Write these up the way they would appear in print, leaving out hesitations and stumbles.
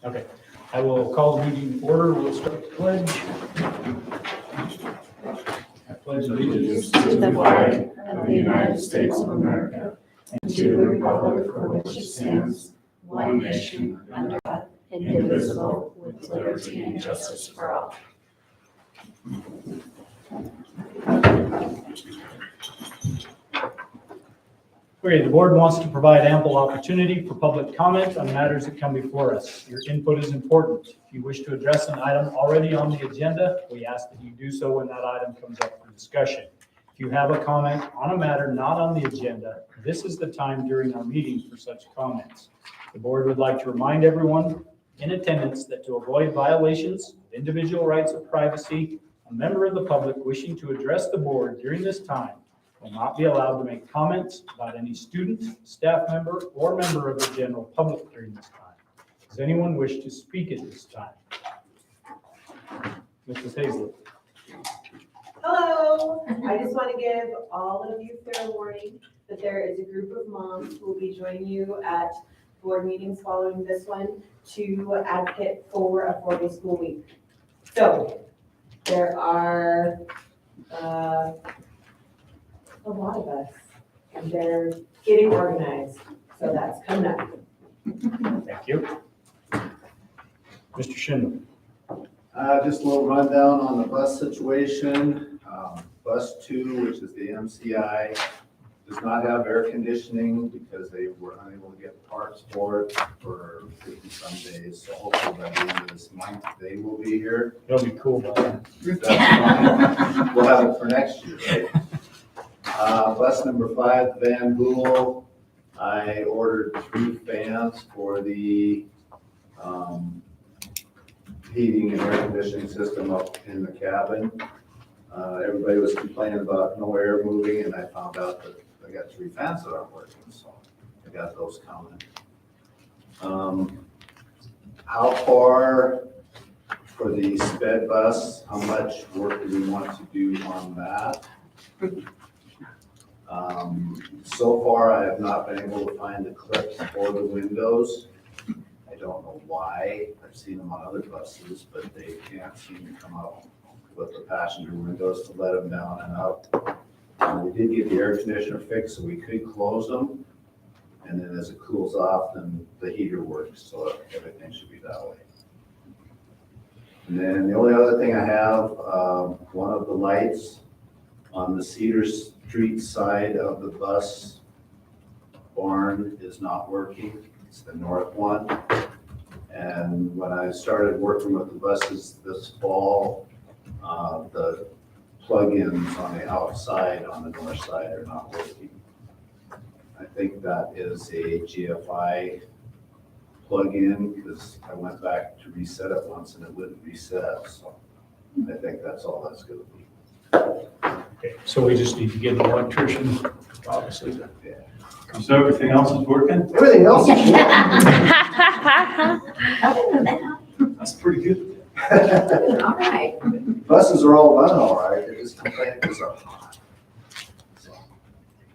Okay, I will call the meeting to order. We'll start the pledge. I pledge allegiance to the flag of the United States of America and to the republic for which it stands, one nation, under God, indivisible, with liberty and justice for all. Okay, the board wants to provide ample opportunity for public comment on matters that come before us. Your input is important. If you wish to address an item already on the agenda, we ask that you do so when that item comes up for discussion. If you have a comment on a matter not on the agenda, this is the time during our meeting for such comments. The board would like to remind everyone in attendance that to avoid violations of individual rights of privacy, a member of the public wishing to address the board during this time will not be allowed to make comments about any student, staff member, or member of the general public during this time. Does anyone wish to speak at this time? Mrs. Hazlett. Hello, I just want to give all of you fair warning that there is a group of moms who will be joining you at board meetings following this one to advocate for a 4-day school week. So there are a lot of us, and they're getting organized. So that's coming up. Thank you. Mr. Schindler. Just a little rundown on the bus situation. Bus 2, which is the MCI, does not have air conditioning because they were unable to get parts for it for 50 some days. So hopefully by the end of this month, they will be here. It'll be cool, but That's fine. We'll have it for next year, right? Bus number 5, Van Boole. I ordered 3 fans for the heating and air conditioning system up in the cabin. Everybody was complaining about no air moving, and I found out that I got 3 fans that aren't working, so I got those coming. How far for the sped bus? How much work do we want to do on that? So far, I have not been able to find the clips for the windows. I don't know why. I've seen them on other buses, but they can't seem to come up with the passenger windows to let them down and up. We did get the air conditioner fixed, so we could close them. And then as it cools off, then the heater works, so everything should be that way. And then the only other thing I have, one of the lights on the Cedar Street side of the bus barn is not working. It's the north one. And when I started working with the buses this fall, the plug-ins on the outside, on the north side, are not working. I think that is a GFI plug-in because I went back to reset it once and it wouldn't reset. So I think that's all that's going to be. okay, so we just need to get an electrician, obviously. Yeah. So everything else is working? Everything else is That's pretty good. All right. Buses are all running all right. They're just complaining because they're hot. So,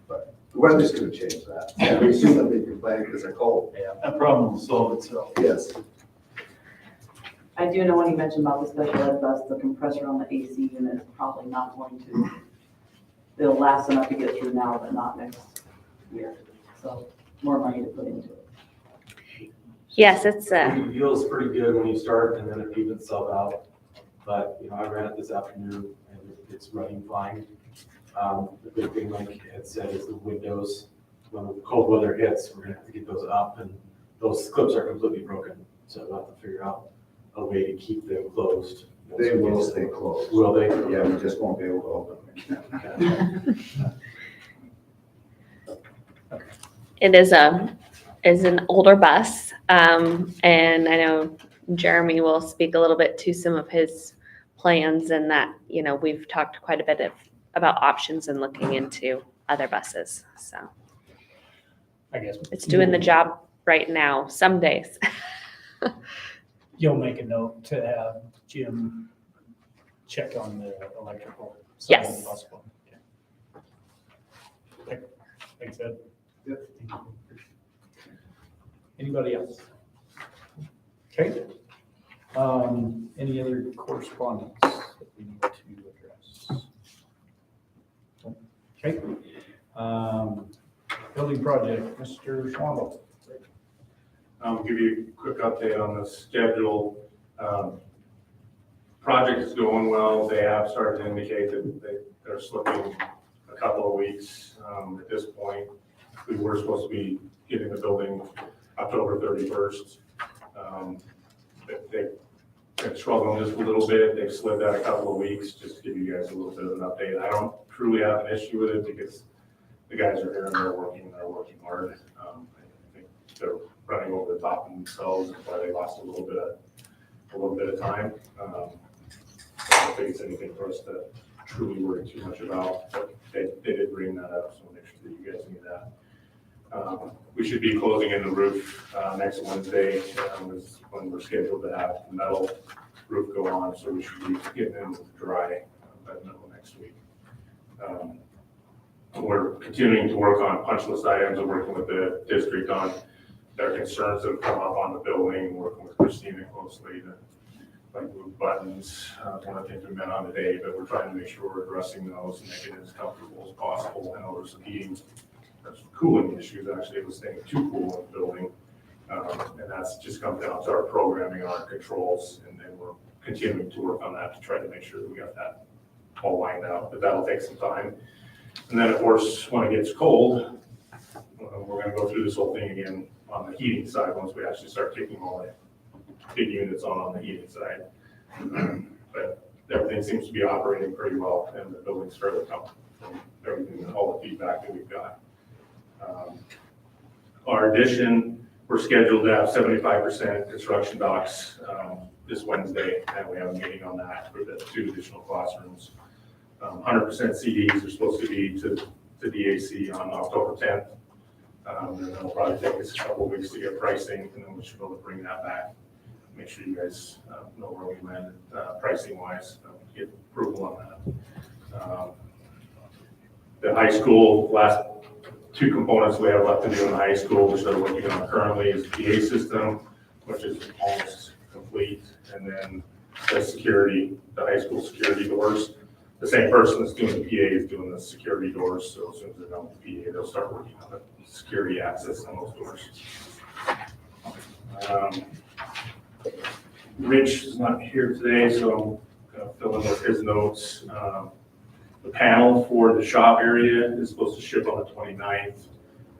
but the weather's going to change that. Yeah, we soon will be complaining because they're cold. Yeah. That problem will solve itself. Yes. I do know when you mentioned about the special ed bus, the compressor on the AC unit is probably not going to, it'll last enough to get through now, but not next year. So more money to put into it. Yes, it's It feels pretty good when you start and then it evens itself out. But, I ran it this afternoon and it's running fine. The big thing, like Ed said, is the windows. When the cold weather hits, we're gonna have to get those up and those clips are completely broken. So we'll have to figure out a way to keep them closed. They will stay closed. Will they? Yeah, we just won't be able to open them. it is an older bus, and I know Jeremy will speak a little bit to some of his plans, and that we've talked quite a bit about options and looking into other buses. So I guess it's doing the job right now. Some days. you'll make a note to have Jim check on the electrical side Yes. of the bus barn. Okay. Thanks, Ed. Yep. Anybody else? Okay. Any other correspondence that we need to address? Okay. Building project, Mr. Schwandel. I'll give you a quick update on the schedule. Project is going well. They have started to indicate that they're slipping a couple of weeks. At this point, we were supposed to be getting the building October 31st. They're struggling just a little bit. They've slid that a couple of weeks, just to give you guys a little bit of an update. I don't truly have an issue with it because the guys are here and they're working hard. I think they're running over the top of themselves, and why they lost a little bit of time. I don't think it's anything for us to truly worry too much about, but they did bring that up, so make sure that you guys knew that. We should be closing in the roof next Wednesday, is when we're scheduled to have the metal roof go on, so we should be getting in dry by the middle of next week. We're continuing to work on punch list items and working with the district on their concerns that have come up on the building, working with Christina closely to like move buttons. One of the things we met on today, but we're trying to make sure we're addressing those and making it as comfortable as possible. I know there's some heating, there's some cooling issues. Actually, it was staying too cool in the building. And that's just comes down to our programming, our controls, and then we're continuing to work on that to try to make sure that we got that all lined out, but that'll take some time. And then of course, when it gets cold, we're gonna go through this whole thing again on the heating side, once we actually start taking all the big units on the heating side. But everything seems to be operating pretty well, and the building's fairly comfortable from everything, all the feedback that we've got. Our addition, we're scheduled to have 75% construction docs this Wednesday, and we have a meeting on that for the 2 additional classrooms. 100% CDs are supposed to be to DAC on October 10th. And it'll probably take us a couple of weeks to get pricing, and then we should be able to bring that back. Make sure you guys know where we landed pricing wise, get approval on that. The high school, last 2 components we have left to do in the high school, which they're working on currently, is the PA system, which is almost complete, and then the security, the high school security doors. The same person that's doing the PA is doing the security doors, so as soon as they're done with the PA, they'll start working on the security access on those doors. Rich is not here today, so I'm gonna fill in with his notes. The panel for the shop area is supposed to ship on the 29th.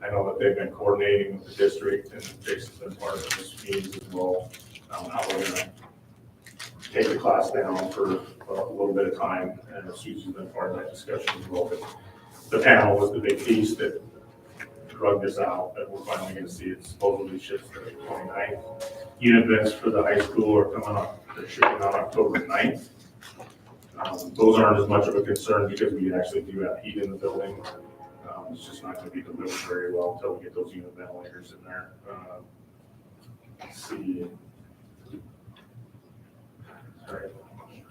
I know that they've been coordinating with the district, and Jason's been part of this meetings as well, how we're gonna take the class down for a little bit of time, and Susie's been part of that discussion as well. But the panel was the big piece that drugged us out, but we're finally gonna see it supposedly ships the 29th. Unit vents for the high school are coming up, they're shipping on October 9th. Those aren't as much of a concern because we actually do have heat in the building. It's just not gonna be delivered very well until we get those unit ventilators in there. Let's see. Sorry,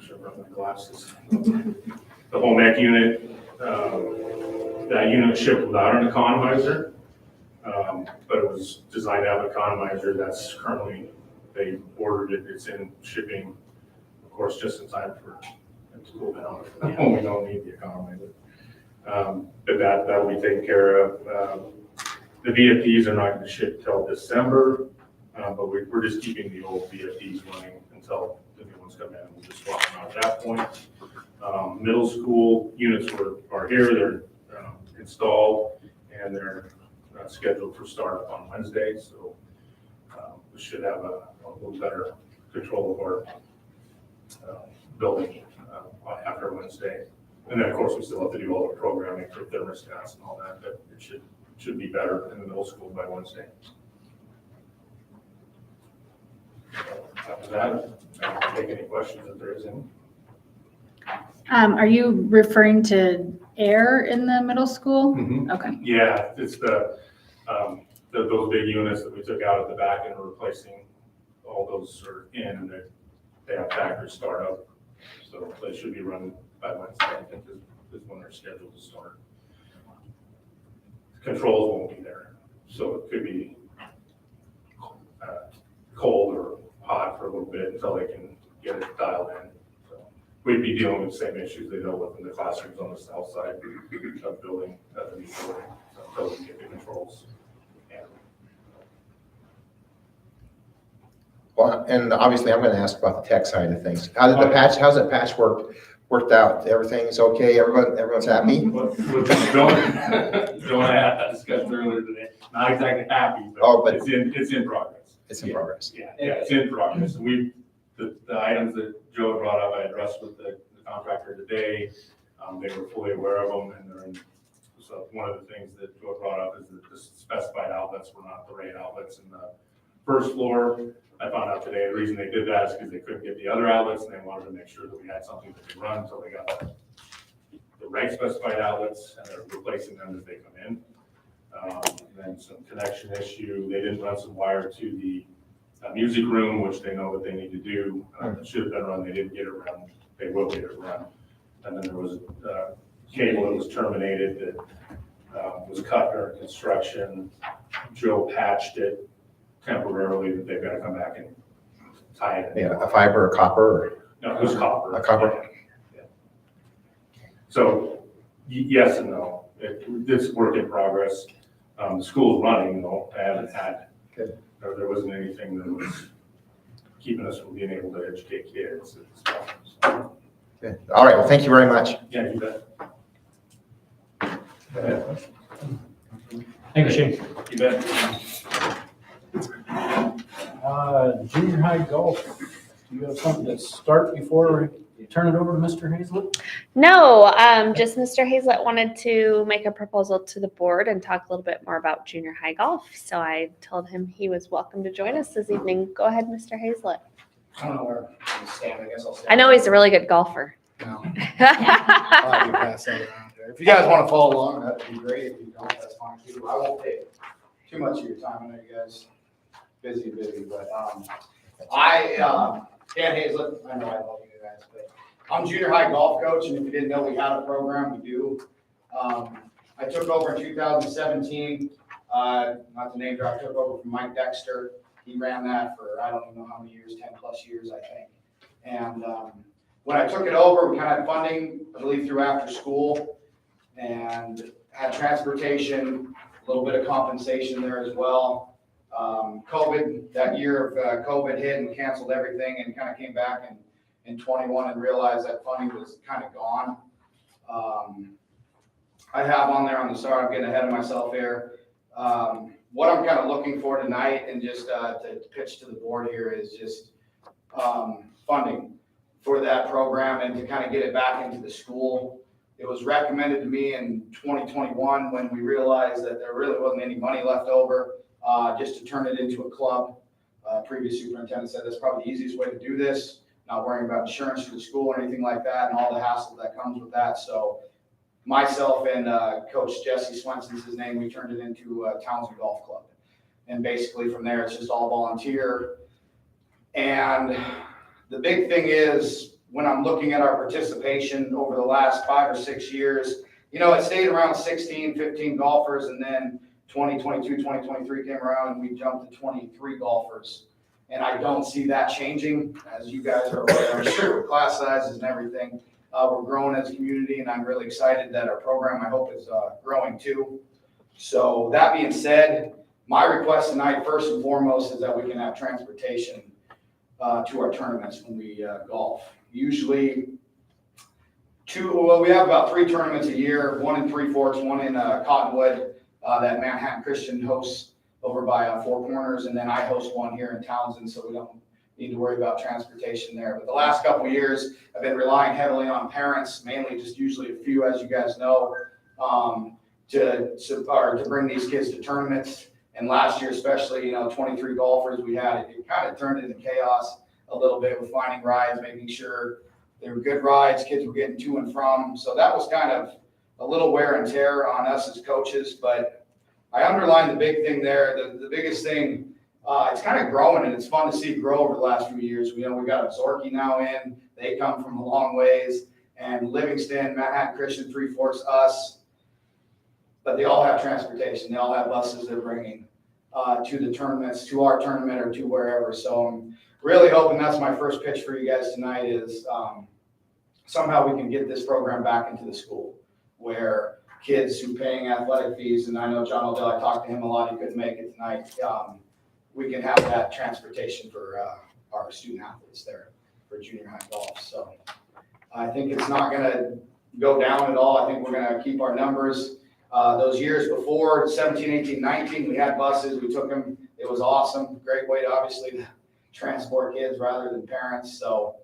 should run my glasses. The home ec unit, that unit shipped without an economizer, but it was designed to have an economizer. That's currently, they ordered it, it's in shipping, of course, just in time for it to cool down. We don't need the economizer. But that will be taken care of. The VFDs are not going to ship till December, but we're just keeping the old VFDs running until the new ones come in. We'll just swap them out at that point. Middle school units are here, they're installed, and they're scheduled for startup on Wednesday. So we should have a little better control of our building after Wednesday. And then, of course, we still have to do all the programming for thermostats and all that, but it should be better in the middle school by Wednesday. After that, I'll take any questions if there is any. Are you referring to air in the middle school? Mm-hmm. Okay. Yeah, it's those big units that we took out at the back and we're replacing. All those are in, and they have factory startup, so they should be running by Wednesday. I think is when they're scheduled to start. Controls won't be there, so it could be cold or hot for a little bit until they can get it dialed in. So we'd be dealing with the same issues they dealt with in the classrooms on the south side of the building, the new building, so until we get the controls. Well, and obviously I'm gonna ask about the tech side of things. How's that patch worked out? Everything's okay? Everyone's happy? Don't have that discussion earlier today. Not exactly happy, Oh, but but- it's in progress. It's in progress. Yeah, it's in progress. And the items that Joe had brought up, I addressed with the contractor today. They were fully aware of them, and they're in. So one of the things that Joe brought up is that the specified outlets were not the right outlets in the first floor. I found out today, the reason they did that is because they couldn't get the other outlets, and they wanted to make sure that we had something that could run until they got the right specified outlets, and they're replacing them as they come in. Then some connection issue, they didn't run some wire to the music room, which they know what they need to do. It should have been run, they didn't get it run, they will get it run. And then there was a cable that was terminated that was cut during construction. Joe patched it temporarily, that they've got to come back and tie it in. Yeah, a fiber, a copper, or? No, it was copper. A copper? Yeah. So, yes and no. It's work in progress. The school's running, though. I haven't had, Good. there wasn't anything that was keeping us from being able to educate kids and stuff. So, Good. All right, well, thank you very much. yeah, you bet. Thank you, Shane. You bet. Junior high golf, do you have something to start before you turn it over to Mr. Hazlett? No, just Mr. Hazlett wanted to make a proposal to the board and talk a little bit more about junior high golf. So I told him he was welcome to join us this evening. Go ahead, Mr. Hazlett. I don't know where to stand, I guess I'll stand. I know he's a really good golfer. No. I'll be passing it around here. If you guys want to follow along, that'd be great. If you don't, that's fine too. I won't take too much of your time. I know you guys busy, but, Dan Hazlett, I know I love you guys, but I'm junior high golf coach, and if you didn't know we had a program, we do. I took over in 2017, not to name drop, I took over from Mike Dexter. He ran that for, I don't even know how many years, 10 plus years, I think. And when I took it over, we kind of had funding, I believe, through after school, and had transportation, a little bit of compensation there as well. COVID, that year of COVID hit and canceled everything, and kind of came back in 21 and realized that funding was kind of gone. I have on there on the start, I'm getting ahead of myself here. What I'm kind of looking for tonight, and just to pitch to the board here, is just funding for that program and to kind of get it back into the school. It was recommended to me in 2021 when we realized that there really wasn't any money left over, just to turn it into a club. Previous superintendent said that's probably the easiest way to do this, not worrying about insurance for the school or anything like that and all the hassle that comes with that. So myself and Coach Jesse Swenson's his name, we turned it into Townsend Golf Club. And basically from there, it's just all volunteer. And the big thing is, when I'm looking at our participation over the last 5 or 6 years, you know, it stayed around 16, 15 golfers, and then 2022, 2023 came around and we jumped to 23 golfers. And I don't see that changing, as you guys are aware, I'm sure, with class sizes and everything. We're growing as a community, and I'm really excited that our program, I hope, is growing too. So that being said, my request tonight, first and foremost, is that we can have transportation to our tournaments when we golf. Usually we have about 3 tournaments a year, one in Three Forks, one in Cottonwood, that Manhattan Christian hosts over by Four Corners, and then I host one here in Townsend, so we don't need to worry about transportation there. But the last couple of years, I've been relying heavily on parents, mainly just usually a few, as you guys know, to bring these kids to tournaments. And last year, especially, 23 golfers we had, it kind of turned into chaos a little bit with finding rides, making sure they were good rides, kids were getting to and from. So that was kind of a little wear and tear on us as coaches. But I underline the big thing there. The biggest thing, it's kind of growing, and it's fun to see it grow over the last few years. We got Zorky now in. They come from a long ways. And Livingston, Manhattan Christian, Three Forks, us. But they all have transportation. They all have buses they're bringing. to the tournaments, to our tournament or to wherever. So I'm really hoping that's my first pitch for you guys tonight is somehow we can get this program back into the school where kids who paying athletic fees, and I know John Odell, I talked to him a lot, he couldn't make it tonight. We can have that transportation for our student athletes there for junior high golf. So I think it's not gonna go down at all. I think we're gonna keep our numbers. Those years before, 17, 18, 19, we had buses, we took them. It was awesome. Great way to obviously transport kids rather than parents. So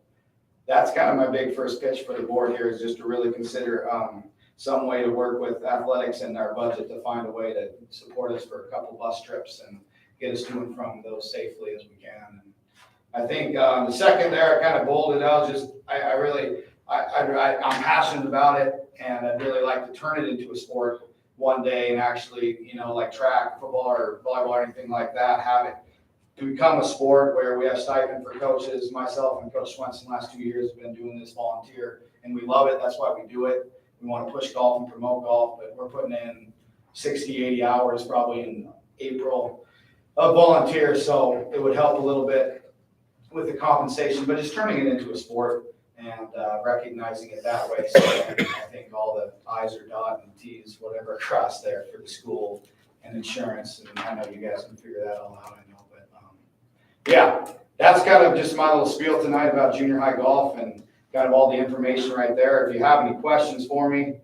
that's kind of my big first pitch for the board here is just to really consider some way to work with athletics and our budget to find a way to support us for a couple bus trips and get us to and from those safely as we can. And I think the second there, I kind of bolded out, just I'm passionate about it, and I'd really like to turn it into a sport one day and actually, like track, football, or volleyball, or anything like that, have it to become a sport where we have stipend for coaches. Myself and Coach Swenson last 2 years have been doing this volunteer, and we love it. That's why we do it. We want to push golf and promote golf, but we're putting in 60, 80 hours probably in April of volunteers, so it would help a little bit with the compensation, but just turning it into a sport and recognizing it that way. So I think all the I's are dotted and T's, whatever, crossed there for the school and insurance. And I know you guys can figure that all out, I know. But yeah, that's kind of just my little spiel tonight about junior high golf and kind of all the information right there. If you have any questions for me,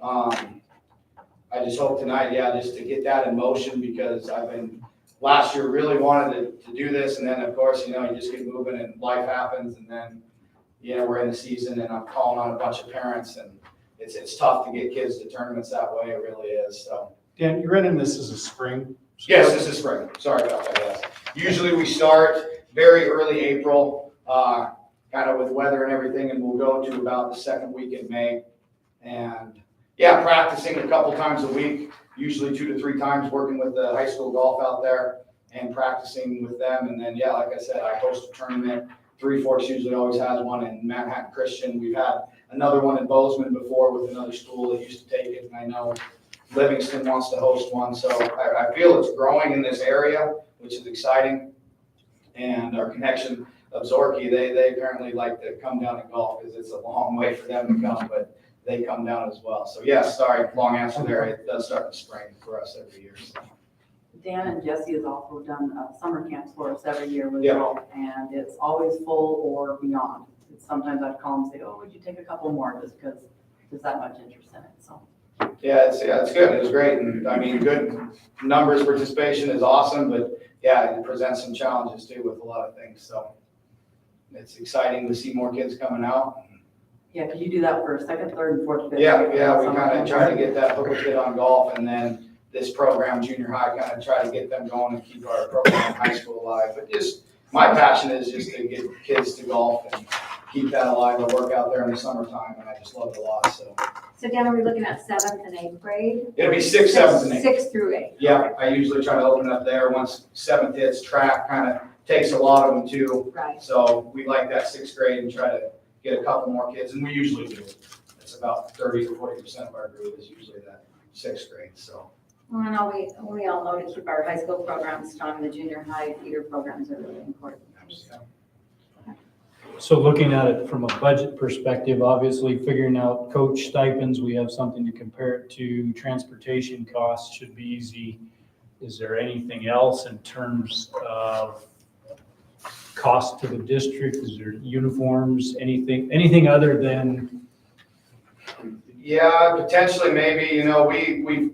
I just hope tonight, just to get that in motion, because I've been last year really wanted to do this. And then of course, you just get moving and life happens, and then we're in the season and I'm calling on a bunch of parents, and it's tough to get kids to tournaments that way. It really is. So Dan, you're running this as a spring? yes, this is spring. Sorry about that. Yes. Usually we start very early April, kind of with weather and everything, and we'll go to about the second week in May. And practicing a couple times a week, usually 2 to 3 times, working with the high school golf out there and practicing with them. And then, like I said, I host a tournament. Three Forks usually always has one in Manhattan Christian. We've had another one in Bozeman before with another school that used to take it, and I know Livingston wants to host one. So I feel it's growing in this area, which is exciting. And our connection of Zorky, they apparently like to come down and golf because it's a long way for them to come, but they come down as well. So sorry, long answer there. It does start in the spring for us every year. So. Dan and Jesse has also done summer camps for us every year with golf, and it's always full or beyond. Sometimes I'd call and say, would you take a couple more, just because there's that much interest in it. So it's good. It was great. And I mean, good numbers participation is awesome, but it presents some challenges too with a lot of things. So it's exciting to see more kids coming out. Yeah, because you do that for second, third, and fourth, fifth. We kind of try to get that hook kid on golf, and then this program, junior high, kind of try to get them going and keep our program in high school alive. But just my passion is just to get kids to golf and keep that alive. I work out there in the summertime, and I just love it a lot. So Dan, are we looking at 7th and 8th grade? It'll be 6th, 7th, and 8th. 6 through 8. Yeah, I usually try to open up there once 7th hits. Track kind of takes a lot of them too. Right. So we like that 6th grade and try to get a couple more kids, and we usually do. It's about 30 to 40% of our group is usually that 6th grade. So. Well, I know we all know to keep our high school programs strong. The junior high feeder programs are really important. So looking at it from a budget perspective, obviously figuring out coach stipends, we have something to compare it to. Transportation costs should be easy. Is there anything else in terms of cost to the district? Is there uniforms, anything other than? Yeah, potentially maybe, we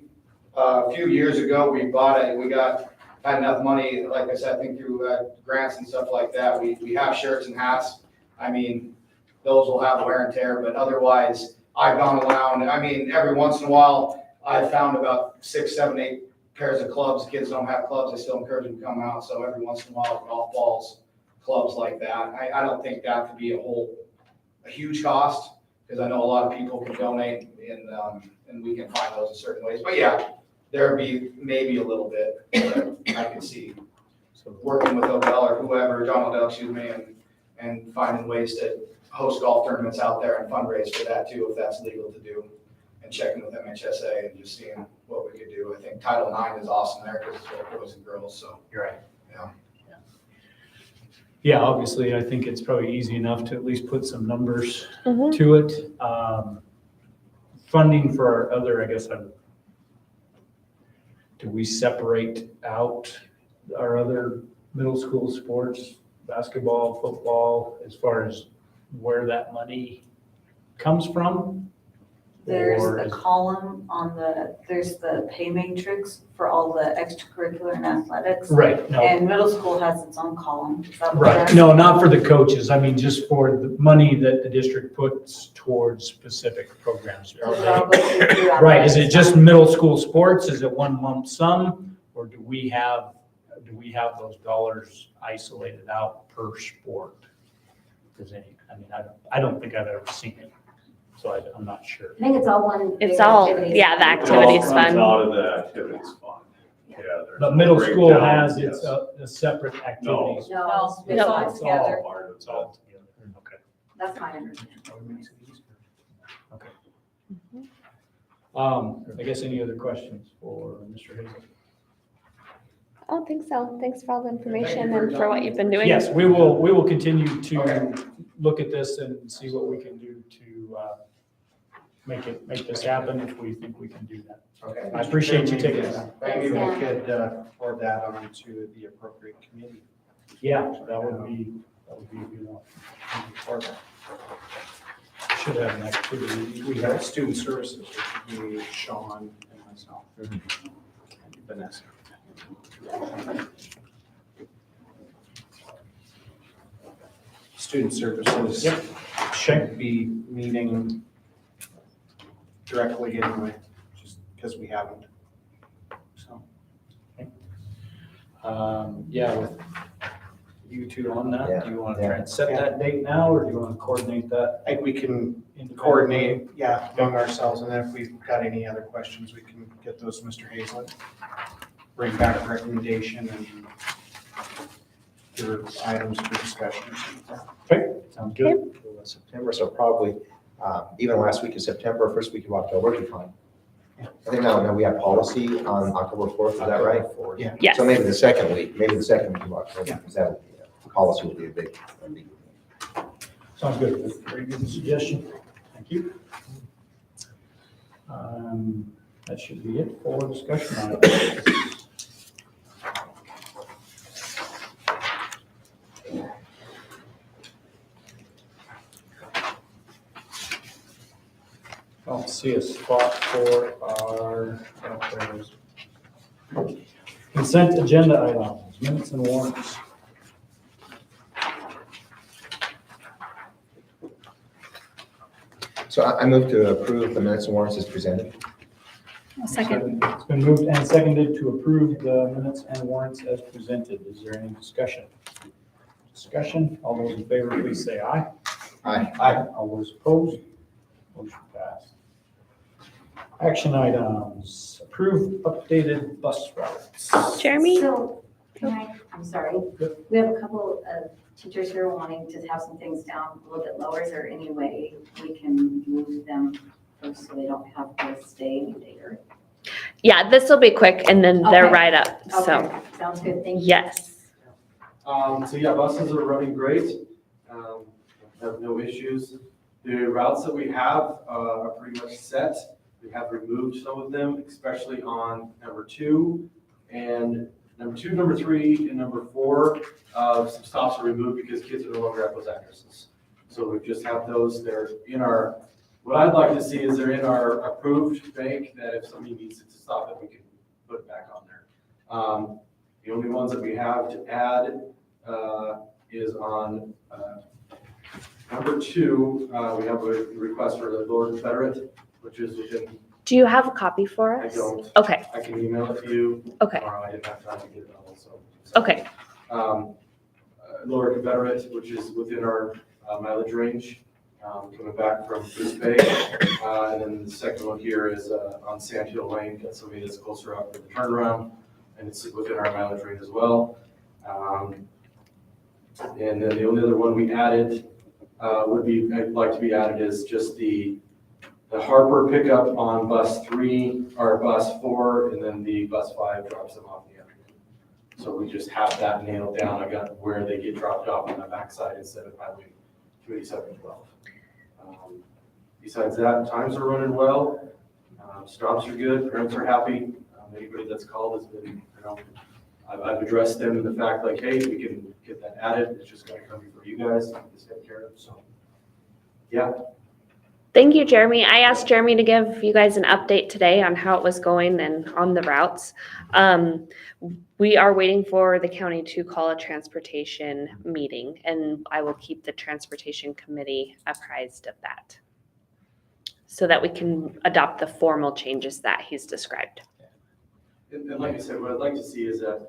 a few years ago, we had enough money, like I said, I think through grants and stuff like that. We have shirts and hats. I mean, those will have wear and tear, but otherwise I've gone around. I mean, every once in a while I've found about 6, 7, 8 pairs of clubs. Kids don't have clubs. I still encourage them to come out. So every once in a while, golf balls, clubs like that. I don't think that could be a huge cost, because I know a lot of people can donate and we can find those in certain ways. But there'd be maybe a little bit that I could see working with Odell or whoever, John Odell, and finding ways to host golf tournaments out there and fundraise for that too, if that's legal to do, and checking with MHSA and just seeing what we could do. too. I think Title IX is awesome there because it's all boys and girls, so. You're right. Yeah. Yeah, obviously, I think it's probably easy enough to at least put some numbers Mhm. to it. Funding for our other, I guess, do we separate out our other middle school sports, basketball, football, as far as where that money comes from? There's Or the is- column there's the pay matrix for all the extracurricular and athletics. Right, no, And middle school has its own column. Is that what right. you're No, not for the coaches. I mean, just for the money that the district puts towards specific programs. Are asking? It all goes through Right, is it athletics. just middle school sports? Is it one lump sum? Or do we have those dollars isolated out per sport? I don't think I've ever seen it, so I'm not sure. I think it's all one. It's big all, activity. yeah, the It all activities comes fund. out of the activities fund. Yeah. there's But no middle school breakdown, has its, yes. a separate activities. No, No, it's it's all all- It's together. all part of it's all together. Okay. that's my understanding. Okay. I guess any other questions for Mr. Hazel? I don't think so. Thanks for all the Thank information you for and your for what time. you've been doing. Yes, we will continue to Okay. look at this and see what we can do to make this happen if we think we can do that. Okay. I appreciate you taking the time. Thank you. Thanks, Could forward that on to the appropriate committee. Yeah, that would be a good one. Should have an activity. We have student services, which would be Sean and myself. And Vanessa. Student services. Yep. Should be meeting directly anyway, just because we haven't. So. Yeah, with you two on that, do you want to Yeah. try and set that date now, or do you want to coordinate that? I think we can independently? coordinate, yeah, among ourselves, and then if we've got any other questions, we can get those to Mr. Hazel. Bring back a recommendation and your items for discussion or something. Okay, sounds good. September, so probably, even last week of September, first week of October would be fine. I think now we have policy on October 4th, is that right? Yeah. Yes. So maybe the second week of October, because that, policy will be a big. Sounds good. Very good suggestion. Thank you. That should be it for discussion items. I don't see a spot for our consent agenda items, minutes and warrants. So I move to approve the minutes and warrants as presented. Second. It's been moved and seconded to approve the minutes and warrants as presented. Is there any discussion? Discussion? All those in favor, please say aye. Aye. Aye. All those opposed? Motion passed. Action items, approve updated bus routes. Jeremy? So, I'm sorry, we have a couple of teachers here wanting to have some things down a little bit lower. Is there any way we can move them first so they don't have to stay any later? Yeah, this will be quick and then they're Okay. right up, so, Okay, sounds good, thank you. yes. So yeah, buses are running great. Have no issues. The routes that we have are pretty much set. We have removed some of them, especially on number 2 and number 2, number 3, and number 4. Some stops are removed because kids are no longer at those addresses. So we just have those. They're in our, what I'd like to see is they're in our approved bank that if somebody needs it to stop it, we can put it back on there. The only ones that we have to add is on number 2. We have a request for the Lord Confederate, which is within, Do you have a copy for I us? don't, Okay, I can email it to you okay, tomorrow. I didn't have time to get it all, so. okay. Lower Confederate, which is within our mileage range, coming back from Goose Bay. And then the second one here is on Sand Hill Lane, got somebody that's closer out for the turnaround, and it's within our mileage range as well. And then the only other one we added would be, I'd like to be added is just the the Harper pickup on bus 3 or bus 4, and then the bus 5 drops them off in the afternoon. So we just have that nailed down. I got where they get dropped off on the backside instead of Highway 28712. Besides that, times are running well. Stops are good. Parents are happy. Anybody that's called has been, I've addressed them in the fact like, hey, we can get that added. It's just going to come before you guys. It's taken care of. So, yeah. Thank you, Jeremy. I asked Jeremy to give you guys an update today on how it was going and on the routes. We are waiting for the county to call a transportation meeting, and I will keep the transportation committee apprised of that so that we can adopt the formal changes that he's described. And like I said, what I'd like to see is that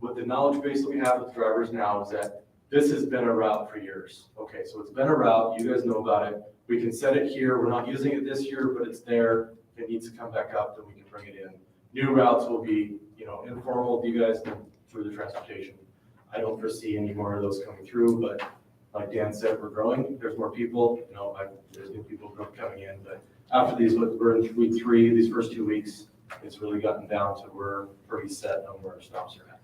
with the knowledge base that we have with drivers now is that this has been a route for years. Okay, so it's been a route. You guys know about it. We can set it here. We're not using it this year, but it's there. If it needs to come back up, then we can bring it in. New routes will be, informal. You guys through the transportation. I don't foresee any more of those coming through, but like Dan said, we're growing. There's more people. There's new people coming in. But after these, we're in week 3. These first 2 weeks, it's really gotten down to we're pretty set on where our stops are at.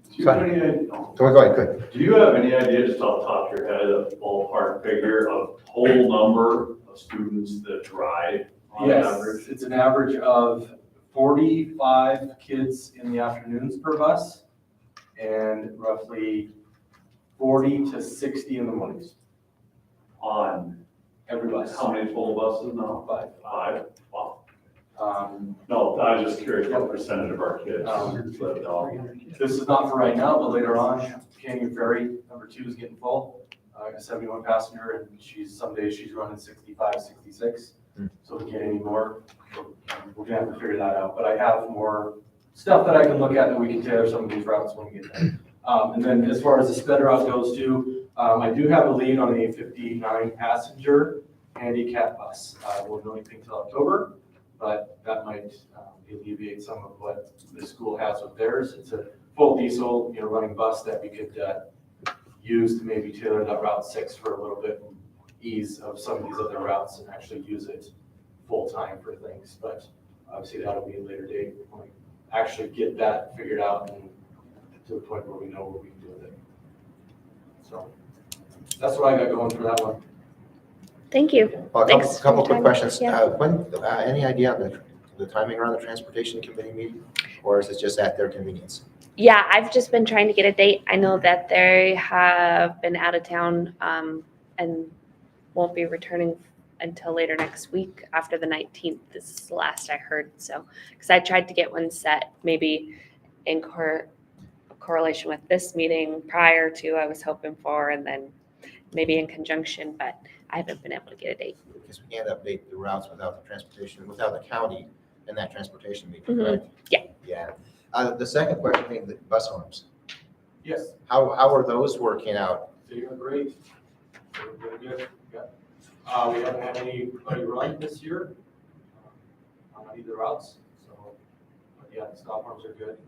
Do you have any idea? Go ahead, good. Do you have any idea, just off the top of your head, a ballpark figure of total number of students that drive on average? Yes, it's an average of 45 kids in the afternoons per bus and roughly 40 to 60 in the mornings. On every bus. How many total buses now? 5. 5? Wow. No, I was just curious what percentage of our kids. This is not for right now, but later on, Canyon Ferry number 2 is getting full. I got a 71 passenger, and some days she's running 65, 66. So we can't any more. We're gonna have to figure that out. But I have more stuff that I can look at that we can tailor some of these routes when we get there. And then as far as the sped route goes too, I do have a lead on a 59 passenger handicap bus. Won't know anything till October, but that might alleviate some of what the school has with theirs. It's a full diesel, running bus that we could use to maybe tailor that Route 6 for a little bit ease of some of these other routes and actually use it full time for things. But obviously that'll be a later date when we actually get that figured out and to the point where we know what we can do with it. So that's what I got going for that one. Thank you. Well, a Thanks for couple your quick time. questions. Yeah. Any idea on the timing around the transportation committee meeting? Or is it just at their convenience? Yeah, I've just been trying to get a date. I know that they have been out of town and won't be returning until later next week after the 19th. This is the last I heard. So, because I tried to get one set maybe in correlation with this meeting prior to I was hoping for, and then maybe in conjunction, but I haven't been able to get a date. Because we can't update the routes without the transportation, without the county and that transportation meeting, Mhm. correct? Yeah. Yeah. The second question, being the bus arms. Yes. How are those working out? They are great. They're really good. We haven't had anybody run this year on either routes. So, but yeah, the stop arms are good.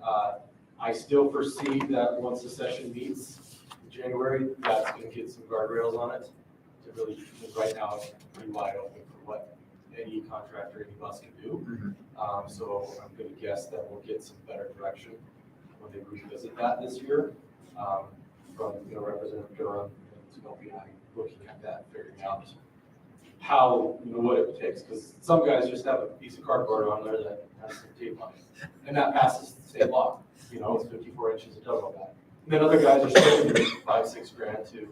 I still foresee that once the session meets in January, that's going to get some guardrails on it. To really, because right now it's pretty wide open for what any contractor, any bus can do. So I'm going to guess that we'll get some better direction when they revisit that this year from Representative Durham and Scopian looking at that, figuring out how, what it takes. Because some guys just have a piece of cardboard on there that has some tape on it, and that passes the state law. It's 54 inches, it does all that. And then other guys are spending $5-6 grand to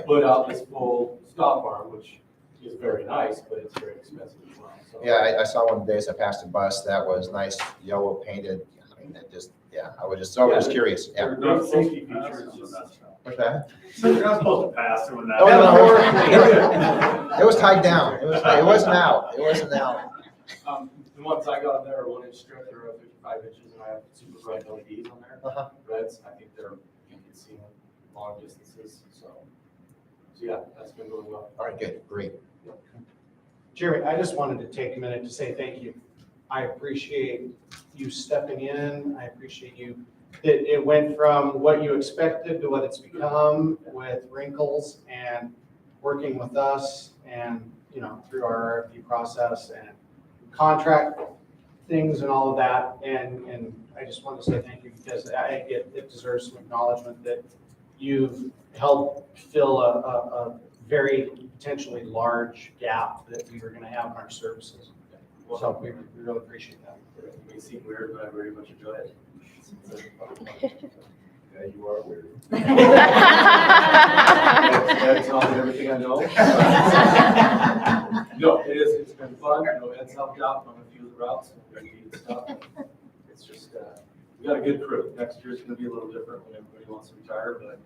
put out this full stop arm, which is very nice, but it's very expensive as well. So. Yeah, I saw one today as I passed a bus that was nice, yellow painted. I mean, that just, I was just curious. Yeah. Their good safety features just. What's that? So you're not supposed to pass it when that. Oh, no. It was tied down. It wasn't out. It wasn't out. The ones I got on there are 1-inch strip, they're 55 inches, and I have super bright LEDs on there. Reds, I think you can see them long distances. So yeah, that's been going well. All right, good, great. Jerry, I just wanted to take a minute to say thank you. I appreciate you stepping in. I appreciate you. It went from what you expected to what it's become with wrinkles and working with us. And through our RFP process and contract things and all of that. And I just want to say thank you because it deserves some acknowledgement that you've helped fill a very potentially large gap that we were going to have in our services. So we really appreciate that. It may seem weird, but I very much enjoy it. Yeah, you are weird. That's not everything I know. No, it's been fun. I know Ed's helped out on a few of the routes and we're doing stuff. It's just, we got a good crew. Next year's gonna be a little different when everybody wants to retire, but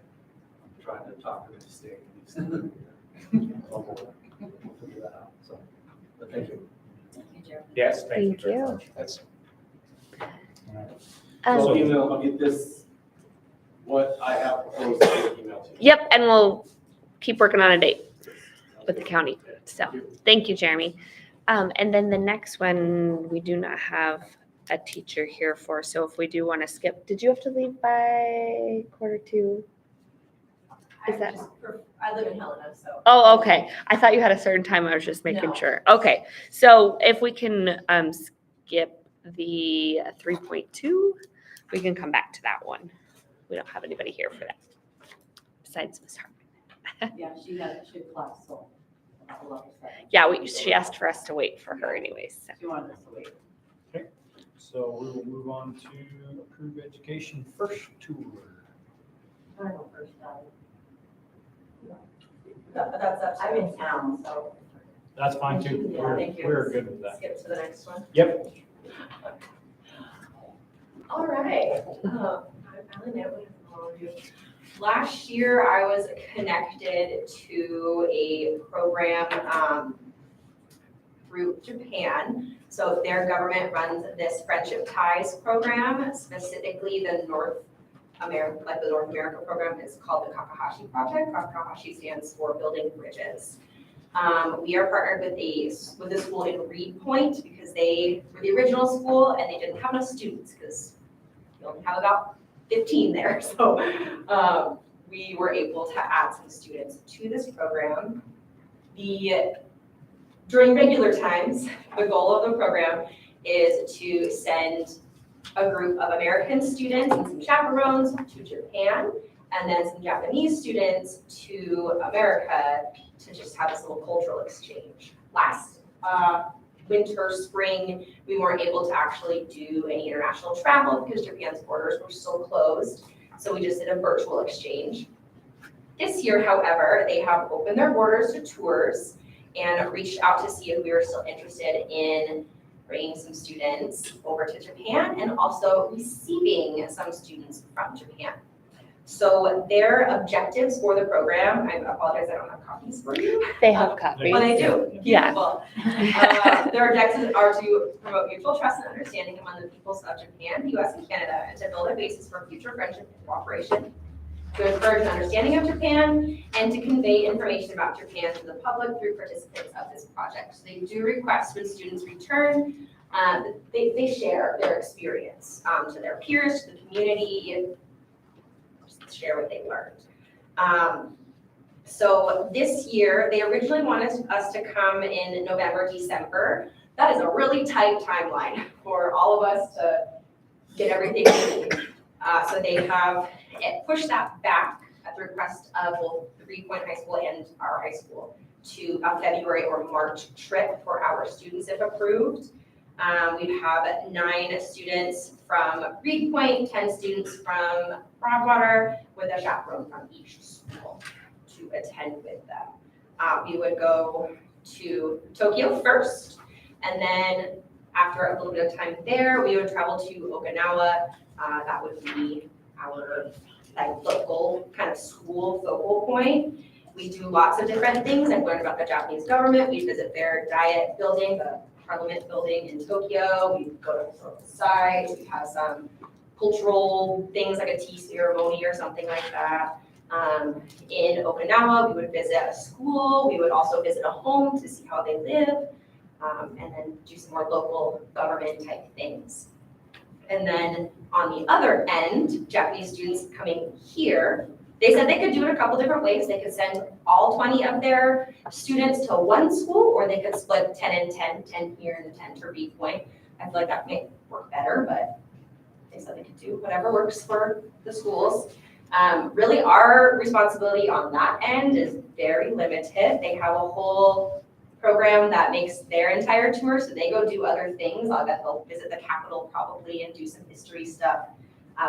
I'm trying to talk them into staying at least. We'll figure that out, so, but thank you. Yes, thank you Thank very you. much. That's. So I'll get this, what I have proposed, email to you. Yep, and we'll keep working on a date with the county. So, thank you, Jeremy. And then the next one, we do not have a teacher here for, so if we do want to skip, did you have to leave by 1:45? Is that? I live in Helena, so. Oh, okay. I thought you had a certain time. I was just making No. sure. Okay, so if we can skip the 3.2, we can come back to that one. We don't have anybody here for that besides Ms. Hartman. Yeah, she had class, so. I'll let her say. Yeah, she asked for us to wait for her anyways. So. She wanted us to wait. So we will move on to approve education first tour. I go first, That's up. I'm in town, so That's fine too. Yeah, thank you. We're good with that. skip to the next one. Yep. All right. I finally met with all of you. Last year, I was connected to a program through Japan. So their government runs this Friendship Ties program, specifically the North America program is called the Kakahashi Project. Kakahashi stands for Building Bridges. We are partnered with the school in Reed Point because they were the original school and they didn't have enough students because we only have about 15 there. So we were able to add some students to this program. During regular times, the goal of the program is to send a group of American students and some chaperones to Japan, and then some Japanese students to America to just have this little cultural exchange. Last winter, spring, we weren't able to actually do any international travel because Japan's borders were still closed, so we just did a virtual exchange. This year, however, they have opened their borders to tours and reached out to see if we were still interested in bringing some students over to Japan and also receiving some students from Japan. So their objectives for the program, I apologize, I don't have copies for you. They have copies. Well, they do. Yeah. Beautiful. Their objectives are to promote mutual trust and understanding among the peoples of Japan, the US, and Canada, and to build a basis for future friendship and cooperation, to encourage an understanding of Japan, and to convey information about Japan to the public through participants of this project. So they do request when students return, they share their experience to their peers, to the community, just share what they learned. So this year, they originally wanted us to come in November, December. That is a really tight timeline for all of us to get everything moving. So they have pushed that back at the request of both Reed Point High School and our high school to a February or March trip for our students if approved. We have 9 students from Reed Point, 10 students from Broadwater, with a chaperone from each school to attend with them. We would go to Tokyo first, and then after a little bit of time there, we would travel to Okinawa. That would be our local kind of school focal point. We do lots of different things. I've learned about the Japanese government. We visit their Diet building, the Parliament building in Tokyo. We go to historical sites. We have some cultural things like a tea ceremony or something like that. In Okinawa, we would visit a school. We would also visit a home to see how they live, and then do some more local government type things. And then on the other end, Japanese students coming here They said they could do it a couple different ways. They could send all 20 of their students to one school, or they could split 10 and 10, 10 here and 10 to Beach Point. I feel like that may work better, but they said they could do whatever works for the schools. Really, our responsibility on that end is very limited. They have a whole program that makes their entire tour, so they go do other things. I bet they'll visit the Capitol probably and do some history stuff.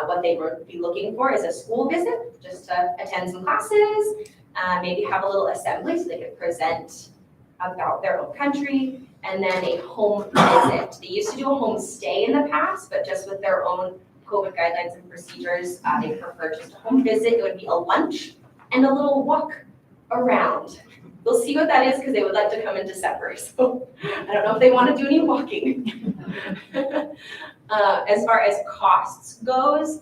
What they would be looking for is a school visit, just to attend some classes, maybe have a little assembly so they could present about their own country, and then a home visit. They used to do a home stay in the past, but just with their own COVID guidelines and procedures, they prefer just a home visit. It would be a lunch and a little walk around. We'll see what that is because they would like to come in December. So I don't know if they want to do any walking. As far as costs goes,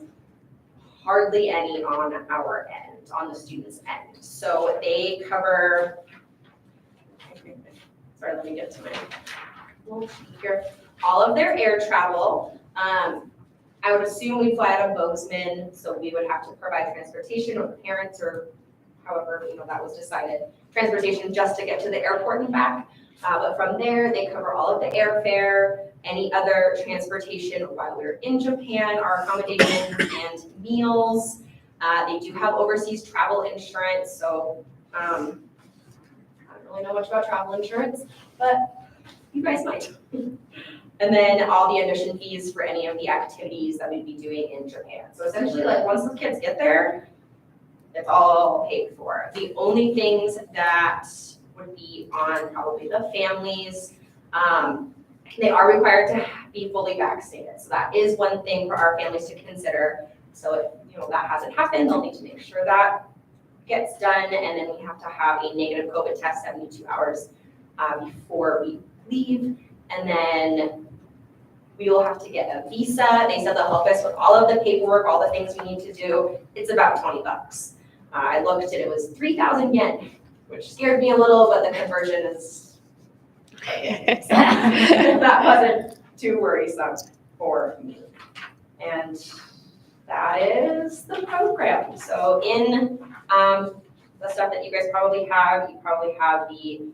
hardly any on our end, on the student's end. So they cover, sorry, let me get to my little sheet here. All of their air travel. I would assume we fly out of Bozeman, so we would have to provide transportation or parents or however, that was decided. Transportation just to get to the airport and back. But from there, they cover all of the airfare, any other transportation while we're in Japan, our accommodations and meals. They do have overseas travel insurance, so I don't really know much about travel insurance, but you guys might. And then all the admission fees for any of the activities that we'd be doing in Japan. So essentially, like once the kids get there, it's all paid for. The only things that would be on probably the families, they are required to be fully vaccinated. So that is one thing for our families to consider. So if that hasn't happened, they'll need to make sure that gets done. And then we have to have a negative COVID test 72 hours before we leave. And then we will have to get a visa. They said they'll help us with all of the paperwork, all the things we need to do. It's about $20. I looked and it was 3,000 yen, which scared me a little, but the conversion is, so that wasn't too worrisome for me. And that is the program. So in the stuff that you guys probably have, you probably have the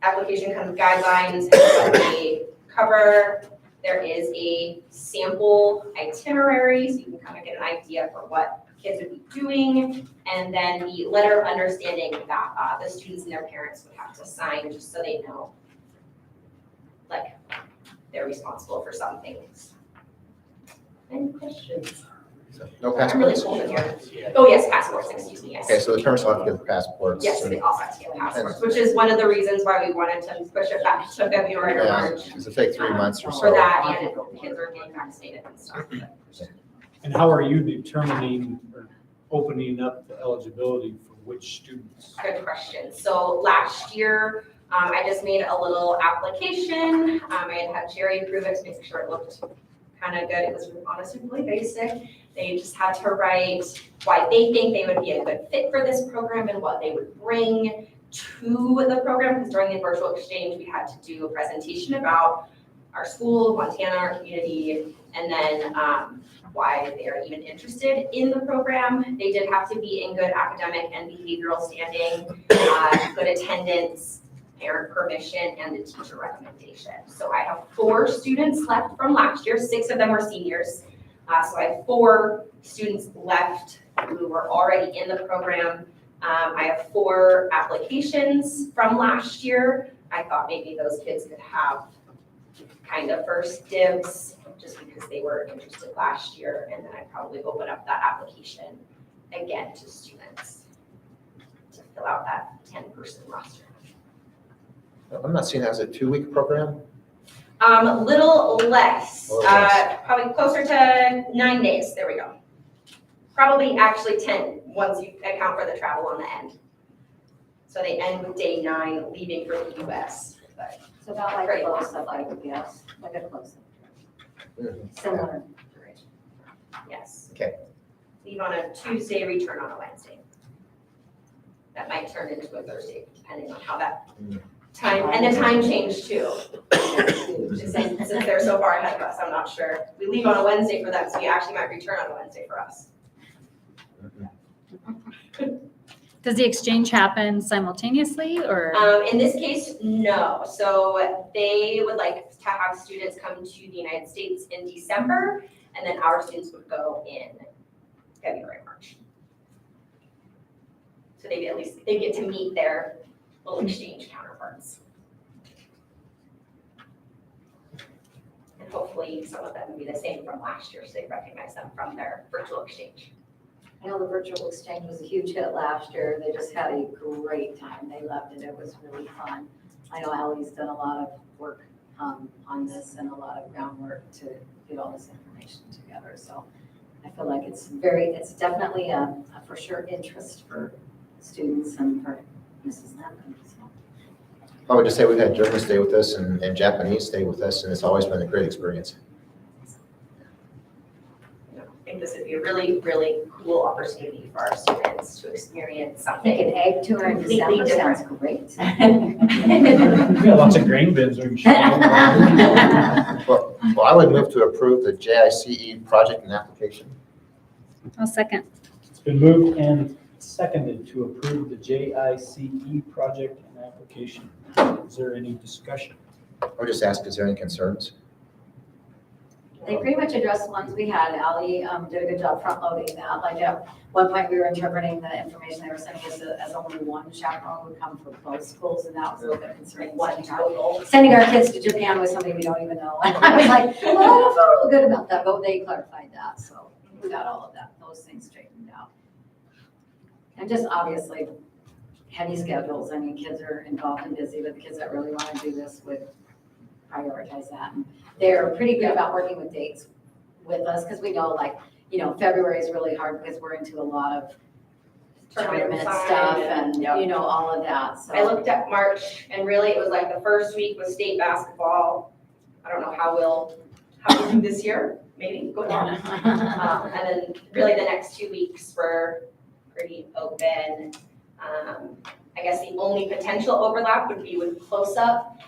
application kind of guidelines and what they cover. There is a sample itinerary, so you can kind of get an idea for what kids would be doing, and then the letter of understanding that the students and their parents would have to sign, just so they know, like, they're responsible for some things. Any questions? No I'm really passports? cold in here. Oh, yes, passports, excuse me, yes. Okay, so the parents will have to get the passports. Yes, they also have to get passports, which is one of the reasons why we wanted to push it back to February or Yeah, March. because it take 3 months or so. For that, and if kids are getting vaccinated and stuff. And how are you determining or opening up the eligibility for which students? Good question. So last year, I just made a little application. I had Jerry approve it to make sure it looked kind of good. It was honestly really basic. They just had to write why they think they would be a good fit for this program and what they would bring to the program. Because during the virtual exchange, we had to do a presentation about our school, Montana, our community, and then why they are even interested in the program. They did have to be in good academic and behavioral standing, good attendance, parent permission, and the teacher recommendation. So I have 4 students left from last year. 6 of them were seniors. So I have 4 students left who were already in the program. I have 4 applications from last year. I thought maybe those kids could have kind of first dibs just because they were interested last year, and then I'd probably open up that application again to students to fill out that 10-person roster. I'm not seeing, as a 2-week program? Little less, Little less. probably closer to 9 days, there we go. Probably actually 10, once you account for the travel on the end. So they end with day 9, leaving for the US. But So about like Great. a close-up, I would guess, like a close-up. Similar. yes. Okay. Leave on a Tuesday, return on a Wednesday. That might turn into a Thursday, depending on how that time, and the time change too. Since they're so far ahead of us, I'm not sure. We leave on a Wednesday for them, so we actually might return on a Wednesday for us. Does the exchange happen simultaneously or? In this case, no. So they would like to have students come to the United States in December, and then our students would go in February, March. So they get to meet their little exchange counterparts. And hopefully some of them will be the same from last year, so they recognize them from their virtual exchange. I know the virtual exchange was a huge hit last year. They just had a great time. They loved it. It was really fun. I know Allie's done a lot of work on this and a lot of groundwork to get all this information together. So I feel like it's definitely a for sure interest for students and for Mrs. Lampkin. So. I would just say we've had Germans stay with us and Japanese stay with us, and it's always been a great experience. I think this would be a really, really cool opportunity for our students to experience I think something. an egg tour in Completely December sounds different. great. We got lots of grain bins we can show. Well, I would move to approve the JICE project and application. I'll second. It's been moved and seconded to approve the JICE project and application. Is there any discussion? I would just ask, is there any concerns? They pretty much addressed the ones we had. Ally did a good job front loading that. Like at one point, we were interpreting the information they were sending us as only one chaperone would come for both schools, and that was a little bit concerning. One total. Sending our kids to Japan with somebody we don't even know. And I was like, well, I don't feel real good about that, but they clarified that, so we got all of that, those things straightened out. And just obviously, heavy schedules. I mean, kids are involved and busy, but the kids that really want to do this would prioritize that. And they're pretty good about working with dates with us because we know, like, you know, February is really hard because we're into a lot of tournament stuff and, you know, all of that. So I looked at March, and really it was like the first week was state basketball. I don't know how we'll do this year, maybe go on. And then really the next 2 weeks were pretty open. I guess the only potential overlap would be with close-up.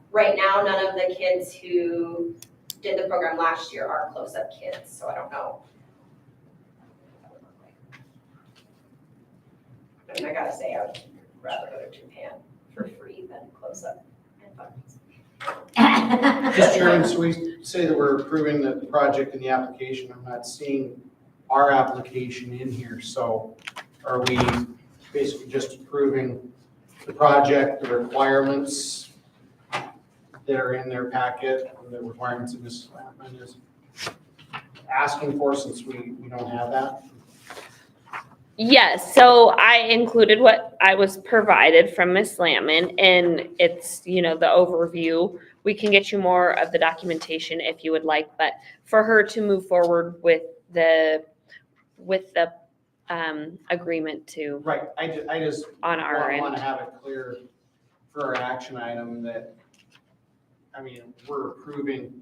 Right now, none of the kids who did the program last year are close-up kids, so I don't know. I mean, I gotta say, I would rather go to Japan for free than close-up and funds. Mr. Chairman, so we say that we're approving the project and the application. I'm not seeing our application in here, so are we basically just approving the project, the requirements that are in their packet, the requirements that Mrs. Lampman is asking for, since we don't have that? Yes, so I included what I was provided from Ms. Lampman, and it's, you know, the overview. We can get you more of the documentation if you would like, but for her to move forward with the agreement to Right, I just on our want to end. have it clear for our action item that, I mean, we're approving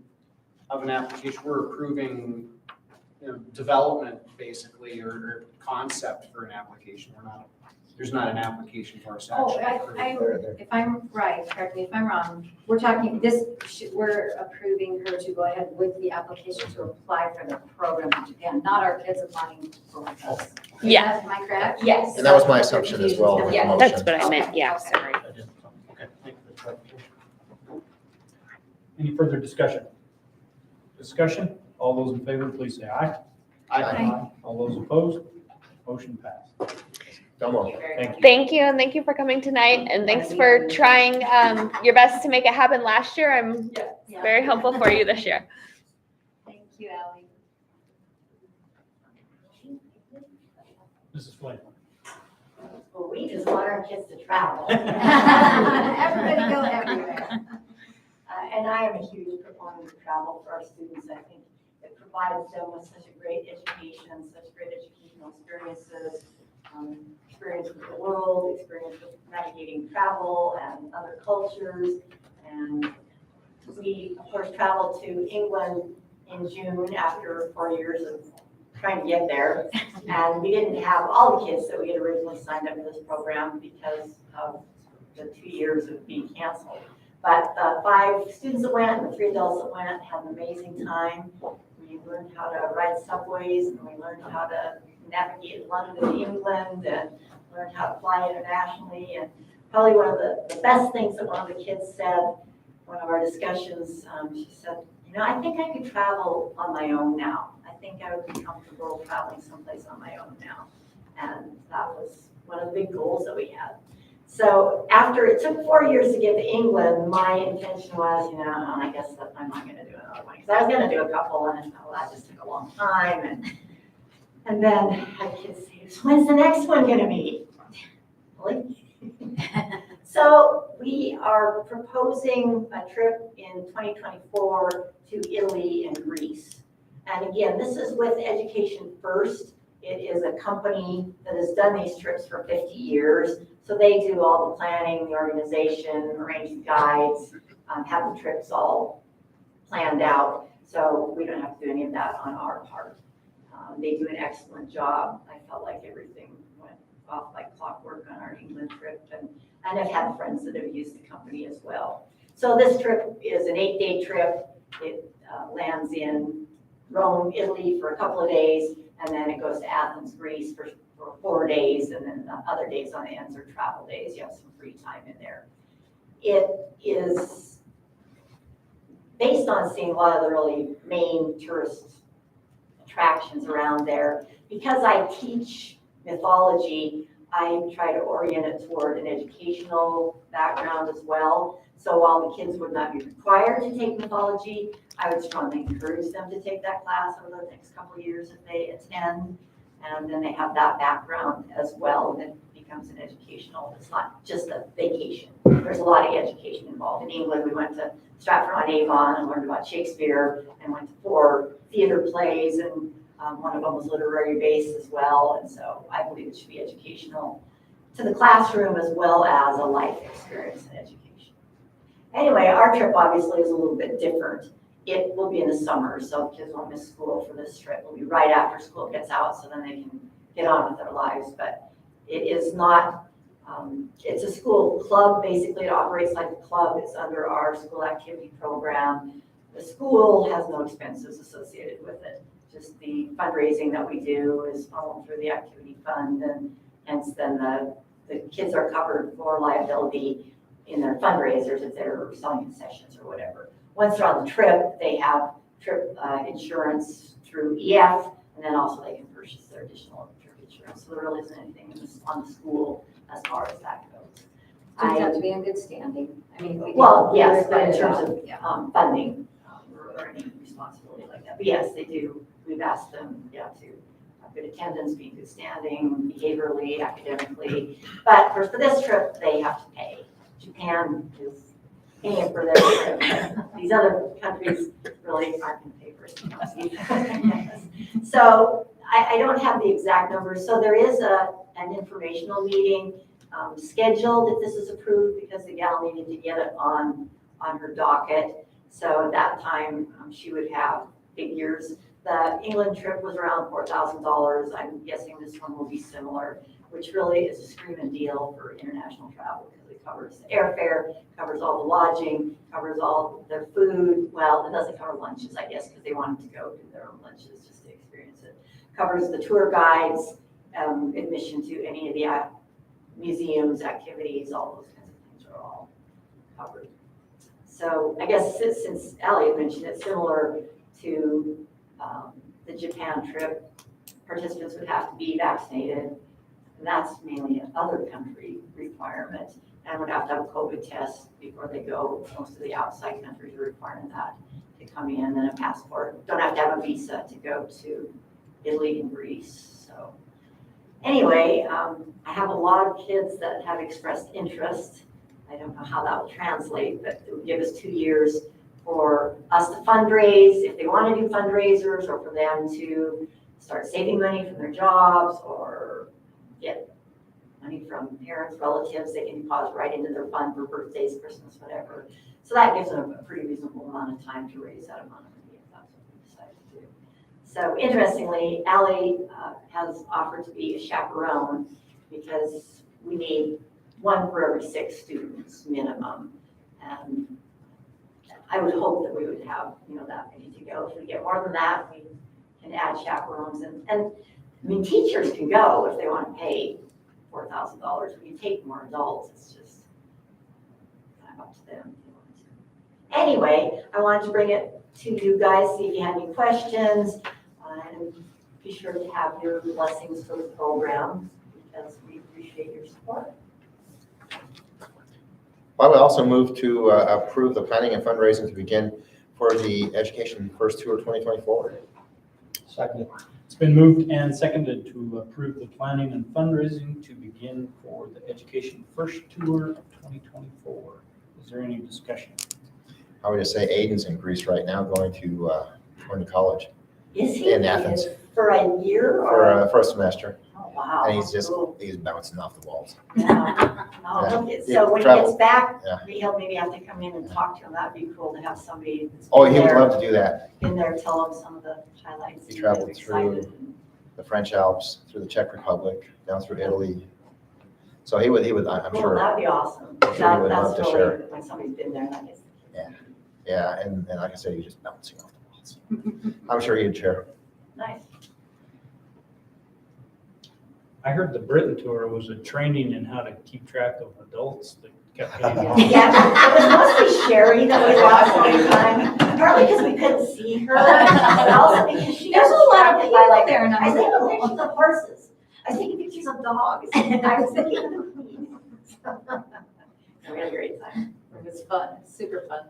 of an application, we're approving, you know, development basically, or concept for an application. We're not, there's not an application for us to Oh, actually. if I'm right, correct me if I'm wrong, we're talking we're approving her to go ahead with the application to apply for the program in Japan, not our kids applying for us. Yeah. Am I correct? Yes. And that was my assumption as well with the Yeah, motion. That's what I meant, yeah, Okay. sorry. Okay, thank you for the clarification. Any further discussion? Discussion? All those in favor, please say aye. Aye. All those opposed? Motion passed. Domo. Thank you. Thank you, and thank you for coming tonight, and thanks for trying your best to make it happen last year. I'm Yeah. very helpful for you this year. Thank you, Ally. Mrs. Flynn. Well, we just want our kids to travel. Everybody go everywhere. And I am a huge proponent of travel for our students. I think it provides them with such a great education, such great educational experiences, experience with the world, experience with navigating travel and other cultures. And we, of course, traveled to England in June after 4 years of trying to get there. And we didn't have all the kids that we had originally signed up for this program because of the 2 years of being canceled. But the 5 students that went and the 3 adults that went had an amazing time. We learned how to ride subways, and we learned how to navigate London, England, and learn how to fly internationally. And probably one of the best things that one of the kids said, one of our discussions, she said, I think I could travel on my own now. I think I would be comfortable traveling someplace on my own now. And that was one of the big goals that we had. So after it took 4 years to get to England, my intention was, I guess that I'm not going to do another one. Because I was going to do a couple, and I thought, well, that just took a long time. And then I had kids say, so when's the next one going to be? Really? So we are proposing a trip in 2024 to Italy and Greece. And again, this is with Education First. It is a company that has done these trips for 50 years. So they do all the planning, the organization, arrange the guides, have the trips all planned out. So we don't have to do any of that on our part. They do an excellent job. I felt like everything went off like clockwork on our England trip. And I've had friends that have used the company as well. So this trip is an 8-day trip. It lands in Rome, Italy for a couple of days, and then it goes to Athens, Greece for 4 days, and then the other days on the ends are travel days. You have some free time in there. It is based on seeing a lot of the really main tourist attractions around there. Because I teach mythology, I try to orient it toward an educational background as well. So while the kids would not be required to take mythology, I would strongly encourage them to take that class over the next couple of years if they attend. And then they have that background as well, and it becomes an educational, it's not just a vacation. There's a lot of education involved. In England, we went to Stratford-on-Avon and learned about Shakespeare, and went to 4 theater plays, and one of them was literary based as well. And so I believe it should be educational to the classroom as well as a life experience in education. Anyway, our trip obviously is a little bit different. It will be in the summer, so kids won't miss school for this trip. It'll be right after school gets out, so then they can get on with their lives. But it is not, it's a school club, basically. It operates like a club. It's under our school activity program. The school has no expenses associated with it. Just the fundraising that we do is funneled through the activity fund, and hence then the kids are covered for liability in their fundraisers if they're selling concessions or whatever. Once they're on the trip, they have trip insurance through EF, and then also they can purchase their additional trip insurance. So there really isn't anything on the school as far as that goes. Do you have to be in good standing? I mean, Well, yes, but in terms of funding or any responsibility like that. But yes, they do. We've asked them, to have good attendance, be in good standing, behaviorally, academically. But for this trip, they have to pay. Japan is paying for their trip. These other countries really aren't going to pay for it. So I don't have the exact numbers. So there is an informational meeting scheduled if this is approved, because the gal needed to get it on her docket. So at that time, she would have figures. The England trip was around $4,000. I'm guessing this one will be similar, which really is a screaming deal for international travel, because it covers the airfare, covers all the lodging, covers all their food. Well, it doesn't cover lunches, I guess, because they wanted to go do their own lunches just to experience it. Covers the tour guides, admission to any of the museums, activities, all those kinds of things are all covered. So I guess since Allie had mentioned it, similar to the Japan trip, participants would have to be vaccinated. And that's mainly an other country requirement, and would have to have a COVID test before they go. Most of the outside countries are requiring that to come in, and a passport. Don't have to have a visa to go to Italy and Greece. So anyway, I have a lot of kids that have expressed interest. I don't know how that will translate, but it would give us 2 years for us to fundraise, if they want to do fundraisers, or for them to start saving money from their jobs, or get money from parents, relatives. They can deposit right into their fund for birthdays, Christmas, whatever. So that gives them a pretty reasonable amount of time to raise that amount of money, if that's what we decide to do. So interestingly, Allie has offered to be a chaperone, because we need 1 for every 6 students minimum. And I would hope that we would have, that many to go. If we get more than that, we can add chaperones. And I mean, teachers can go if they want to pay $4,000. When you take more adults, it's just kind of up to them. Anyway, I wanted to bring it to you guys, see if you had any questions, and be sure to have your blessings for the program, because we appreciate your support. I would also move to approve the planning and fundraising to begin for the Education First Tour 2024. Second. It's been moved and seconded to approve the planning and fundraising to begin for the Education First Tour of 2024. Is there any discussion? I would just say Aiden's in Greece right now going to college Is he? in Athens For a year or? for a semester. Oh, wow. And he's just, Cool. he's bouncing off the walls. Yeah. Oh, okay. Yeah. So when he Travel. gets back, Yeah. he'll maybe have to come in and talk to him. That'd be cool to have somebody that's Oh, been he would there- love to do that. in there, tell him some of the highlights. He traveled He's through excited. the French Alps, through the Czech Republic, down through Italy. So he would, I'm Cool, sure, that'd be awesome. I'm sure he would love That's to really, share. when somebody's been there, that is. Yeah, and like I said, he's just bouncing off the walls. I'm sure he'd share. Nice. I heard the Britain tour was a training in how to keep track of adults that kept getting lost. Yeah, it was mostly Sherry that we lost all the time, partly because we couldn't see her, but also because she There's got a lot of distracted by people like, there, and I was I'm taking like, pictures of horses, I was taking pictures of dogs, I was thinking of the queen. We had a great time. It was fun, super fun.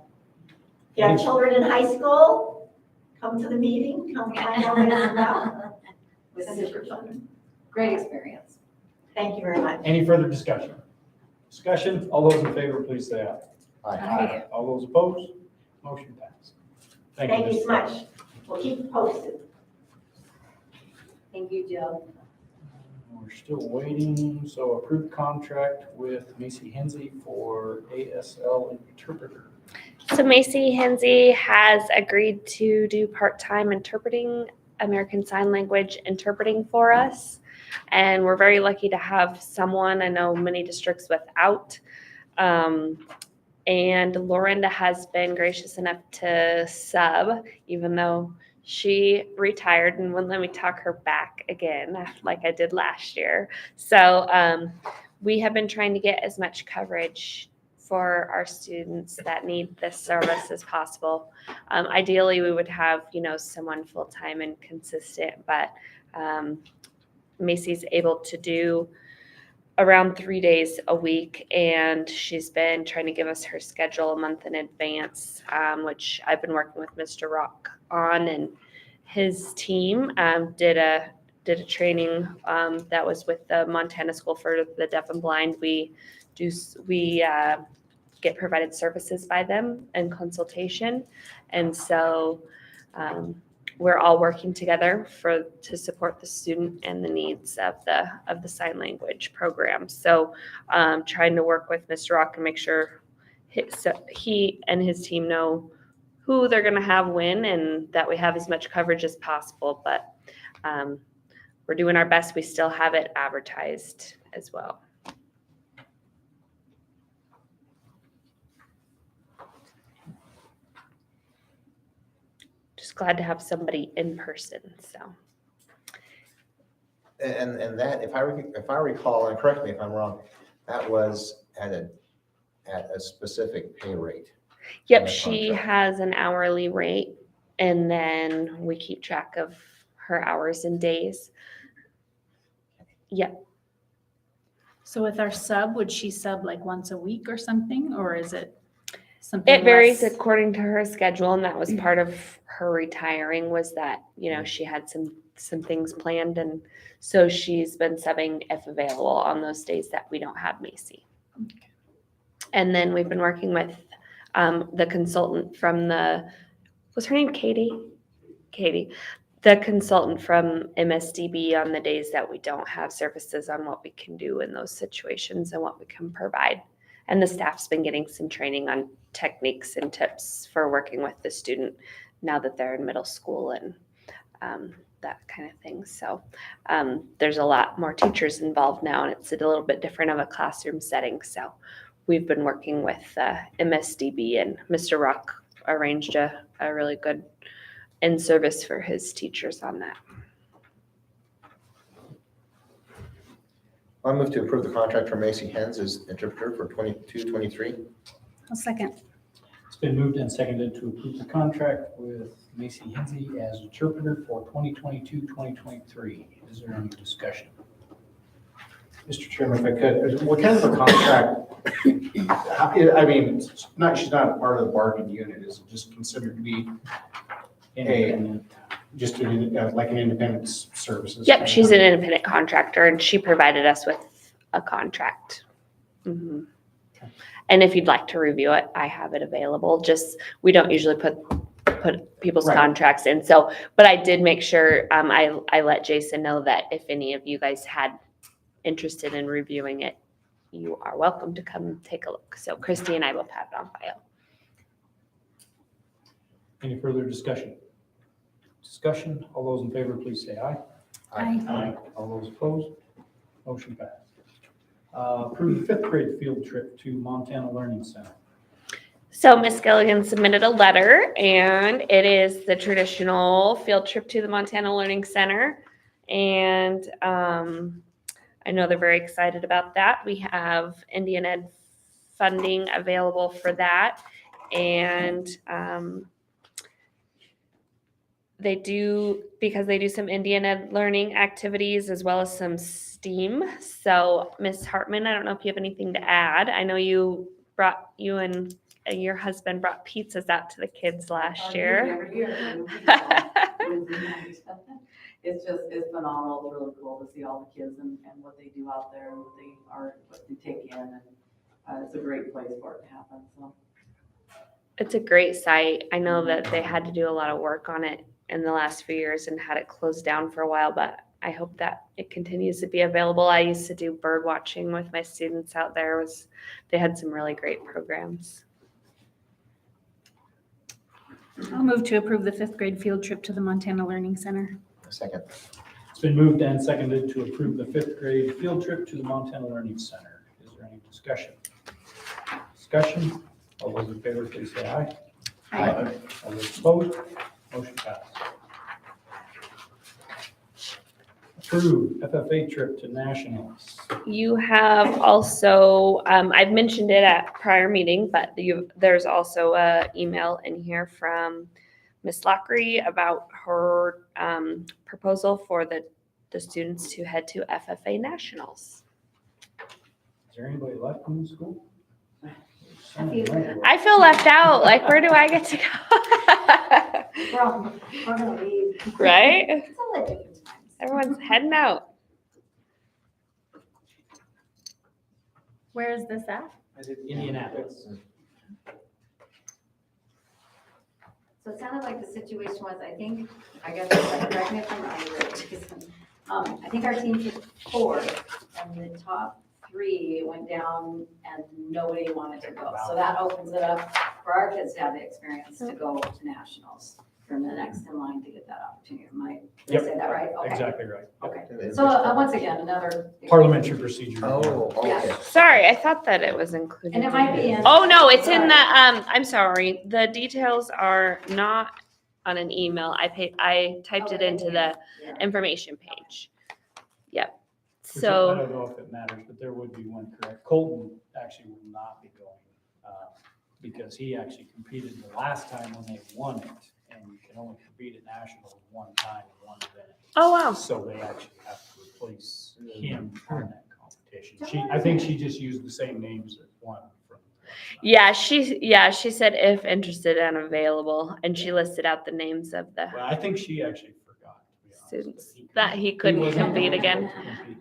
If you have children in high school, come to the meeting, come find out what it's about. It was super fun. Great experience. Thank you very much. Any further discussion? Discussion, all those in favor, please say aye. Aye. All those opposed, motion passed. Thank you Ms. so much. We'll keep you posted. Thank you, Jill. We're still waiting, so approved contract with Macy Hensey for ASL interpreter. So Macy Hensey has agreed to do part-time interpreting, American Sign Language interpreting for us. And we're very lucky to have someone. I know many districts without. And Lorinda has been gracious enough to sub, even though she retired and wouldn't let me talk her back again, like I did last year. So we have been trying to get as much coverage for our students that need this service as possible. Ideally, we would have, someone full-time and consistent, but Macy's able to do around 3 days a week, and she's been trying to give us her schedule a month in advance, which I've been working with Mr. Rock on, and his team did a training that was with the Montana School for the Deaf and Blind. We get provided services by them and consultation, and so we're all working together to support the student and the needs of the sign language program. So trying to work with Mr. Rock and make sure he and his team know who they're going to have when, and that we have as much coverage as possible. But we're doing our best. We still have it advertised as well. Just glad to have somebody in person. So. And that, if I recall, and correct me if I'm wrong, that was at a specific pay rate. Yep, she has an hourly rate, and then we keep track of her hours and days. Yep. So with our sub, would she sub like once a week or something, or is it something It varies less? according to her schedule, and that was part of her retiring, was that, she had some things planned, and so she's been subbing if available on those days that we don't have Macy. Okay. And then we've been working with the consultant from was her name Katie? Katie. The consultant from MSDB on the days that we don't have services, on what we can do in those situations and what we can provide. And the staff's been getting some training on techniques and tips for working with the student now that they're in middle school and that kind of thing. So there's a lot more teachers involved now, and it's a little bit different of a classroom setting. So we've been working with MSDB, and Mr. Rock arranged a really good in-service for his teachers on that. I move to approve the contract for Macy Hens as interpreter for 22-23. I'll second. It's been moved and seconded to approve the contract with Macy Hensy as interpreter for 2022-2023. Is there any discussion? Mr. Chairman, if I could, what kind of a contract? I mean, she's not a part of the bargaining unit. Is it just considered to be just like an independent services? Yep, she's an independent contractor and she provided us with a contract. Mhm. And if you'd like to review it, I have it available. Just, we don't usually put people's Right. contracts in. So, but I did make sure, I let Jason know that if any of you guys had interested in reviewing it, you are welcome to come take a look. So Christy and I both have it on file. Any further discussion? Discussion, all those in favor, please say aye. Aye. All those opposed, motion passed. Approve the fifth grade field trip to Montana Learning Center. So Miss Gilligan submitted a letter and it is the traditional field trip to the Montana Learning Center. And I know they're very excited about that. We have Indian Ed funding available for that. And they do, because they do some Indian Ed learning activities as well as some STEAM. So Miss Hartman, I don't know if you have anything to add. I know you and your husband brought pizzas out to the kids last year. Every year. It's phenomenal. It's really cool to see all the kids and what they do out there and what they take in. And it's a great place for it to happen, so. It's a great site. I know that they had to do a lot of work on it in the last few years and had it closed down for a while, but I hope that it continues to be available. I used to do bird watching with my students out there. They had some really great programs. I'll move to approve the fifth grade field trip to the Montana Learning Center. Second. It's been moved and seconded to approve the fifth grade field trip to the Montana Learning Center. Is there any discussion? Discussion, all those in favor, please say aye. Aye. All those opposed, motion passed. Approve FFA trip to nationals. You have also, I've mentioned it at prior meeting, but there's also a email in here from Miss Lockery about her proposal for the students to head to FFA nationals. Is there anybody left in the school? I feel left out. Like, where do I get to go? We're gonna leave. Right? It's all at different times. Everyone's heading out. Where is this at? Indianapolis. So it sounded like the situation was, I guess, correct me if I'm wrong, Jason. I think our team took 4 and the top 3 went down and nobody wanted to go. So that opens it up for our kids to have the experience to go to nationals. From the next in line to get that opportunity. Did I say that right? Okay. Exactly right. Okay. So once again, another. Parliamentary procedure. Oh, okay. Yeah. Sorry, I thought that it was included. And it might be in. Oh, no, it's in the, I'm sorry. The details are not on an email. I typed it into the information page. Yep. Which I So, don't know if it matters, but there would be one correct. Colton actually will not be going because he actually competed the last time when they won it. And you can only compete at nationals one time in one event. oh, wow. So they actually have to replace him in that competition. I think she just used the same names that won from. Yeah, she said if interested and available, and she listed out the names of the Well, I think she actually forgot, to be honest, students that he couldn't wasn't compete able to again. compete.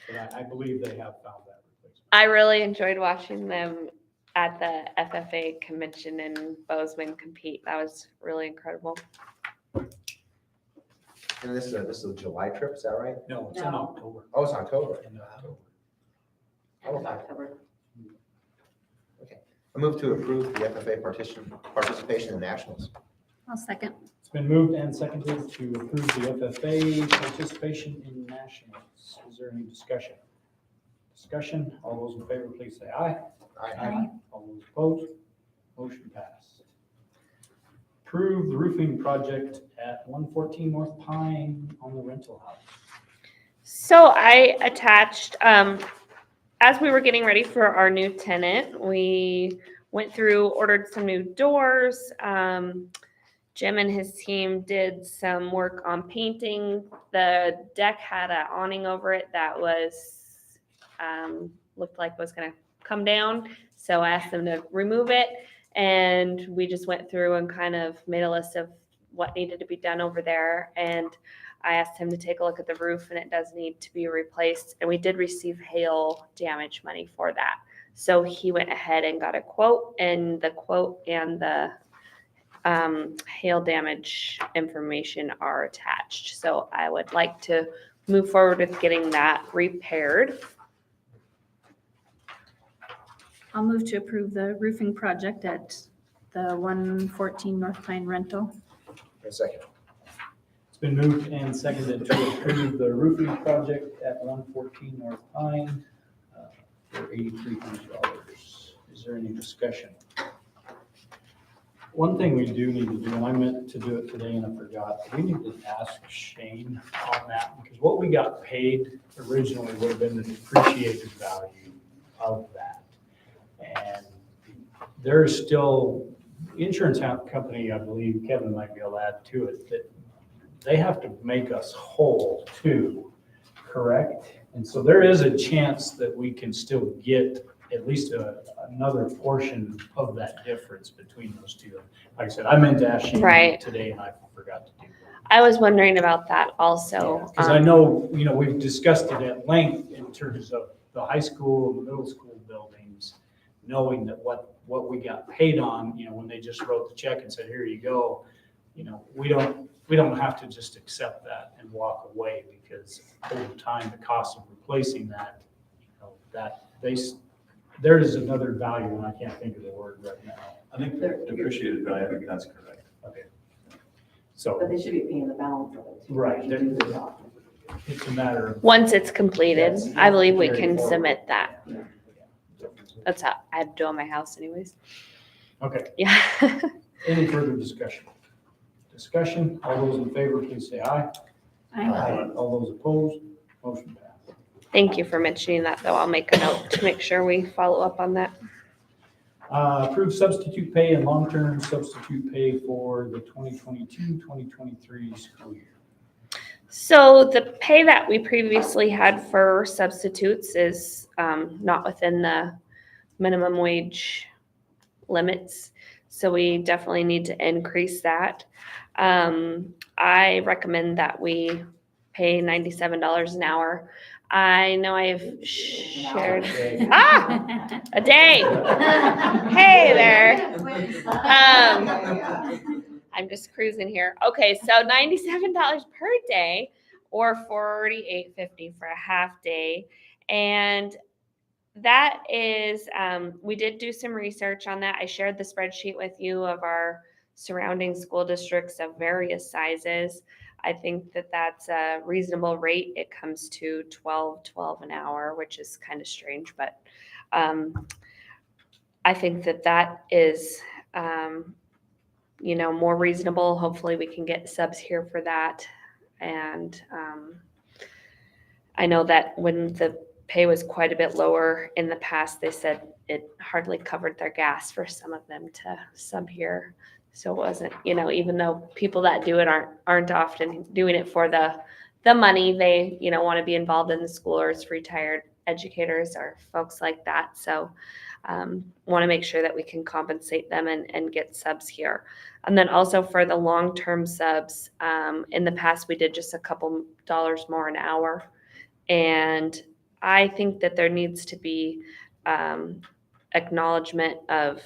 But I believe they have found that replacement. I really enjoyed watching them at the FFA convention in Bozeman compete. That was really incredible. And this is a July trip, is that right? No, it's in October. Oh, it's October. In October. End of October. I move to approve the FFA participation in nationals. I'll second. It's been moved and seconded to approve the FFA participation in nationals. Is there any discussion? Discussion, all those in favor, please say aye. Aye. All those opposed, motion passed. Approve the roofing project at 114 North Pine on the rental house. So I attached, as we were getting ready for our new tenant, we went through, ordered some new doors. Jim and his team did some work on painting. The deck had an awning over it that was, looked like was gonna come down. So I asked them to remove it, and we just went through and kind of made a list of what needed to be done over there. And I asked him to take a look at the roof, and it does need to be replaced. And we did receive hail damage money for that. So he went ahead and got a quote, and the quote and the hail damage information are attached. So I would like to move forward with getting that repaired. I'll move to approve the roofing project at the 114 North Pine rental. A second. It's been moved and seconded to approve the roofing project at 114 North Pine for $8,300. Is there any discussion? One thing we do need to do, and I meant to do it today and I forgot, we need to ask Shane on that, because what we got paid originally would have been the depreciated value of that. And there's still, insurance company, I believe, Kevin might be able to add to it, that they have to make us whole too, correct? And so there is a chance that we can still get at least another portion of that difference between those two. Like I said, I meant to ask Shane Right. today and I forgot to do that. I was wondering about that also. Because I know, we've discussed it at length in terms of the high school and the middle school buildings, knowing that what we got paid on, when they just wrote the check and said, here you go, we don't have to just accept that and walk away, because over time, the cost of replacing that, there is another value, and I can't think of the word right now. I think depreciated value, I think that's correct. Okay. So, But they should be paying the balance of it. Right. To do the job. it's a matter of. Once it's completed, Yes. I believe we Carry can forward. submit that. That's how I had to do on my house anyways. Okay, Yeah. any further discussion? Discussion, all those in favor, please say aye. All those opposed, motion passed. Thank you for mentioning that, though. I'll make a note to make sure we follow up on that. Approve substitute pay and long-term substitute pay for the 2022-2023 school year. So the pay that we previously had for substitutes is not within the minimum wage limits. So we definitely need to increase that. I recommend that we pay $97 an hour. I know I've shared, a day. Hey there. I'm just cruising here. Okay, so $97 per day or $48.50 for a half day. And that is, we did do some research on that. I shared the spreadsheet with you of our surrounding school districts of various sizes. I think that that's a reasonable rate. It comes to $12 an hour, which is kind of strange, but I think that that is, more reasonable. Hopefully we can get subs here for that. And I know that when the pay was quite a bit lower in the past, they said it hardly covered their gas for some of them to sub here. So it wasn't, even though people that do it aren't often doing it for the money, they, want to be involved in the school, or it's retired educators or folks like that. So want to make sure that we can compensate them and get subs here. And then also for the long-term subs, in the past, we did just a couple dollars more an hour. And I think that there needs to be acknowledgement of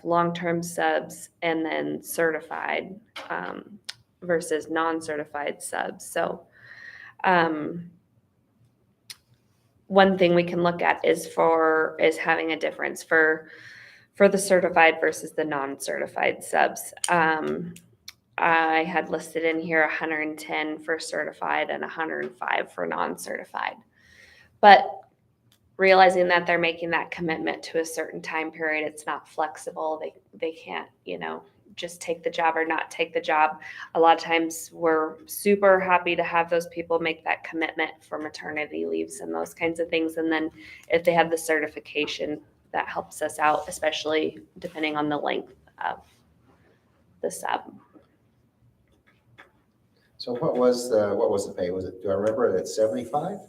long-term subs and then certified versus non-certified subs. So one thing we can look at is having a difference for the certified versus the non-certified subs. I had listed in here 110 for certified and 105 for non-certified. But realizing that they're making that commitment to a certain time period, it's not flexible. They can't, just take the job or not take the job. A lot of times we're super happy to have those people make that commitment for maternity leaves and those kinds of things. And then if they have the certification, that helps us out, especially depending on the length of the sub. So what was the pay? Do I remember it at 75?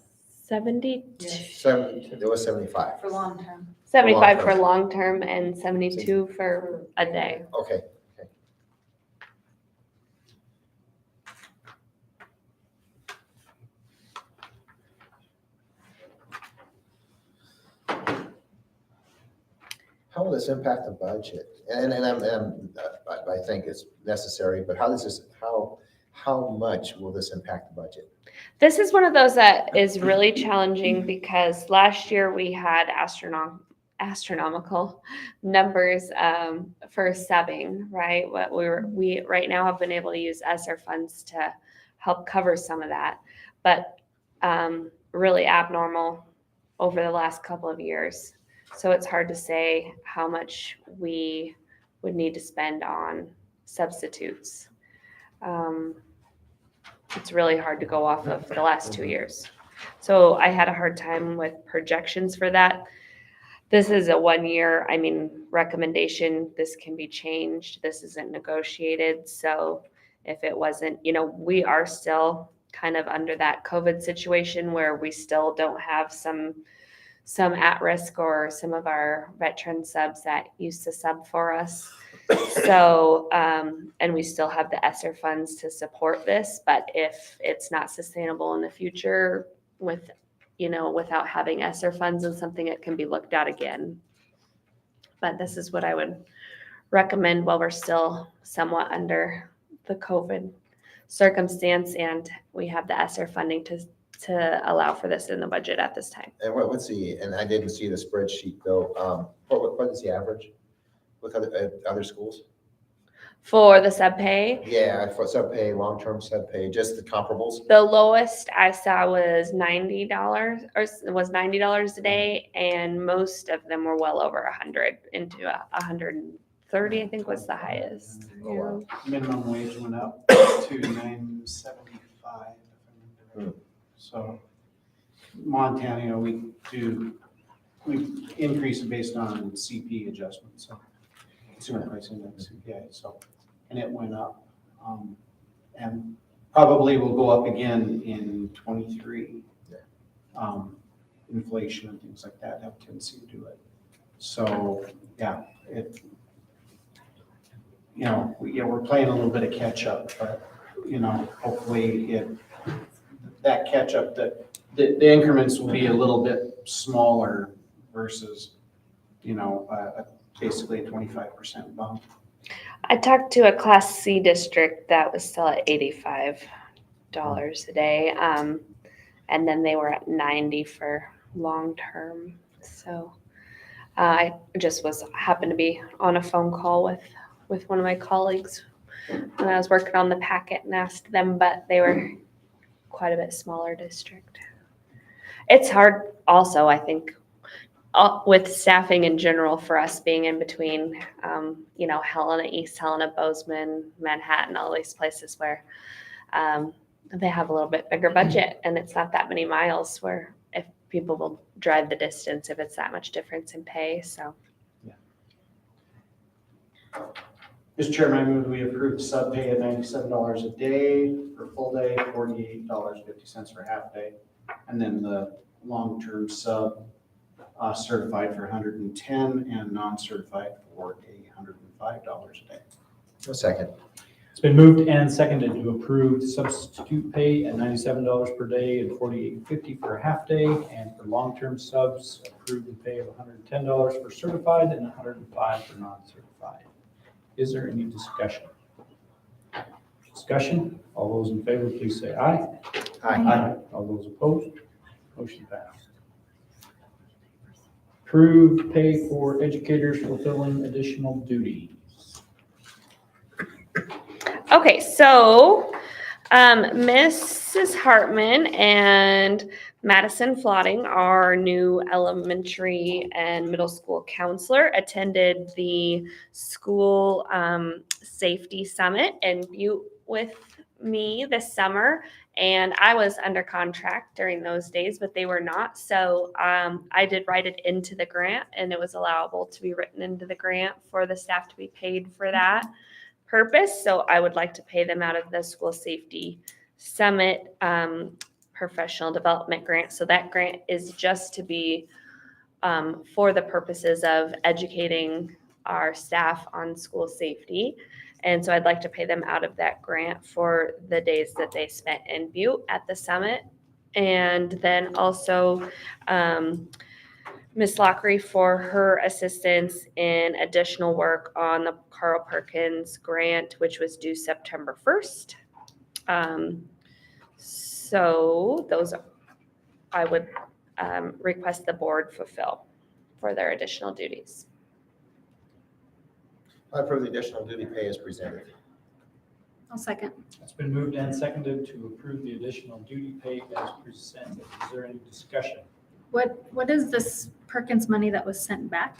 72. It was 75. For long-term. 75 for long-term and 72 for a day. Okay. How will this impact the budget? And I think it's necessary, but how much will this impact the budget? This is one of those that is really challenging because last year we had astronomical numbers for subbing, right? We right now have been able to use ESSER funds to help cover some of that, but really abnormal over the last couple of years. So it's hard to say how much we would need to spend on substitutes. It's really hard to go off of the last 2 years. So I had a hard time with projections for that. This is a 1 year, recommendation. This can be changed. This isn't negotiated. So if it wasn't, we are still kind of under that COVID situation where we still don't have some at risk or some of our veteran subs that used to sub for us. So, and we still have the ESSER funds to support this, but if it's not sustainable in the future without having ESSER funds and something that can be looked at again. But this is what I would recommend while we're still somewhat under the COVID circumstance and we have the ESSER funding to allow for this in the budget at this time. And and I didn't see the spreadsheet though. What is the average with other schools? For the sub pay? Yeah, for sub pay, long-term sub pay, just the comparables. The lowest I saw was $90 $90 a day, and most of them were well over 100 into 130, I think was the highest. Oh, wow. Minimum wage went up to $9.75. So Montana, we increase it based on CP adjustments, so consumer price index, CPI, so, and it went up. And probably will go up again in 23. Inflation and things like that have a tendency to do it. So, yeah, we're playing a little bit of catch up, but, hopefully that catch up, the increments will be a little bit smaller versus, basically a 25% bump. I talked to a Class C district that was still at $85 a day, and then they were at 90 for long term. So I just happened to be on a phone call with one of my colleagues when I was working on the packet and asked them, but they were quite a bit smaller district. It's hard also, I think, with staffing in general for us being in between, Helena, East Helena, Bozeman, Manhattan, all these places where they have a little bit bigger budget and it's not that many miles where if people will drive the distance if it's that much difference in pay, so. Mr. Chairman, I move we approve sub pay at $97 a day for full day, $48.50 for half day. And then the long-term sub certified for $110 and non-certified for $105 a day. A second. It's been moved and seconded to approve substitute pay at $97 per day and $48.50 for a half day, and for long-term subs, approved the pay of $110 for certified and $105 for non-certified. Is there any discussion? Discussion? All those in favor, please say aye. Aye. All those opposed? Motion passed. Approved pay for educators fulfilling additional duties. Okay, so Mrs. Hartman and Madison Flotting, our new elementary and middle school counselor, attended the school safety summit in Butte with me this summer. And I was under contract during those days, but they were not. So I did write it into the grant, and it was allowable to be written into the grant for the staff to be paid for that purpose. So I would like to pay them out of the school safety summit professional development grant. So that grant is just to be for the purposes of educating our staff on school safety. And so I'd like to pay them out of that grant for the days that they spent in Butte at the summit. And then also Ms. Lockery for her assistance in additional work on the Carl Perkins grant, which was due September 1st. So those I would request the board fulfill for their additional duties. I approve the additional duty pay as presented. I'll second. It's been moved and seconded to approve the additional duty pay as presented. Is there any discussion? What is this Perkins money that was sent back?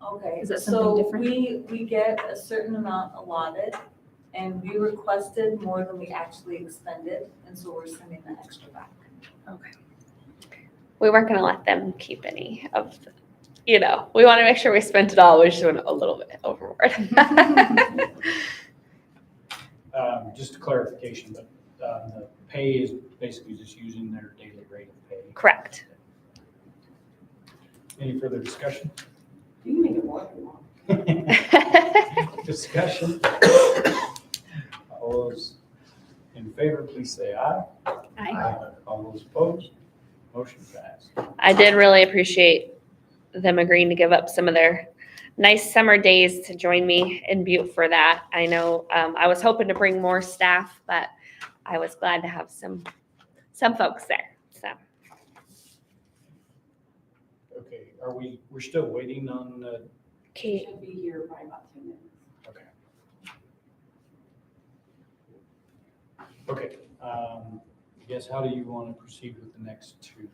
Okay, Is that something so different? we get a certain amount allotted, and we requested more than we actually expended, and so we're sending the extra back. Okay. We weren't going to let them keep any of the, we want to make sure we spent it all. We just went a little bit overboard. Just a clarification, but the pay is basically just using their daily rate of pay. Correct. Any further discussion? You can make it more if you want. Discussion? All those in favor, please say aye. Aye. All those opposed? Motion passed. I did really appreciate them agreeing to give up some of their nice summer days to join me in Butte for that. I know I was hoping to bring more staff, but I was glad to have some folks there. So Okay, we're still waiting on Kate. Should be here by about 10 minutes. okay. I guess how do you want to proceed with the next two?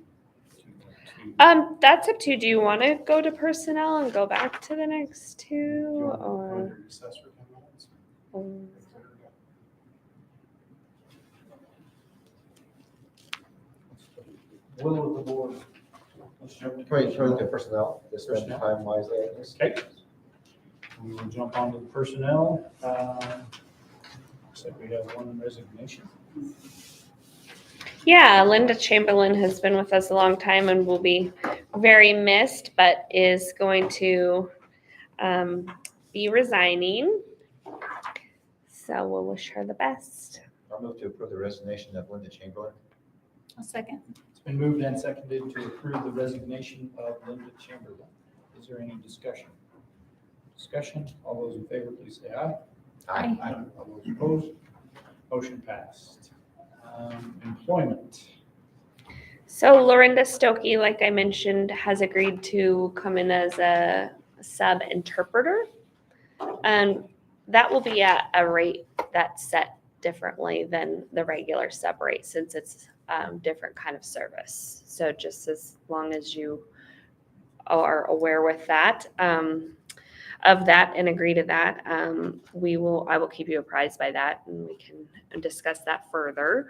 That's up to you. Do you want to go to personnel and go back to the next two, or? Will of the board. Let's jump to Can we look at personnel, just spend Personnel. time wisely, I guess? Okay. We will jump onto the personnel. Looks like we have one resignation. Yeah, Linda Chamberlain has been with us a long time and will be very missed, but is going to be resigning. So we'll wish her the best. I'll move to approve the resignation of Linda Chamberlain. I'll second. It's been moved and seconded to approve the resignation of Linda Chamberlain. Is there any discussion? Discussion? All those in favor, please say aye. Aye. All those opposed? Motion passed. Employment. So Lorinda Stokey, like I mentioned, has agreed to come in as a sub interpreter. And that will be at a rate that's set differently than the regular sub rate since it's different kind of service. So just as long as you are aware with that, of that and agree to that, I will keep you apprised by that and we can discuss that further.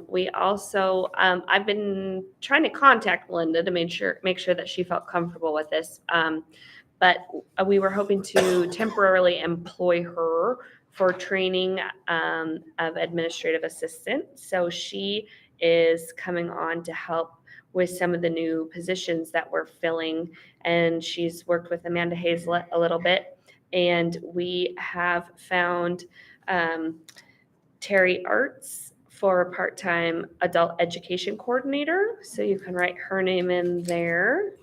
We also, I've been trying to contact Linda to make sure that she felt comfortable with this. But we were hoping to temporarily employ her for training of administrative assistant. So she is coming on to help with some of the new positions that we're filling. And she's worked with Amanda Hazlett a little bit. And we have found Terry Arts for a part-time adult education coordinator. So you can write her name in there.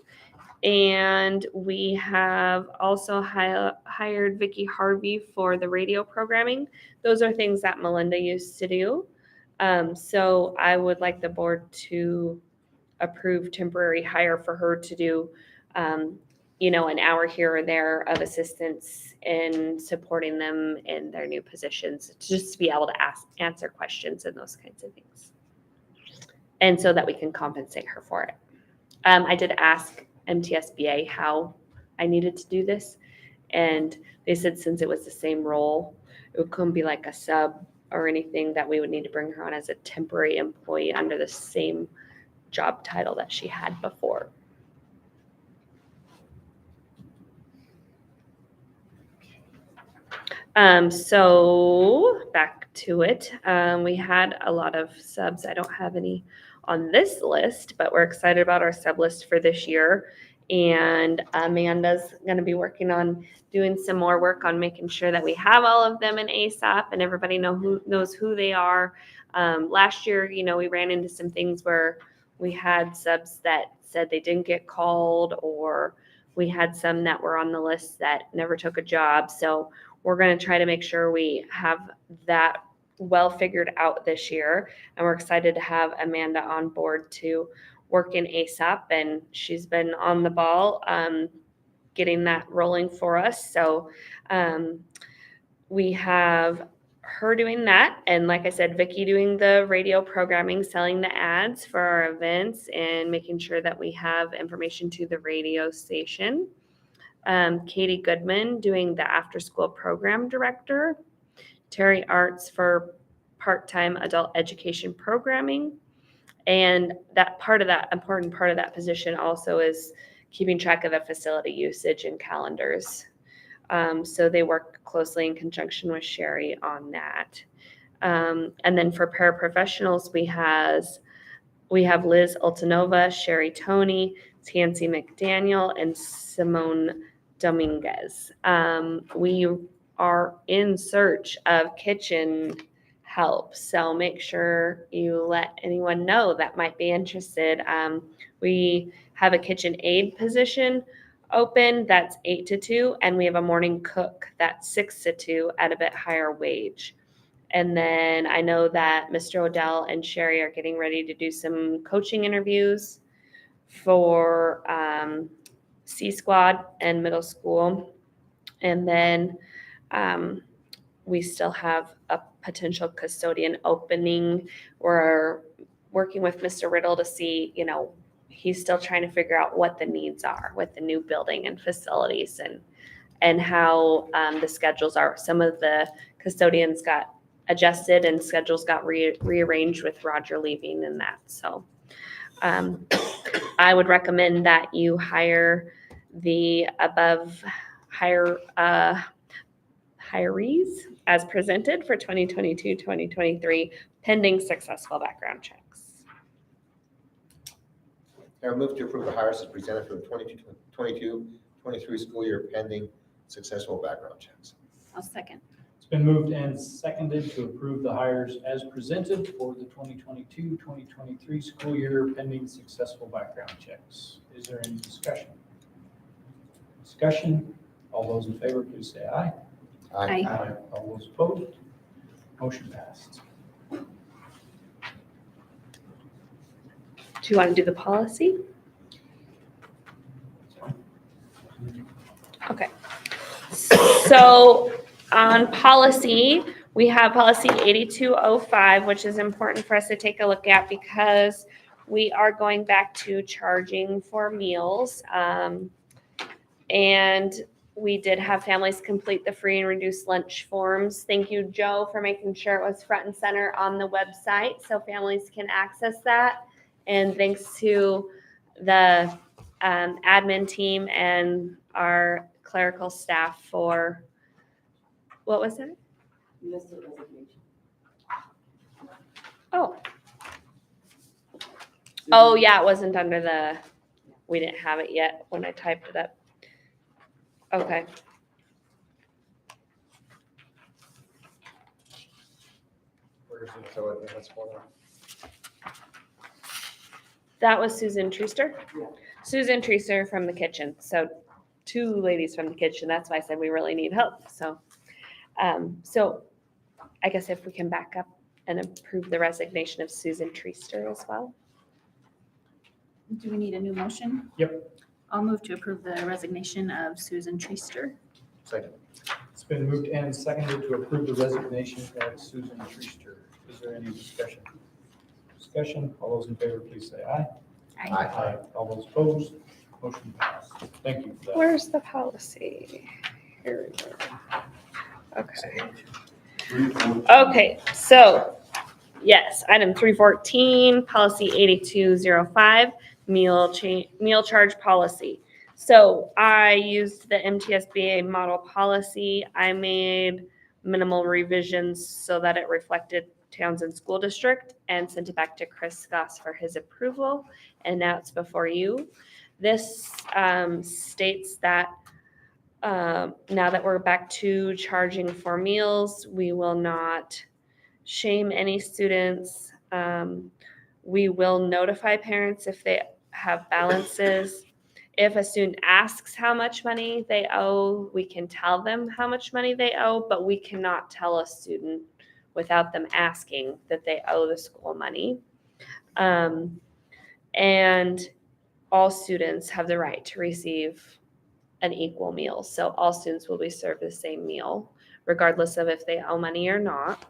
And we have also hired Vicki Harvey for the radio programming. Those are things that Melinda used to do. So I would like the board to approve temporary hire for her to do, an hour here or there of assistance in supporting them in their new positions, just to be able to answer questions and those kinds of things. And so that we can compensate her for it. I did ask MTSBA how I needed to do this, and they said since it was the same role, it couldn't be like a sub or anything, that we would need to bring her on as a temporary employee under the same job title that she had before. So back to it. We had a lot of subs. I don't have any on this list, but we're excited about our sub list for this year. And Amanda's going to be working on doing some more work on making sure that we have all of them in ASAP and everybody knows who they are. Last year, we ran into some things where we had subs that said they didn't get called, or we had some that were on the list that never took a job. So we're going to try to make sure we have that well figured out this year. And we're excited to have Amanda on board to work in ASAP. And she's been on the ball getting that rolling for us. So we have her doing that. And like I said, Vicki doing the radio programming, selling the ads for our events, and making sure that we have information to the radio station. Katie Goodman doing the after school program director, Terry Arts for part-time adult education programming. And that important part of that position also is keeping track of the facility usage and calendars. So they work closely in conjunction with Sherry on that. And then for paraprofessionals, we have Liz Altanova, Sherry Toney, Tansy McDaniel, and Simone Dominguez. We are in search of kitchen help, so make sure you let anyone know that might be interested. We have a kitchen aide position open that's 8 to 2, and we have a morning cook that's 6 to 2 at a bit higher wage. And then I know that Mr. Odell and Sherry are getting ready to do some coaching interviews for C Squad and middle school. And then we still have a potential custodian opening. We're working with Mr. Riddle to see, he's still trying to figure out what the needs are with the new building and facilities and how the schedules are. Some of the custodians got adjusted and schedules got rearranged with Roger leaving and that. So I would recommend that you hire the above hirees as presented for 2022-2023, pending successful background checks. I move to approve the hires as presented for the 22-23 school year pending successful background checks. I'll second. It's been moved and seconded to approve the hires as presented for the 2022-2023 school year pending successful background checks. Is there any discussion? All those in favor, please say aye. Aye. All those opposed? Motion passed. Do you want to do the policy? Okay. So on policy, we have policy 8205, which is important for us to take a look at because we are going back to charging for meals. And we did have families complete the free and reduced lunch forms. Thank you, Joe, for making sure it was front and center on the website so families can access that. And thanks to the admin team and our clerical staff for, what was it? List of resignation. Oh, yeah, it wasn't under we didn't have it yet when I typed it up. Okay. Where is it? So that's one. That was Susan Treaster? Yeah. Susan Treaster from the kitchen. So 2 ladies from the kitchen. That's why I said we really need help. So, so I guess if we can back up and approve the resignation of Susan Treaster as well. Do we need a new motion? Yep. I'll move to approve the resignation of Susan Treaster. Second. It's been moved and seconded to approve the resignation of Susan Treaster. Is there any discussion? Discussion, all those in favor, please say aye. Aye. All those opposed, motion passed. Thank you for that. Where's the policy? Here we go. Okay. Okay, so, yes, item 314, policy 8205, meal charge policy. So I used the MTSBA model policy. I made minimal revisions so that it reflected Townsend School District and sent it back to Chris Goss for his approval. And now it's before you. This states that now that we're back to charging for meals, we will not shame any students. We will notify parents if they have balances. If a student asks how much money they owe, we can tell them how much money they owe, but we cannot tell a student without them asking that they owe the school money. And all students have the right to receive an equal meal. So all students will be served the same meal, regardless of if they owe money or not.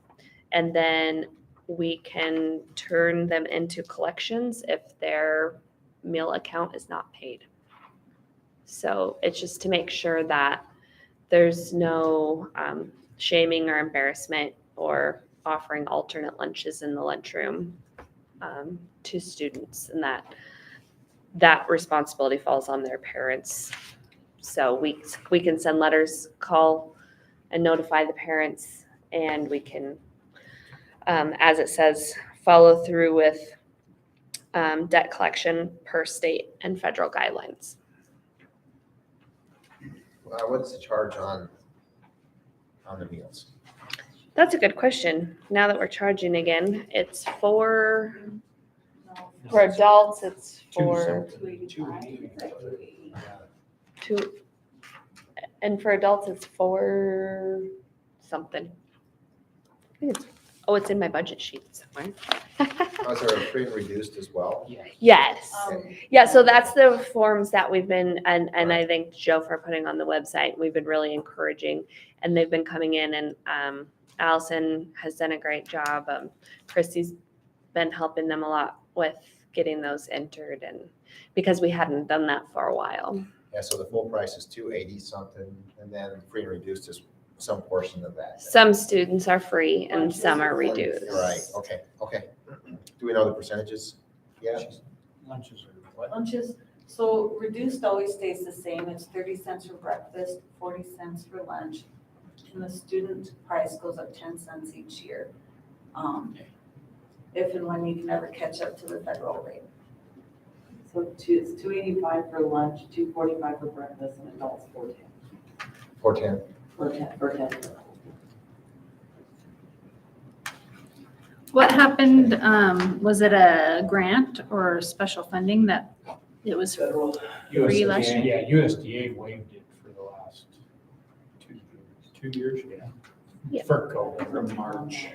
And then we can turn them into collections if their meal account is not paid. So it's just to make sure that there's no shaming or embarrassment or offering alternate lunches in the lunchroom to students, and that responsibility falls on their parents. So we can send letters, call, and notify the parents, and we can, as it says, follow through with debt collection per state and federal guidelines. What's the charge on the meals? That's a good question. Now that we're charging again, it's for adults, it's for two, and for adults, it's for something. I think it's in my budget sheet somewhere. Is there a free and reduced as well? Yes. Yeah, so that's the forms that we've been, and I thank Joe for putting on the website. We've been really encouraging, and they've been coming in, and Allison has done a great job. Christy's been helping them a lot with getting those entered, and because we hadn't done that for a while. Yeah, so the full price is $280 something, and then free and reduced is some portion of that. Some students are free and some are reduced. Right, okay. Do we know the percentages? Yeah. Lunches are what? Lunches, so reduced always stays the same. It's 30 cents for breakfast, 40 cents for lunch. And the student price goes up 10 cents each year. If and when you can ever catch up to the federal rate. So it's $285 for lunch, $245 for breakfast, and adults $410. $410. What happened, was it a grant or special funding that it was free last year? Yeah, USDA waived it for the last 2 years, Yeah. For COVID, from March.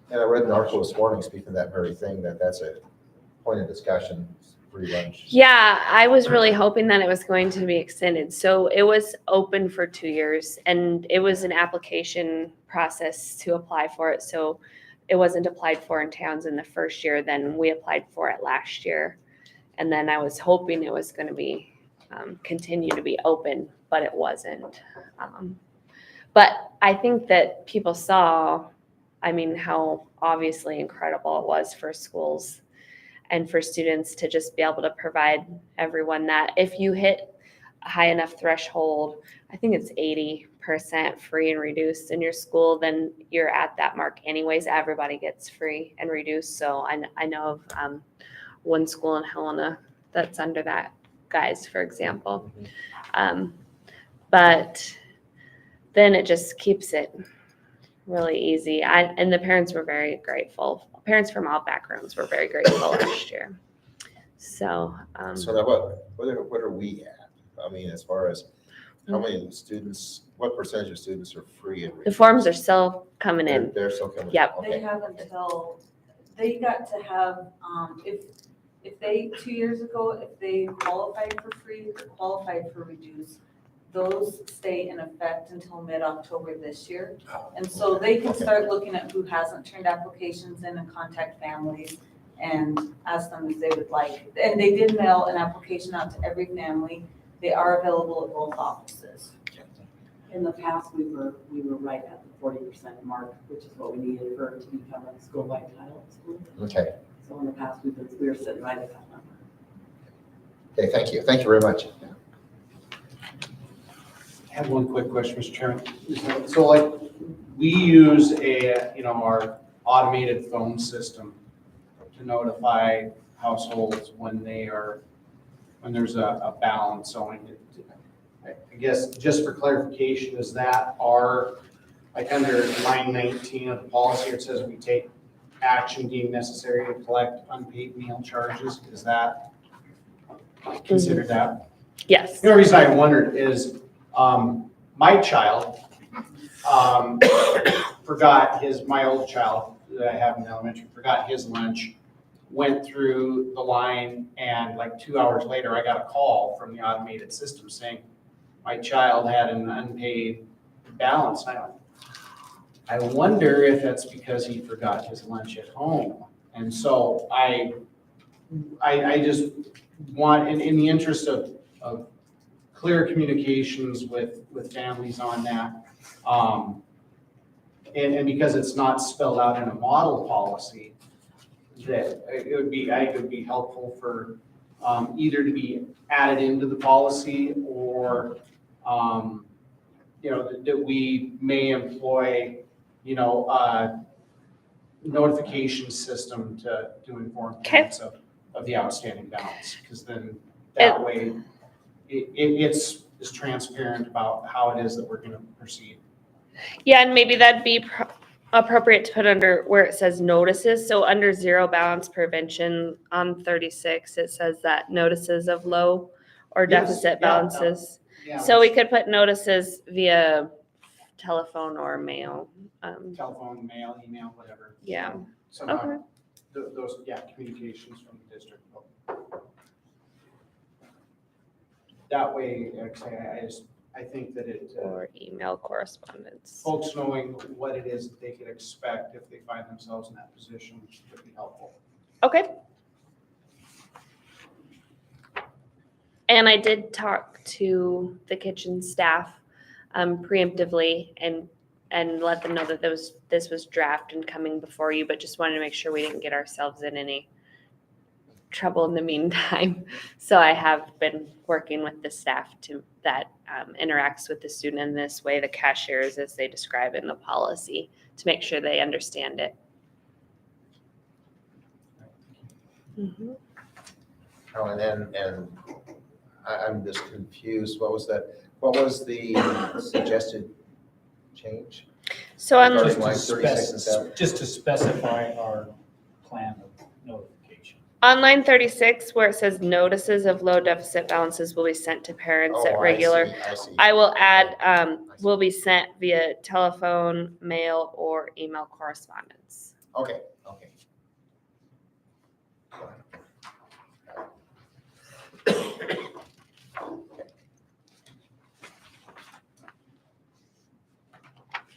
And I read an article this morning speaking of that very thing, that's a point of discussion, free lunch. Yeah, I was really hoping that it was going to be extended. So it was open for 2 years, and it was an application process to apply for it. So it wasn't applied for in Townsend the first year, then we applied for it last year. And then I was hoping it was going to be, continue to be open, but it wasn't. But I think that people saw, how obviously incredible it was for schools and for students to just be able to provide everyone that. If you hit a high enough threshold, I think it's 80% free and reduced in your school, then you're at that mark anyways. Everybody gets free and reduced. So I know of one school in Helena that's under that guise, for example. But then it just keeps it really easy. And the parents were very grateful. Parents from all backgrounds were very grateful last year. So, So now what are we at? As far as how many students, what percentage of students are free and the reduced? forms are still coming in. They're still coming in? Yep. Okay. They have until, they got to have, If they, 2 years ago, if they qualified for free or qualified for reduced, those stay in effect until mid-October this year. And so they can start looking at who hasn't turned applications in and contact families and ask them if they would like. And they did mail an application out to every family. They are available at both offices. In the past, we were right at the 40% mark, which is what we needed for it to become a school-wide title school. Okay, So in the past, we were sitting right at that number. okay, thank you. Thank you very much. I have one quick question, Mr. Chairman. So like, we use our automated phone system to notify households when there's a balance owing it. I guess just for clarification, is that like under line 19 of the policy, it says we take action deemed necessary to collect unpaid meal charges. Is that considered that? Yes. The only reason I wondered is, my child, my old child that I have in elementary, forgot his lunch, went through the line, and like 2 hours later, I got a call from the automated system saying my child had an unpaid balance. I wonder if that's because he forgot his lunch at home. And so I just want, in the interest of clear communications with families on that, and because it's not spelled out in a model policy, that it would be helpful for either to be added into the policy or that we may employ notification system to inform parents of the outstanding balance, because then that way it's transparent about how it is that we're going to proceed. Yeah, and maybe that'd be appropriate to put under where it says notices. So under zero balance prevention on 36, it says that notices of low or deficit balances. Yeah, So we could put notices via telephone or mail. Telephone, mail, email, whatever. Yeah. Somehow, Okay. those, communications from the district. That way, like I say, I think that it, Or email correspondence. folks knowing what it is that they could expect if they find themselves in that position would be helpful. Okay. And I did talk to the kitchen staff preemptively and let them know that this was draft and coming before you, but just wanted to make sure we didn't get ourselves in any trouble in the meantime. So I have been working with the staff that interacts with the student in this way, the cashiers as they describe in the policy, to make sure they understand it. Mm-hmm. Oh, and I'm just confused. What was that? What was the suggested change? So on Regarding line 36 and 7? Just to specify our plan of notification. On line 36, where it says notices of low deficit balances will be sent to parents at regular, I see. I will add, will be sent via telephone, mail, or email correspondence. Okay.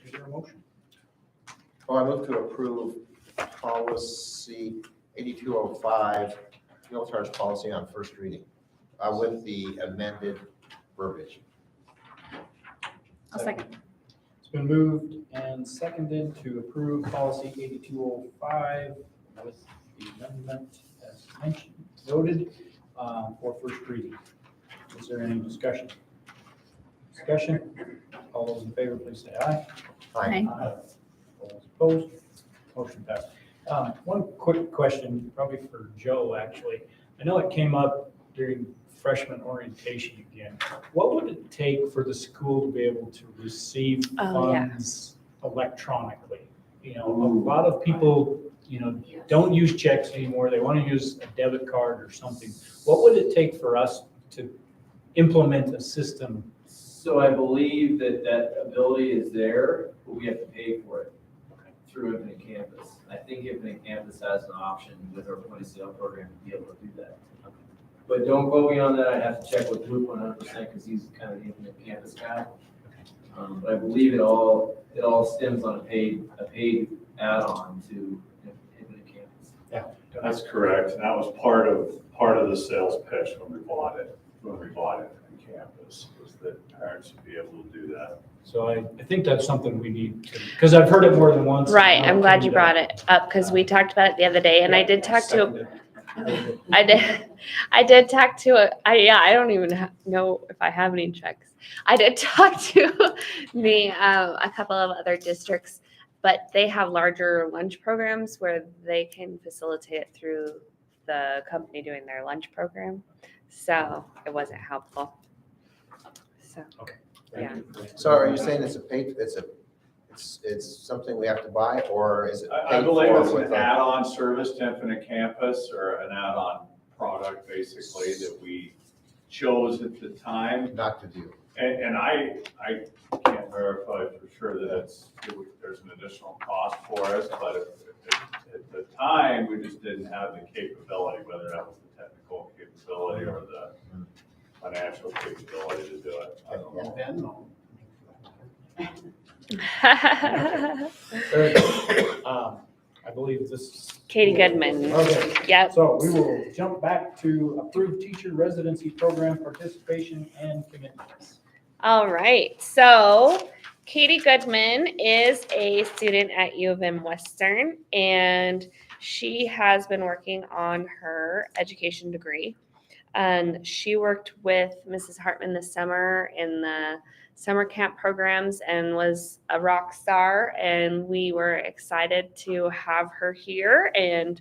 Is there a motion? Well, I move to approve policy 8205, fuel charge policy on first reading, with the amended verbiage. I'll second. It's been moved and seconded to approve policy 8205 with the amendment as mentioned, noted, for first reading. Is there any discussion? All those in favor, please say aye. Aye. All those opposed, motion passed. One quick question, probably for Joe, actually. I know it came up during freshman orientation again. What would it take for the school to be able to receive funds electronically? A lot of people, don't use checks anymore. They want to use a debit card or something. What would it take for us to implement a system? So I believe that ability is there, but we have to pay for it through Infinite Campus. I think Infinite Campus has an option with our point of sale program to be able to do that. But don't quote me on that, I'd have to check with Luke 100% because he's kind of the Infinite Campus guy. But I believe it all stems on a paid add-on to Infinite Campus. Yeah. That's correct. And that was part of the sales pitch when we bought it in campus, was that parents would be able to do that. So I think that's something we need to, because I've heard it more than once. Right, I'm glad you brought it up because we talked about it the other day and I did talk to, I did talk to, I don't even know if I have any checks. I did talk to a couple of other districts, but they have larger lunch programs where they can facilitate it through the company doing their lunch program. So it wasn't helpful. So, yeah. So are you saying it's something we have to buy, or is it I paid believe for it's with an add-on service to Infinite Campus, or an add-on product basically that we chose at the time. not to do? And I can't verify for sure that there's an additional cost for us, but at the time, we just didn't have the capability, whether that was the technical capability or the financial capability to do it. I don't know. Very good. I believe this is. Katie Goodman. Okay. Yep. So we will jump back to approved teacher residency program participation and commitments. All right. So Katie Goodman is a student at U of M Western, and she has been working on her education degree. And she worked with Mrs. Hartman this summer in the summer camp programs and was a rock star. And we were excited to have her here and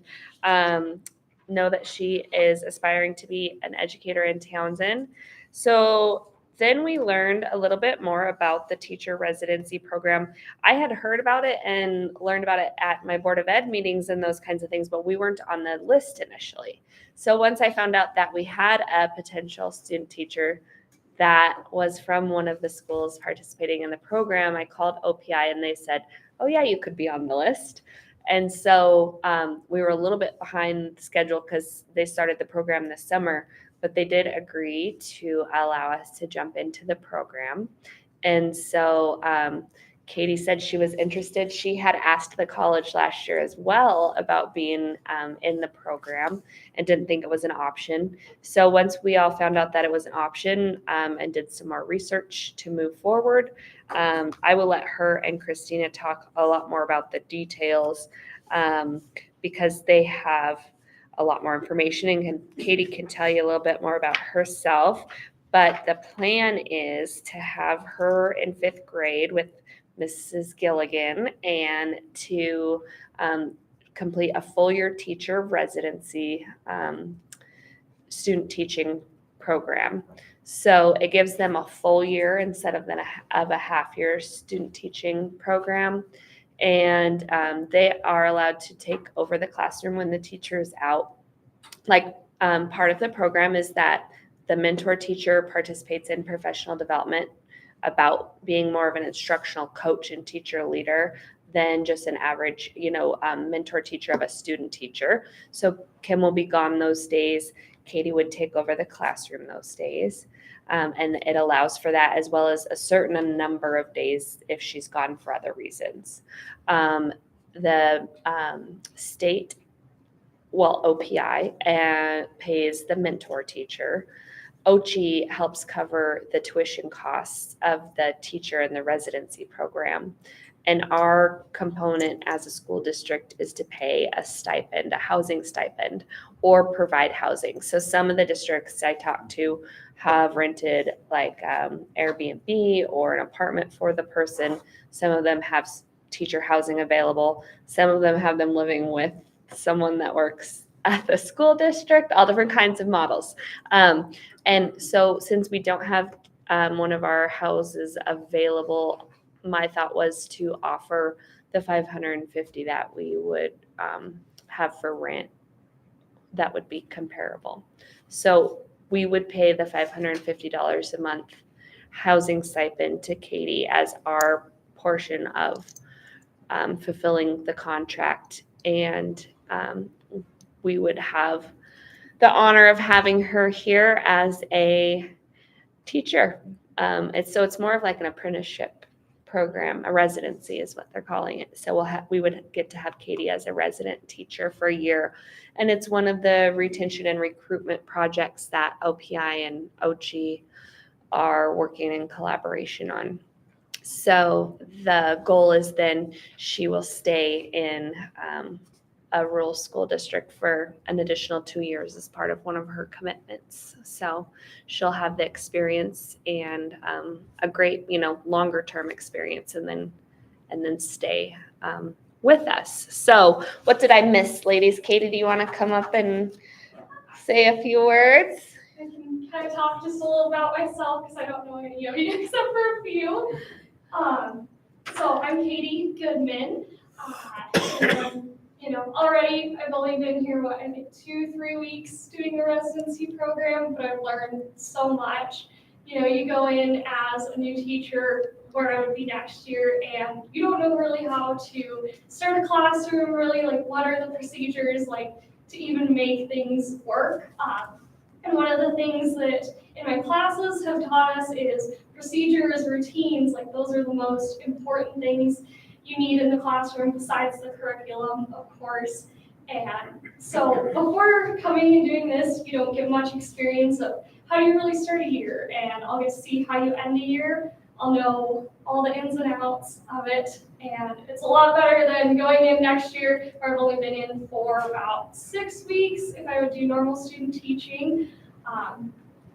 know that she is aspiring to be an educator in Townsend. So then we learned a little bit more about the teacher residency program. I had heard about it and learned about it at my Board of Ed meetings and those kinds of things, but we weren't on the list initially. So once I found out that we had a potential student teacher that was from one of the schools participating in the program, I called OPI and they said, oh yeah, you could be on the list. And so we were a little bit behind the schedule because they started the program this summer, but they did agree to allow us to jump into the program. And so Katie said she was interested. She had asked the college last year as well about being in the program and didn't think it was an option. So once we all found out that it was an option and did some more research to move forward, I will let her and Christina talk a lot more about the details because they have a lot more information, and Katie can tell you a little bit more about herself. But the plan is to have her in 5th grade with Mrs. Gilligan and to complete a full year teacher residency student teaching program. So it gives them a full year instead of a half year student teaching program. And they are allowed to take over the classroom when the teacher is out. Like part of the program is that the mentor teacher participates in professional development about being more of an instructional coach and teacher leader than just an average, mentor teacher of a student teacher. So Kim will be gone those days. Katie would take over the classroom those days. And it allows for that, as well as a certain number of days if she's gone for other reasons. The state, OPI pays the mentor teacher. OCHI helps cover the tuition costs of the teacher in the residency program. And our component as a school district is to pay a stipend, a housing stipend, or provide housing. So some of the districts I talked to have rented like Airbnb or an apartment for the person. Some of them have teacher housing available. Some of them have them living with someone that works at the school district, all different kinds of models. And so since we don't have one of our houses available, my thought was to offer the $550 that we would have for rent that would be comparable. So we would pay the $550 a month housing stipend to Katie as our portion of fulfilling the contract. And we would have the honor of having her here as a teacher. It's more of like an apprenticeship program, a residency is what they're calling it. So we would get to have Katie as a resident teacher for a year. And it's one of the retention and recruitment projects that OPI and OG are working in collaboration on. So the goal is then she will stay in a rural school district for an additional 2 years as part of one of her commitments. So she'll have the experience and a great, longer term experience, and then stay with us. So what did I miss, ladies? Katie, do you want to come up and say a few words? I can kind of talk just a little about myself because I don't know any of you except for a few. So I'm Katie Goodman. And, already I've only been here, I think 2-3 weeks doing the residency program, but I've learned so much. You go in as a new teacher, where I would be next year, and you don't know really how to start a classroom, really, like what are the procedures, like to even make things work. And one of the things that in my classes have taught us is procedures, routines, like those are the most important things you need in the classroom besides the curriculum, of course. And so before coming and doing this, you don't get much experience of how do you really start a year, and I'll get to see how you end a year. I'll know all the ins and outs of it, and it's a lot better than going in next year where I've only been in for about 6 weeks if I would do normal student teaching.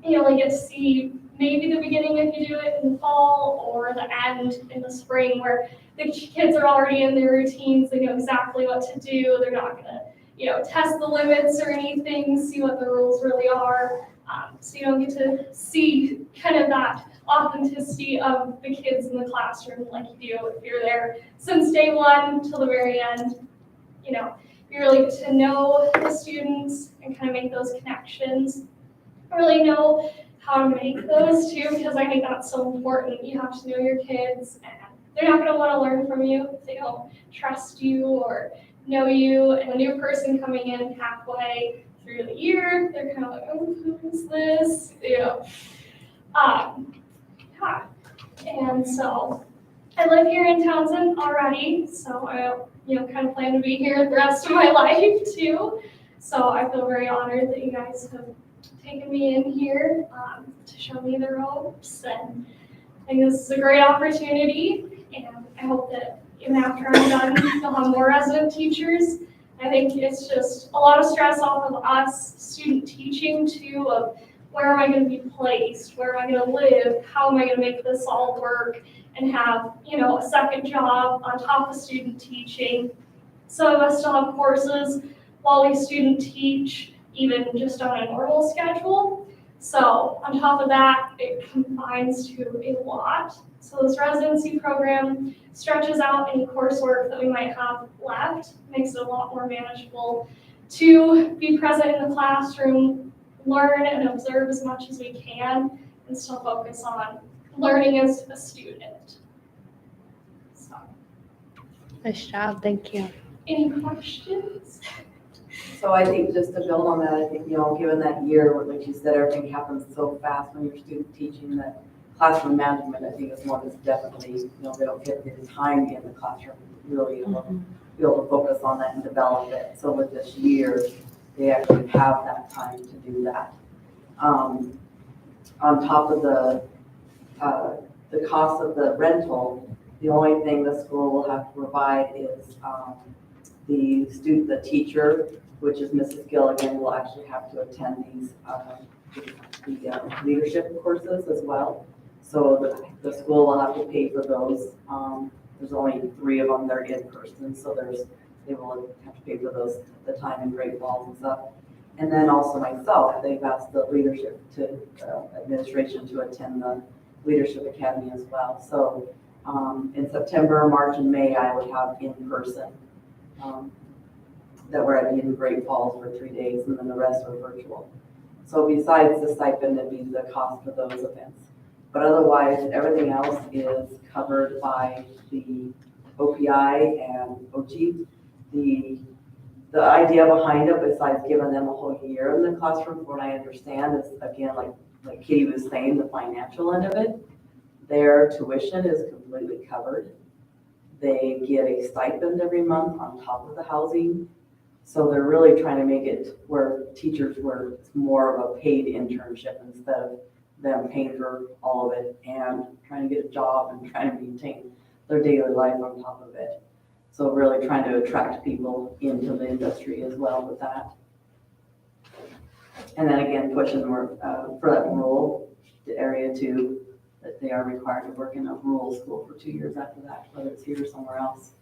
You only get to see maybe the beginning if you do it in the fall, or the end in the spring where the kids are already in their routines, they know exactly what to do, they're not gonna, test the limits or anything, see what the rules really are. So you don't get to see kind of that authenticity of the kids in the classroom like you do if you're there since day one till the very end. You really get to know the students and kind of make those connections. I really know how to make those too, because I think that's so important. You have to know your kids, and they're not going to want to learn from you if they don't trust you or know you. And a new person coming in halfway through the year, they're kind of like, oh, who is this? And so I live here in Townsend already, so I kind of plan to be here the rest of my life too. So I feel very honored that you guys have taken me in here to show me the ropes, and I think this is a great opportunity, and I hope that even after I'm done, you'll have more resident teachers. I think it's just a lot of stress off of us student teaching too, of where am I going to be placed, where am I going to live, how am I going to make this all work, and have a second job on top of student teaching. Some of us still have courses while we student teach, even just on a normal schedule. So on top of that, it combines to a lot. So this residency program stretches out any coursework that we might have left, makes it a lot more manageable to be present in the classroom, learn and observe as much as we can, and still focus on learning as a student. So. Nice job, thank you. Any questions? So I think just to build on that, I think, given that year, like you said, everything happens so fast when you're student teaching, that classroom management, I think, is one that's definitely, they don't get the time in the classroom really be able to focus on that and develop it. So with this year, they actually have that time to do that. On top of the cost of the rental, the only thing the school will have to provide is the teacher, which is Mrs. Gilligan, will actually have to attend these leadership courses as well. So the school will have to pay for those. There's only 3 of them that are in person, so they will have to pay for those, the time in Great Falls and stuff. And then also myself, they've asked the leadership administration to attend the Leadership Academy as well. So in September, March, and May, I would have in person that were I'd be in Great Falls for 3 days, and then the rest were virtual. So besides the stipend, it'd be the cost for those events. But otherwise, everything else is covered by the OPI and OG. The idea behind it, besides giving them a whole year in the classroom, from what I understand, is again, like Katie was saying, the financial end of it. Their tuition is completely covered. They get a stipend every month on top of the housing. So they're really trying to make it where teachers were more of a paid internship instead of them paying for all of it and trying to get a job and trying to maintain their daily life on top of it. So really trying to attract people into the industry as well with that. And then again, pushing more for that rural area too, that they are required to work in a rural school for 2 years after that, whether it's here or somewhere else.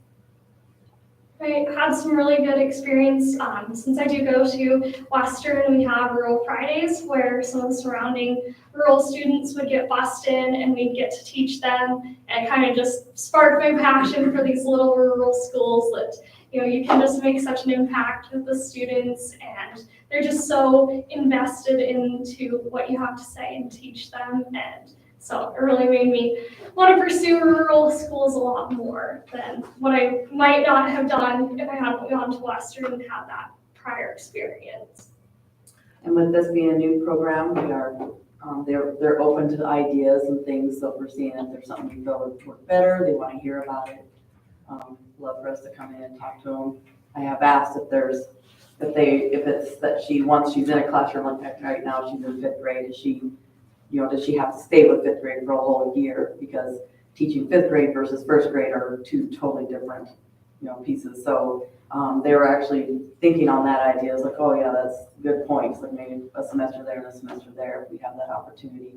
I had some really good experience since I do go to Western. We have Rural Fridays where some of the surrounding rural students would get bussed in and we'd get to teach them, and it kind of just sparked my passion for these little rural schools that, you know, you can just make such an impact with the students, and they're just so invested into what you have to say and teach them. And so it really made me want to pursue rural schools a lot more than what I might not have done if I hadn't gone to Western and had that prior experience. And with this being a new program, we are they're open to ideas and things. So if we're seeing if there's something we feel would work better, they want to hear about it. Love for us to come in and talk to them. I have asked if it's that once she's in a classroom like that right now, she's in 5th grade, does she have to stay with 5th grade for a whole year? Because teaching 5th grade versus 1st grade are two totally different, pieces. So they were actually thinking on that idea. It's like, oh yeah, that's good points. Like maybe a semester there and a semester there, if we have that opportunity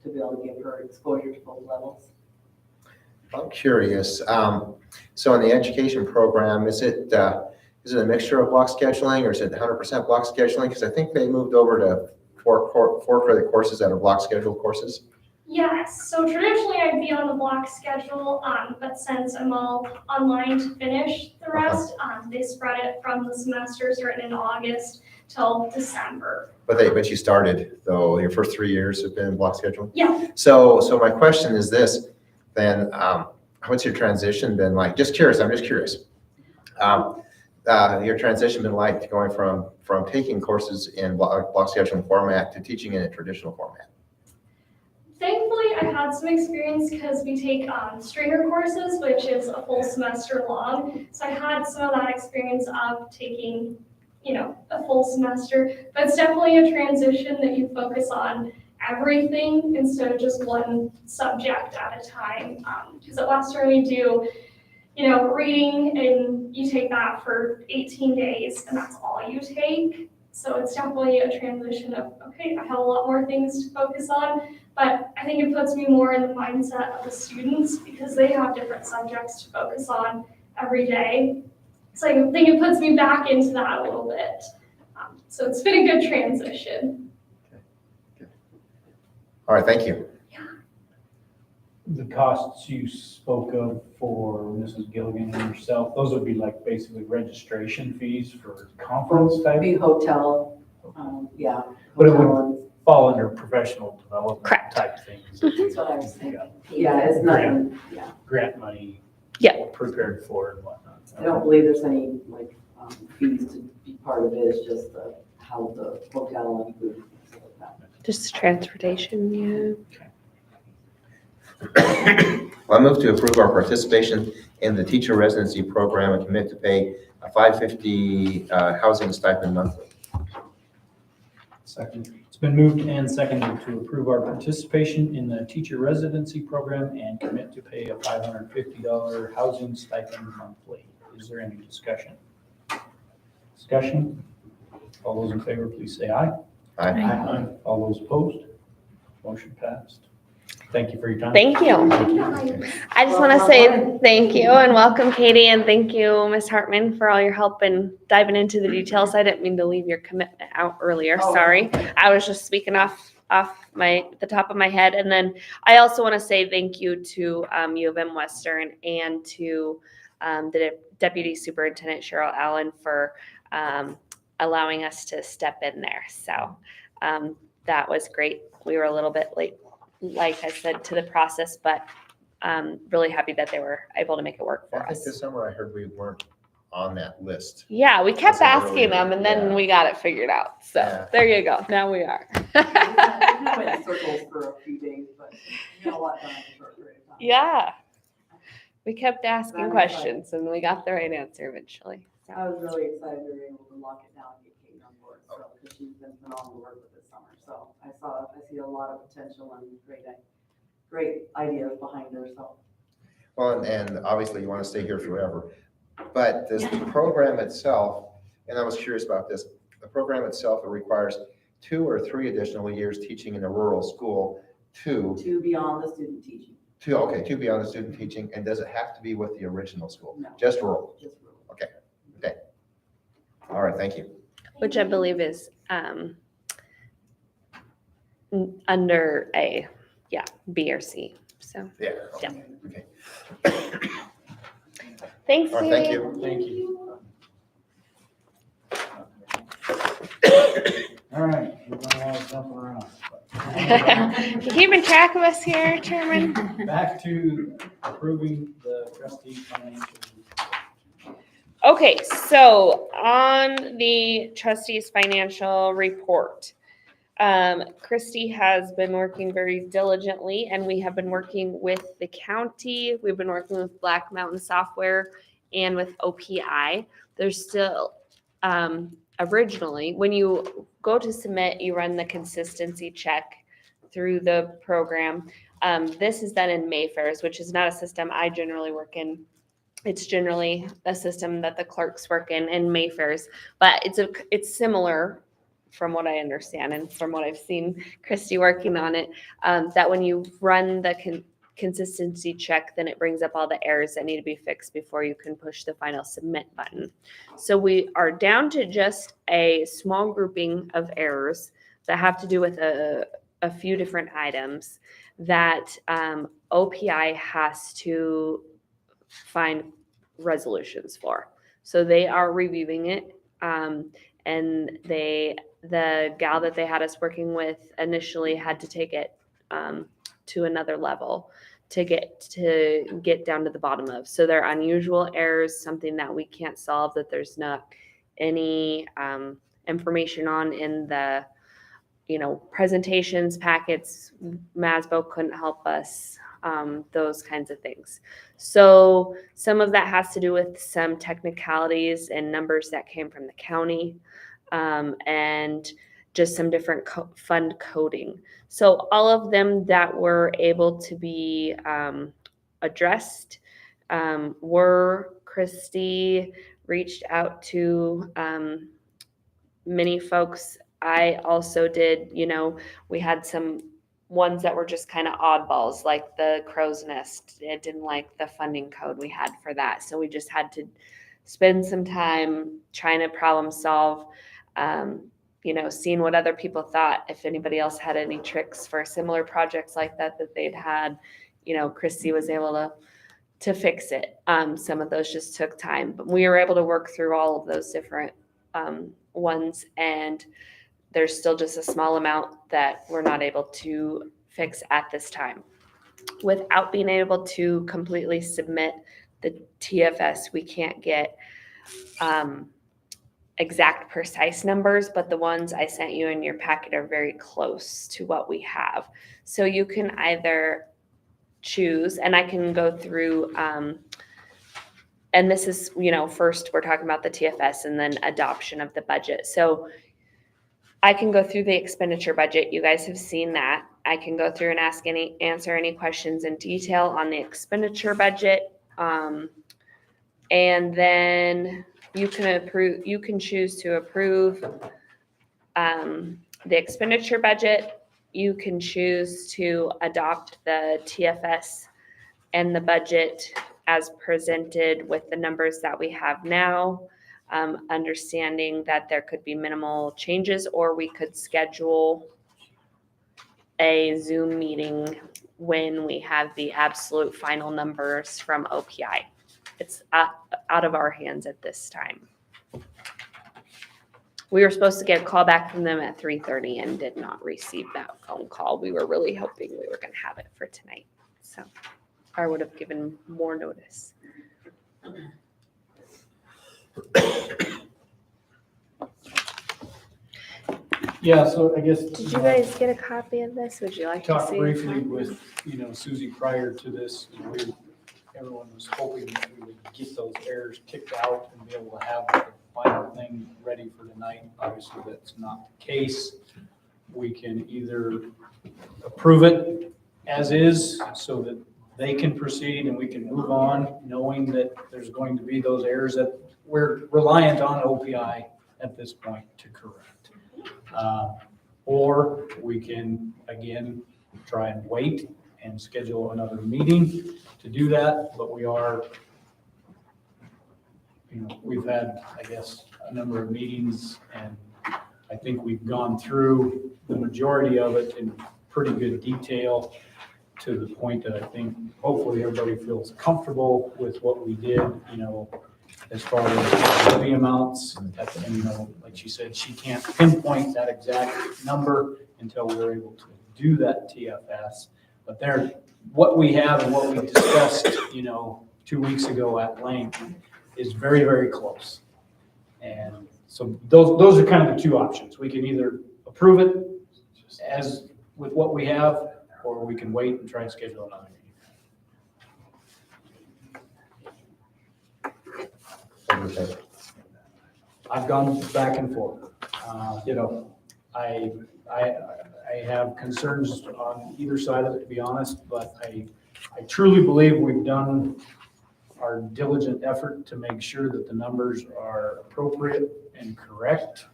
to be able to give her exposure to both levels. I'm curious. So in the education program, is it a mixture of block scheduling, or is it 100% block scheduling? Because I think they moved over to four credit courses that are block scheduled courses. Yes, so traditionally I'd be on the block schedule, but since I'm all online to finish the rest, they spread it from the semester starting in August till December. But you started, though, your first 3 years have been block schedule? Yeah. So my question is this, then, what's your transition been like? I'm just curious. Your transition been like going from taking courses in block scheduling format to teaching in a traditional format? Thankfully, I had some experience because we take stringer courses, which is a full semester long. So I had some of that experience of taking, a full semester. But it's definitely a transition that you focus on everything instead of just one subject at a time. Because at Western we do, reading, and you take that for 18 days, and that's all you take. So it's definitely a transition of, okay, I have a lot more things to focus on, but I think it puts me more in the mindset of the students because they have different subjects to focus on every day. So I think it puts me back into that a little bit. So it's been a good transition. Okay. All right, thank you. The costs you spoke of for Mrs. Gilligan and yourself, those would be like basically registration fees for conference type? Maybe hotel, yeah. But it hotel would fall under professional development Correct. type things. That's what I was thinking. Yeah, it's nothing, yeah. Grant money. Yeah. Prepared for and whatnot. I don't believe there's any fees to be part of it. It's just how the hotel and food and stuff like that. Just transportation, yeah. Well, I move to approve our participation in the teacher residency program and commit to pay a $550 housing stipend monthly. Second. It's been moved and seconded to approve our participation in the teacher residency program and commit to pay a $550 housing stipend monthly. Is there any discussion? All those in favor, please say aye. Aye. All those opposed? Motion passed. Thank you for your time. Thank you. I just want to say thank you and welcome, Katie, and thank you, Ms. Hartman, for all your help in diving into the details. I didn't mean to leave your commitment out earlier. Sorry. I was just speaking off the top of my head. And then I also want to say thank you to U of M Western and to the Deputy Superintendent Cheryl Allen for allowing us to step in there. So that was great. We were a little bit late, like I said, to the process, but really happy that they were able to make it work for I think us. this summer I heard we weren't on that list. Yeah, we kept Wasn't asking earlier, them and then yeah. we got it figured out. So Yeah. there you go. Now we are. We went in circles for a few days, but we got a lot done in a short period of time. Yeah. We kept asking I'm questions and we got the right answer eventually. So. I was really excited we were able to lock it down and get Kate on board, so, because she's been phenomenal work with this summer. So I see a lot of potential and great ideas behind her, so. Well, and obviously you want to stay here forever, but this program itself, and I was curious about this, the program itself, it requires 2 or 3 additional years teaching in a rural school, 2 beyond the student teaching. 2 beyond the student teaching, and does it have to be with the original school? No. Just rural? Just rural. Okay. All right, thank you. Which I believe is under a, B or C. So, Yeah. yeah. Okay. Thanks, All right, thank you. Thank you. All right, we're going all jumping around. You keeping track of us here, Chairman? Back to approving the trustee financial. Okay, so on the trustees' financial report, Christy has been working very diligently, and we have been working with the county. We've been working with Black Mountain Software and with OPI. There's still, originally, when you go to submit, you run the consistency check through the program. This is done in Mayfair's, which is not a system I generally work in. It's generally a system that the clerks work in Mayfair's, but it's similar from what I understand and from what I've seen Christy working on it, that when you run the consistency check, then it brings up all the errors that need to be fixed before you can push the final submit button. So we are down to just a small grouping of errors that have to do with a few different items that OPI has to find resolutions for. So they are reviewing it, and the gal that they had us working with initially had to take it to another level to get down to the bottom of. So they're unusual errors, something that we can't solve, that there's not any information on in the presentations, packets. Masbo couldn't help us, those kinds of things. So some of that has to do with some technicalities and numbers that came from the county, and just some different fund coding. So all of them that were able to be addressed were. Christy reached out to many folks. I also did, we had some ones that were just kind of oddballs, like the crow's nest. It didn't like the funding code we had for that. So we just had to spend some time trying to problem solve, seeing what other people thought, if anybody else had any tricks for similar projects like that they'd had. Christy was able to fix it. Some of those just took time, but we were able to work through all of those different ones, and there's still just a small amount that we're not able to fix at this time. Without being able to completely submit the TFS, we can't get exact precise numbers, but the ones I sent you in your packet are very close to what we have. So you can either choose, and I can go through, and this is, first we're talking about the TFS and then adoption of the budget. So I can go through the expenditure budget. You guys have seen that. I can go through and answer any questions in detail on the expenditure budget. And then you can choose to approve the expenditure budget. You can choose to adopt the TFS and the budget as presented with the numbers that we have now. Understanding that there could be minimal changes, or we could schedule a Zoom meeting when we have the absolute final numbers from OPI. It's out of our hands at this time. We were supposed to get a call back from them at 3:30 and did not receive that phone call. We were really hoping we were going to have it for tonight. So or would have given more notice. Yeah, so I guess. Did you guys get a copy of this? Would you like to Talked see? briefly with, Susie prior to this, everyone was hoping that we would get those errors kicked out and be able to have the final thing ready for tonight. Obviously, that's not the case. We can either approve it as is so that they can proceed and we can move on, knowing that there's going to be those errors that we're reliant on OPI at this point to correct. Or we can, again, try and wait and schedule another meeting to do that, but we are, we've had, I guess, a number of meetings, and I think we've gone through the majority of it in pretty good detail to the point that I think hopefully everybody feels comfortable with what we did, as far as levy amounts. And, like she said, she can't pinpoint that exact number until we're able to do that TFS. But what we have and what we discussed, 2 weeks ago at length is very, very close. And so those are kind of the two options. We can either approve it as with what we have, or we can wait and try and schedule another meeting. Okay. I've gone back and forth. I have concerns on either side of it, to be honest, but I truly believe we've done our diligent effort to make sure that the numbers are appropriate and correct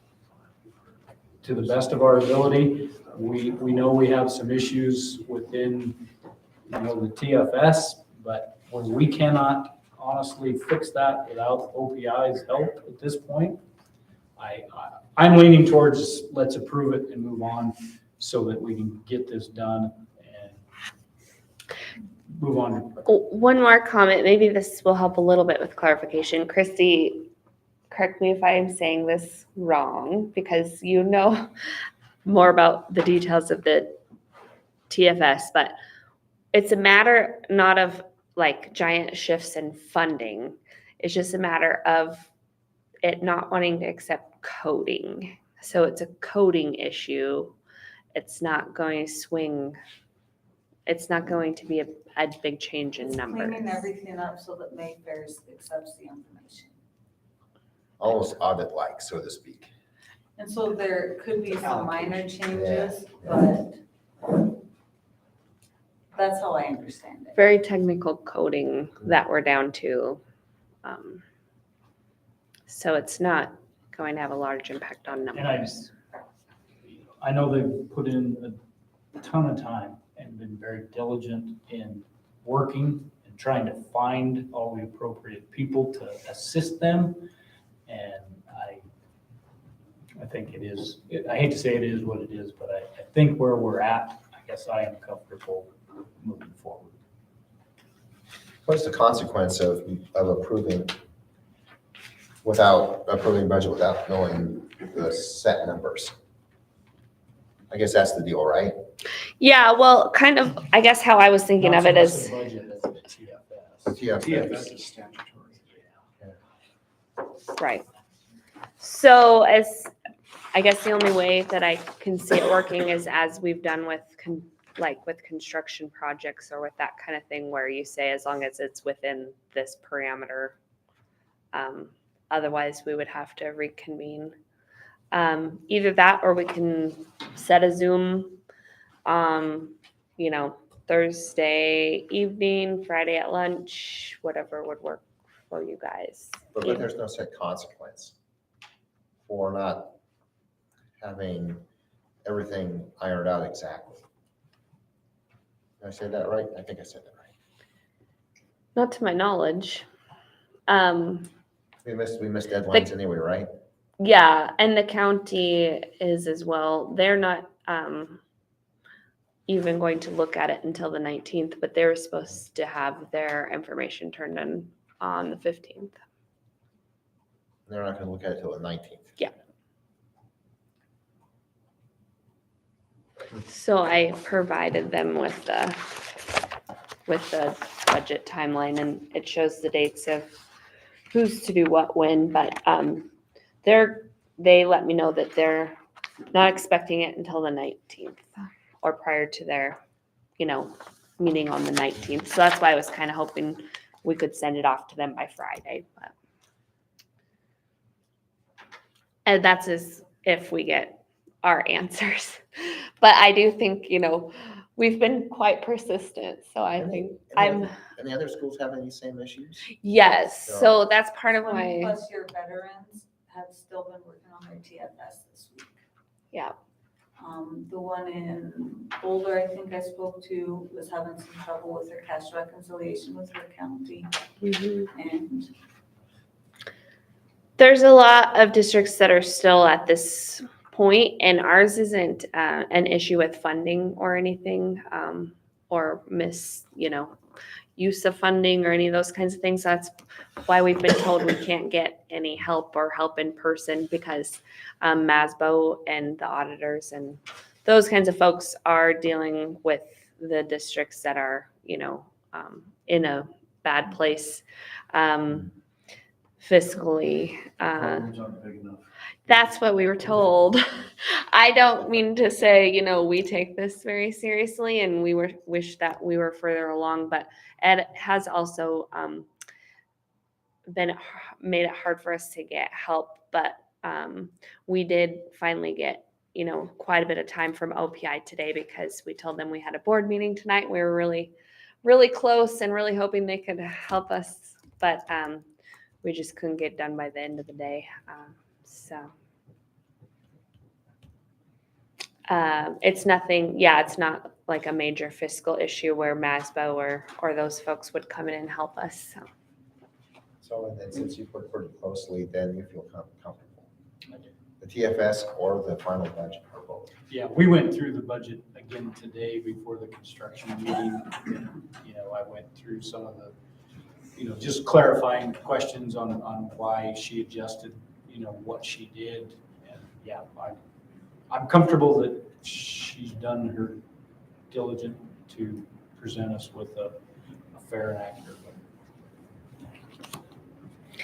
to the best of our ability. We know we have some issues within, the TFS, but when we cannot honestly fix that without OPI's help at this point, I'm leaning towards let's approve it and move on so that we can get this done and move on. One more comment, maybe this will help a little bit with clarification. Christy, correct me if I'm saying this wrong, because you know more about the details of the TFS, but it's a matter not of like giant shifts in funding. It's just a matter of it not wanting to accept coding. So it's a coding issue. It's not going to swing. It's not going to be a big change in numbers. Cleaning everything up so that Mayfair's accepts the information. Almost audit-like, so to speak. And so there could be some minor changes, but that's how I understand it. Very technical coding that we're down to. So it's not going to have a large impact on numbers. I know they've put in a ton of time and been very diligent in working and trying to find all the appropriate people to assist them. And I think it is, I hate to say it is what it is, but I think where we're at, I guess I am comfortable moving forward. What's the consequence of approving budget without knowing the set numbers? I guess that's the deal, right? Yeah, well, kind of, I guess how I was thinking of it is, The TFS. is statutory. right. So I guess the only way that I can see it working is as we've done with with construction projects or with that kind of thing, where you say as long as it's within this parameter. Otherwise, we would have to reconvene. Either that, or we can set a Zoom, Thursday evening, Friday at lunch, whatever would work for you guys. But there's no set consequence for not having everything ironed out exactly. Did I say that right? I think I said that right. Not to my knowledge. We missed deadlines anyway, right? Yeah, and the county is as well. They're not even going to look at it until the 19th, but they were supposed to have their information turned in on the 15th. They're not going to look at it till the 19th. Yeah. So I provided them with the budget timeline, and it shows the dates of who's to do what when, but they let me know that they're not expecting it until the 19th or prior to their, meeting on the 19th. So that's why I was kind of hoping we could send it off to them by Friday. But. And that's as if we get our answers. But I do think, we've been quite persistent. So I think Any other schools have any same issues? yes. So that's part of 20 why. plus year veterans have still been working on their TFS this week. Yeah. The one in Boulder, I think I spoke to, was having some trouble with their cash reconciliation with her county. And There's a lot of districts that are still at this point, and ours isn't an issue with funding or anything, or use of funding or any of those kinds of things. That's why we've been told we can't get any help or help in person, because MASBO and the auditors and those kinds of folks are dealing with the districts that are, in a bad place fiscally. Programs aren't big enough. That's what we were told. I don't mean to say, we take this very seriously and we wish that we were further along, but Ed has also made it hard for us to get help. But we did finally get, quite a bit of time from OPI today, because we told them we had a board meeting tonight. We were really, really close and really hoping they could help us, but we just couldn't get done by the end of the day. It's nothing, it's not like a major fiscal issue where MASBO or those folks would come in and help us. So, and then since you work pretty closely, then you feel comfortable. The TFS or the final budget or both? Yeah, we went through the budget again today before the construction meeting. I went through some of the, just clarifying questions on why she adjusted, what she did. And yeah, I'm comfortable that she's done her diligent to present us with a fair and accurate one.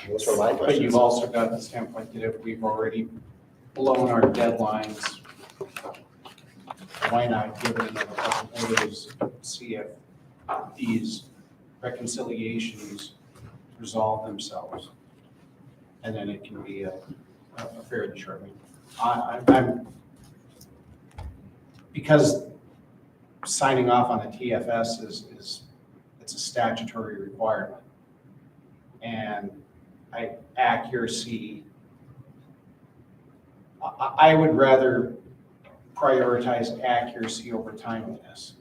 Those are my But questions. you've also got the standpoint that if we've already blown our deadlines, why not give it another couple of days, see if these reconciliations resolve themselves? And then it can be a fairly short meeting. I'm because signing off on a TFS is it's a statutory requirement. And accuracy, I would rather prioritize accuracy over timeliness.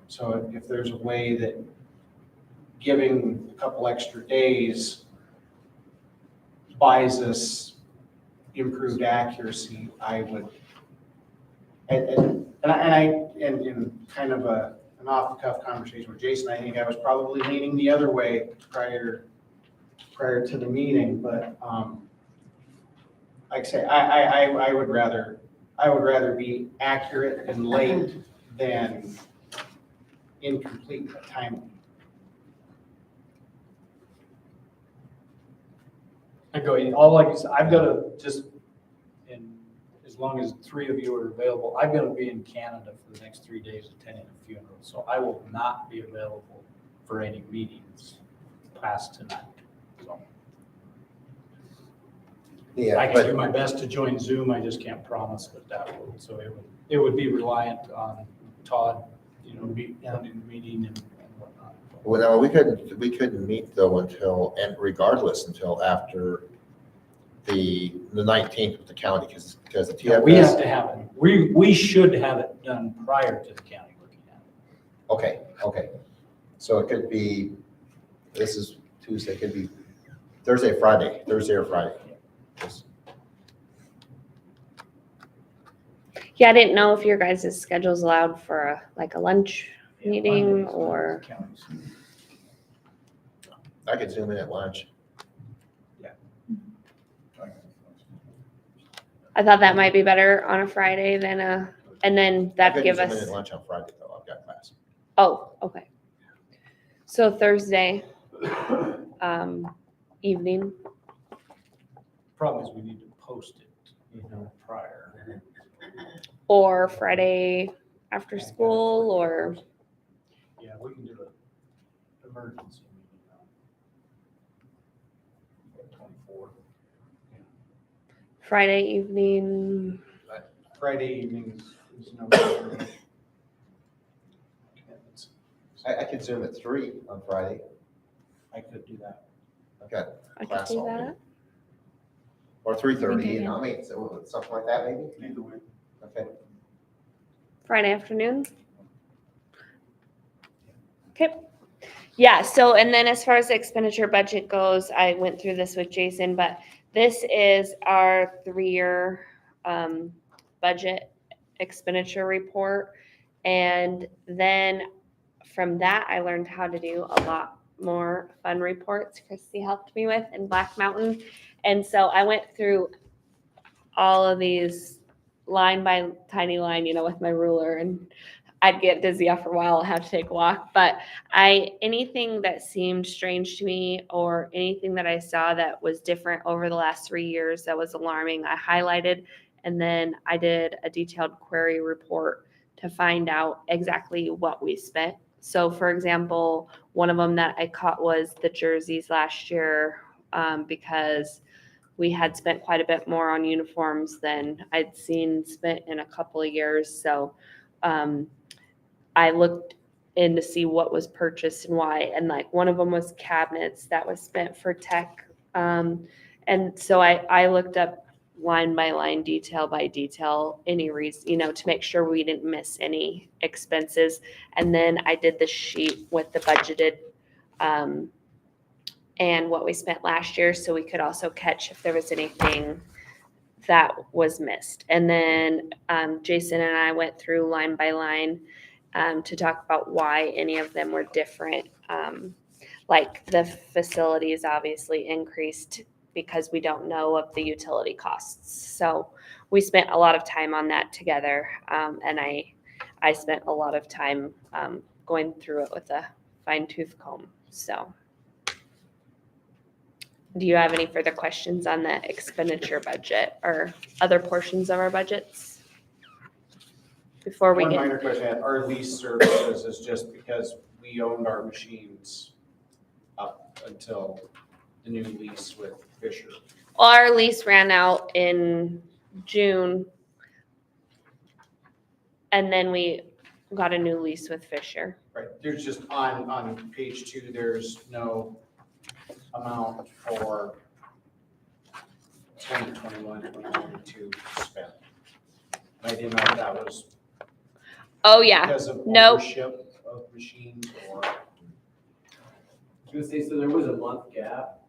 So if there's a way that giving a couple extra days buys us improved accuracy, I would, and in kind of an off-the-cuff conversation with Jason, I think I was probably leaning the other way prior to the meeting, but like I say, I would rather be accurate and late than incomplete but timely. I've got to just, and as long as 3 of you are available, I'm going to be in Canada for the next 3 days attending a funeral. So I will not be available for any meetings past tonight. So Yeah, I can do my best to join Zoom. I just can't promise that will. So it would be reliant on Todd, running the meeting and whatnot. Well, no, we couldn't meet though until after the 19th with the county, because the TFS. We have to have it. We should have it done prior to the county looking at it. Okay. So it could be, this is Tuesday, it could be Thursday or Friday. Yes. Yeah, I didn't know if your guys' schedules allowed for a lunch meeting or. I could zoom in at lunch. I thought that might be better on a Friday than and then that'd give I couldn't zoom in us. at lunch on Friday though, I've got class. Oh, okay. So Thursday, evening, Problem is we need to post it, prior. or Friday after school, or Yeah, we can do an emergency meeting on 24th. Friday evening. Friday evenings is no good. Commitments. I could Zoom at 3 on Friday. I could do that. I've got I could class do all day. that. Or 3:30, Okay. I mean, so something like that maybe? Either way. Okay. Friday afternoon. Okay. Yeah, so and then as far as the expenditure budget goes, I went through this with Jason, but this is our 3-year budget expenditure report. And then from that, I learned how to do a lot more fun reports Christy helped me with in Black Mountain. And so I went through all of these line by tiny line, with my ruler, and I'd get dizzy after a while. I'd have to take a walk. But anything that seemed strange to me or anything that I saw that was different over the last 3 years that was alarming, I highlighted, and then I did a detailed query report to find out exactly what we spent. So for example, one of them that I caught was the jerseys last year, because we had spent quite a bit more on uniforms than I'd seen spent in a couple of years. So I looked in to see what was purchased and why. And like one of them was cabinets that was spent for tech. And so I looked up line by line, detail by detail, any reason, to make sure we didn't miss any expenses. And then I did the sheet with the budgeted and what we spent last year, so we could also catch if there was anything that was missed. And then Jason and I went through line by line to talk about why any of them were different. Like the facilities obviously increased because we don't know of the utility costs. So we spent a lot of time on that together, and I spent a lot of time going through it with a fine tooth comb. So. Do you have any further questions on the expenditure budget or other portions of our budgets? Before we One get, minor question, our lease services is just because we owned our machines up until the new lease with Fisher. well, our lease ran out in June. And then we got a new lease with Fisher. Right, there's just on page 2, there's no amount for 2021, 2022 spent. I didn't know if that was Oh, yeah. because of Nope. ownership of machines or. I was gonna say, so there was a month gap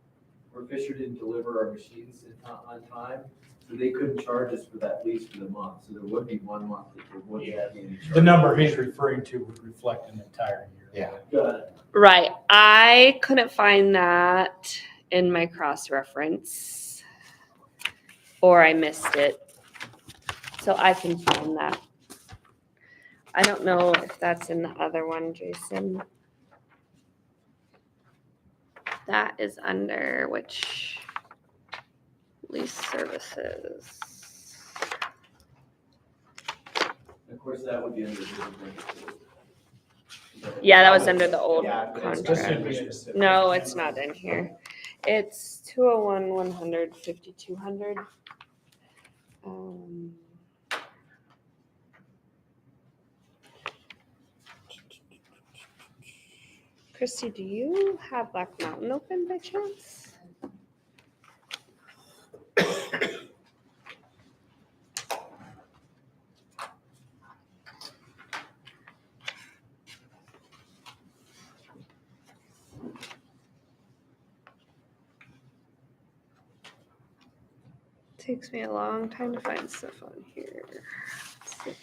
where Fisher didn't deliver our machines on time, so they couldn't charge us for that lease for the month, so there would be 1 month that there wouldn't be any charge. The number he's referring to would reflect an entire year. Yeah. Got it. Right. I couldn't find that in my cross-reference, or I missed it. So I can find that. I don't know if that's in the other one, Jason. That is under which lease services? Of course, that would be under the. Yeah, that was under the old Yeah, it's contract. just gonna be specific. No, it's not in here. It's 201, 100, 5200. Christy, do you have Black Mountain open by chance? Takes me a long time to find stuff on here. Let's see.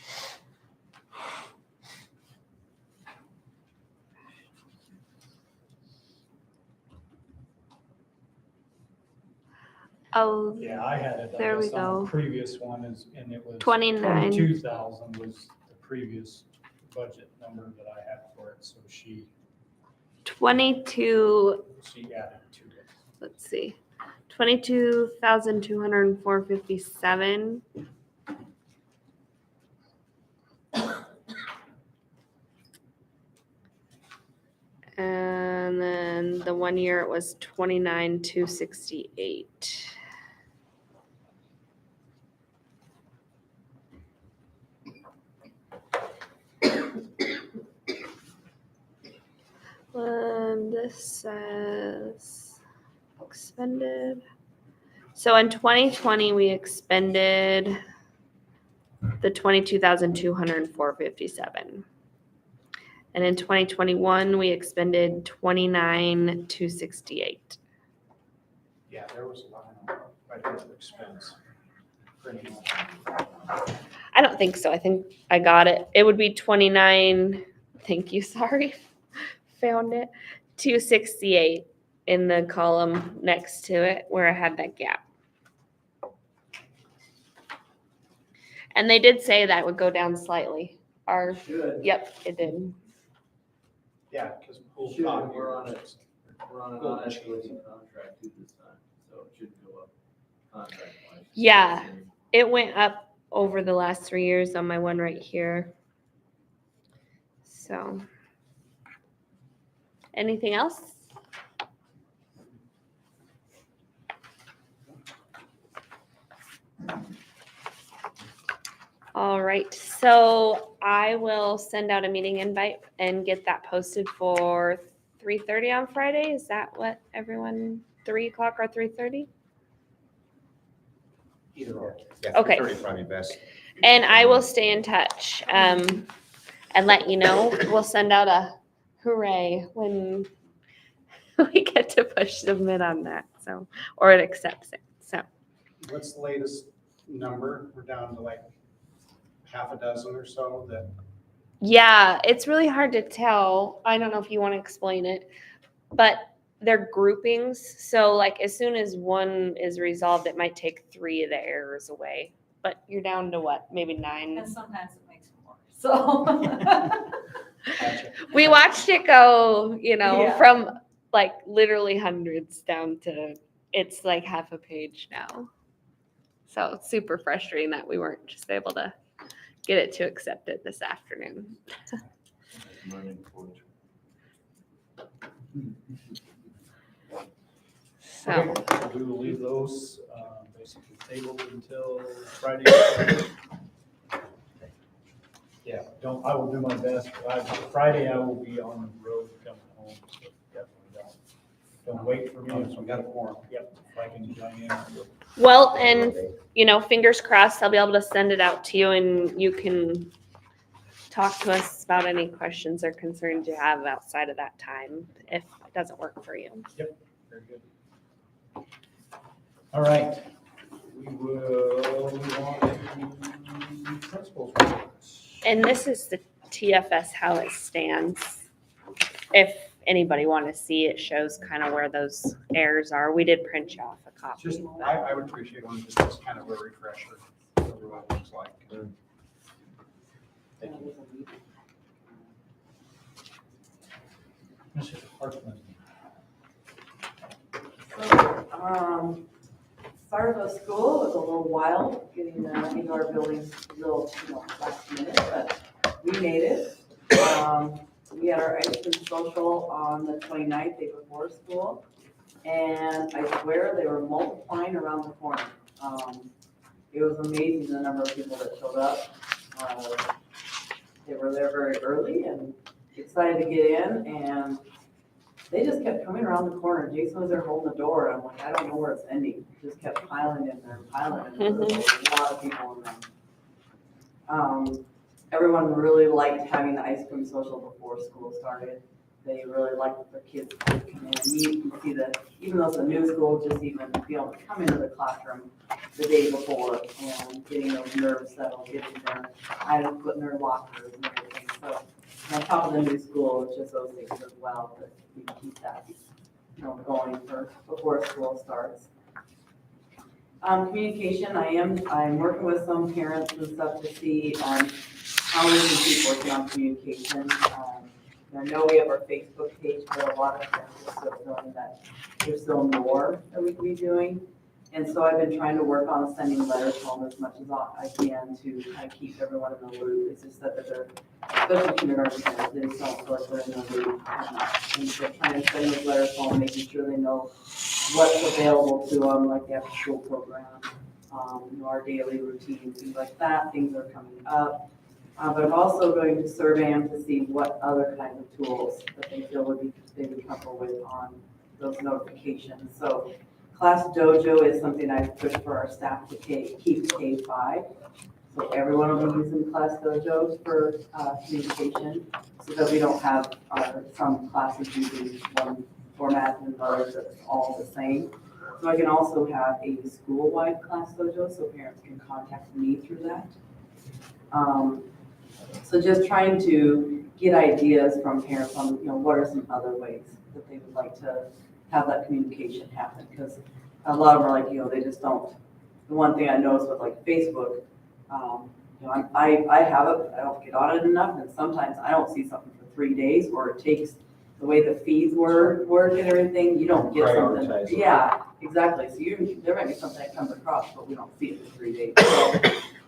Oh, Yeah, I had it, I There we guess, on go. the previous one and it was 29. 22,000 was the previous budget number that I had for it, so she 22, She added to it. let's see, 22,204.57. And then the 1 year it was 29,268. And this says expended. So in 2020, we expended the 22,204.57. And in 2021, we expended 29,268. Yeah, there was a line right there for expense. Printing. I don't think so. I think I got it. It would be 29, thank you, sorry. Found it. 268 in the column next to it where I had that gap. And they did say that would go down slightly. Good. Yep, it did. Yeah, because pool Should, copier. we're on it. We're on an escalating contract too this time, so it shouldn't go up contract-wise. Yeah. It went up over the last 3 years on my one right here. So, anything else? All right, so I will send out a meeting invite and get that posted for 3:30 on Friday. Is that what everyone, 3 o'clock or 3:30? Either or. Yeah, Okay. 3:30 probably best. And I will stay in touch and let you know. We'll send out a hooray when we get to push submit on that. So, or it accepts it. So, What's the latest number? We're down to like half a dozen or so that. yeah, it's really hard to tell. I don't know if you want to explain it, but they're groupings. So, like, as soon as one is resolved, it might take 3 of the errors away. But you're down to what? Maybe 9. And sometimes it makes more, so. We watched it go, Yeah. from like literally hundreds down to it's like half a page now. So it's super frustrating that we weren't just able to get it to accept it this afternoon. So, Okay, we will leave those basically tabled until Friday. Yeah, I will do my best. Friday I will be on the road coming home, so definitely don't wait for me. So we got a quorum. Yep, if I can join in. well, and fingers crossed, I'll be able to send it out to you and you can talk to us about any questions or concerns you have outside of that time if it doesn't work for you. Very good. All right, we will move on to principals reports. And this is the TFS, how it stands. If anybody want to see, it shows kind of where those errors are. We did print you off a copy. Just, but- I would appreciate one just as kind of a refresher of what it looks like. Thank you. Mr. Hartman. Start of the school was a little wild, getting into our buildings a little, last minute, but we made it. We had our ice cream social on the 29th, day before school, and I swear they were multiplying around the corner. It was amazing the number of people that showed up. They were there very early and excited to get in, and they just kept coming around the corner. Jason was there holding the door. I'm like, I don't know where it's ending. It just kept piling in there, piling in there. There was a lot of people in there. Everyone really liked having the ice cream social before school started. They really liked their kids to come in and meet and see even though it's a new school, just even be able to come into the classroom the day before and getting those nerves settled, getting their items put in their lockers and everything. So on top of the new school, it's just those things as well, that we can keep that, going for before school starts. Communication, I'm working with some parents and stuff to see how we can keep working on communication. I know we have our Facebook page, but a lot of parents are still feeling that there's still more that we can be doing. And so I've been trying to work on sending letters home as much as I can to kind of keep everyone in the loop. It's just that they're, especially kindergarten parents, they just don't feel like they're in the loop. And so trying to send those letters home, making sure they know what's available to them, like the after school program, our daily routine, things like that, things are coming up. But I'm also going to survey them to see what other kinds of tools that they feel they'd be comfortable with on those notifications. So Class Dojo is something I've pushed for our staff to keep K-5. So everyone will be using Class Dojos for communication, so that we don't have some classes using one format and others that's all the same. So I can also have a school-wide Class Dojo, so parents can contact me through that. So just trying to get ideas from parents on, what are some other ways that they would like to have that communication happen, because a lot of them are like, they just don't. The one thing I noticed with like Facebook, I have it, I don't get on it enough, and sometimes I don't see something for 3 days, or it takes the way the feeds work and everything, you don't get something. Prioritize. Yeah, exactly. So there might be something that comes across, but we don't see it for 3 days. So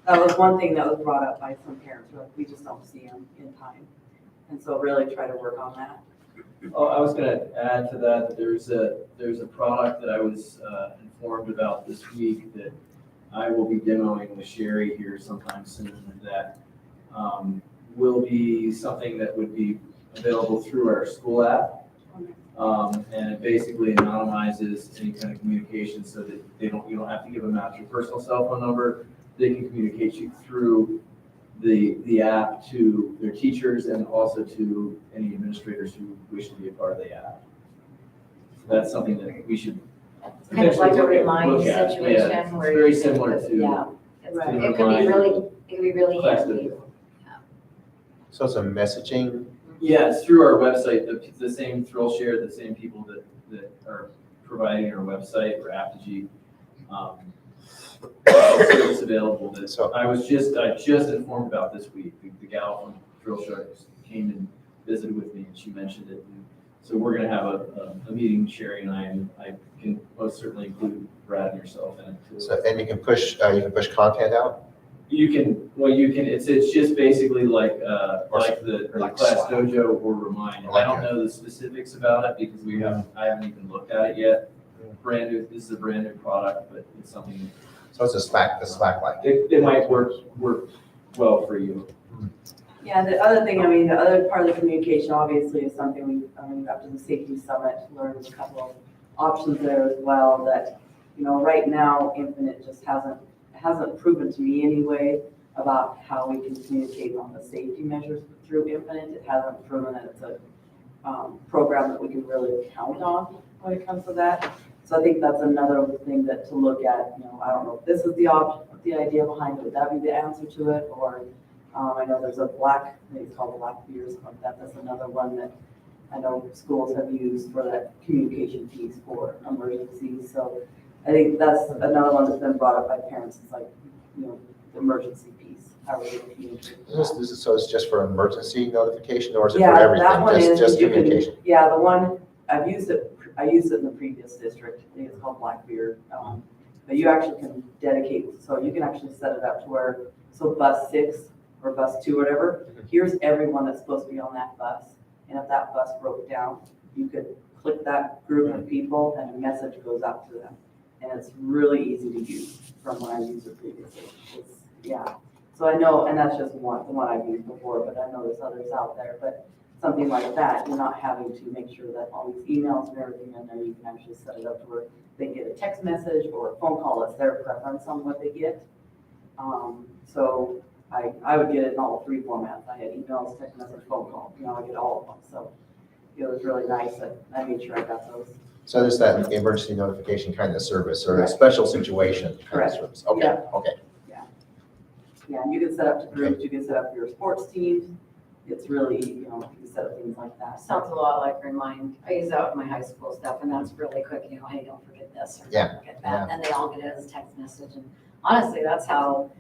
that was one thing that was brought up by some parents, like, we just don't see them in time. And so really try to work on that. Oh, I was gonna add to that, there's a product that I was informed about this week that I will be demoing with Sherry here sometime soon, that will be something that would be available through our school app. And it basically anonymizes any kind of communication so that you don't have to give them out your personal cell phone number. They can communicate you through the app to their teachers and also to any administrators who wish to be a part of the app. That's something that we should Kind of like a potentially remind look at. situation Yeah, where. very you similar can- to. Yeah, Right. it could be really Class handy. Dojo. So it's a messaging, Yeah, it's through our website, the same Thrill Share, the same people that are providing our website or Apogee. It's available. So- I just informed about this week. The gal from Thrill Share came and visited with me, and she mentioned it. And so we're gonna have a meeting, Sherry and I can most certainly include Brad and yourself in it too. so, and you can push content out? You can, it's just basically like the like Class Slack. Dojo or Remind. I don't know the specifics about it because I haven't even looked at it yet. Brand new, this is a brand new product, but it's something, So it's the Slack like. it might work well for you. Yeah, the other thing, the other part of the communication obviously is something after the safety summit, learned a couple of options there as well that, right now, Infinite just hasn't proven to me anyway about how we can communicate on the safety measures through Infinite. It hasn't proven that it's a program that we can really count on when it comes to that. So I think that's another thing that to look at, I don't know if this is the idea behind it, would that be the answer to it? Or I know there's I think it's called Black Beer, something like that. That's another one that I know schools have used for that communication piece for emergencies. So I think that's another one that's been brought up by parents. It's like, the emergency piece. How are we going to communicate? So it's just for emergency notification, or is it for Yeah, everything? that one is, Just you can, communication? yeah, the one, I used it in the previous district. I think it's called Blackbeard. But you actually can dedicate, so you can actually set it up to where, so bus 6 or bus 2, whatever, here's everyone that's supposed to be on that bus. And if that bus broke down, you could click that group of people and a message goes out to them. And it's really easy to use from when I used it previously. Yeah. So I know, and that's just the one I've used before, but I know there's others out there. But something like that, you're not having to make sure that all these emails and everything in there, you can actually set it up to where they get a text message or a phone call. It's their preference on what they get. So I would get it in all 3 formats. I had emails, text message, phone call, I get all of them. So it was really nice that I made sure I got those. So there's that emergency notification kind of service, or a Correct. special situation kind of Correct. service? Okay, Yeah. okay. Yeah, and you can set up to groups, you can set up your sports teams. It's really, you can set up things like that. Sounds a lot like Remind. I use that with my high school stuff, and that's really quick, hey, don't forget this, or Yeah, don't forget that. And they all get it as a text message. And honestly, that's how,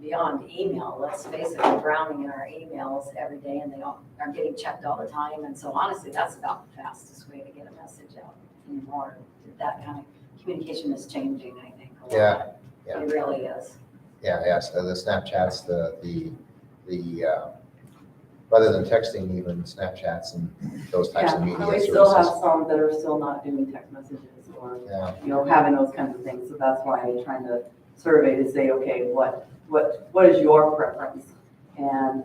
beyond email. Let's face it, we're drowning in our emails every day and they are getting checked all the time. And so honestly, that's about the fastest way to get a message out anymore. That kind of communication is changing, I think, a lot. Yeah. It really is. Yeah, so the Snapchats, rather than texting, even Snapchats and those types of media And we services. still have some that are still not doing text messages or, Yeah. having those kinds of things. So that's why I'm trying to survey to say, okay, what is your preference? And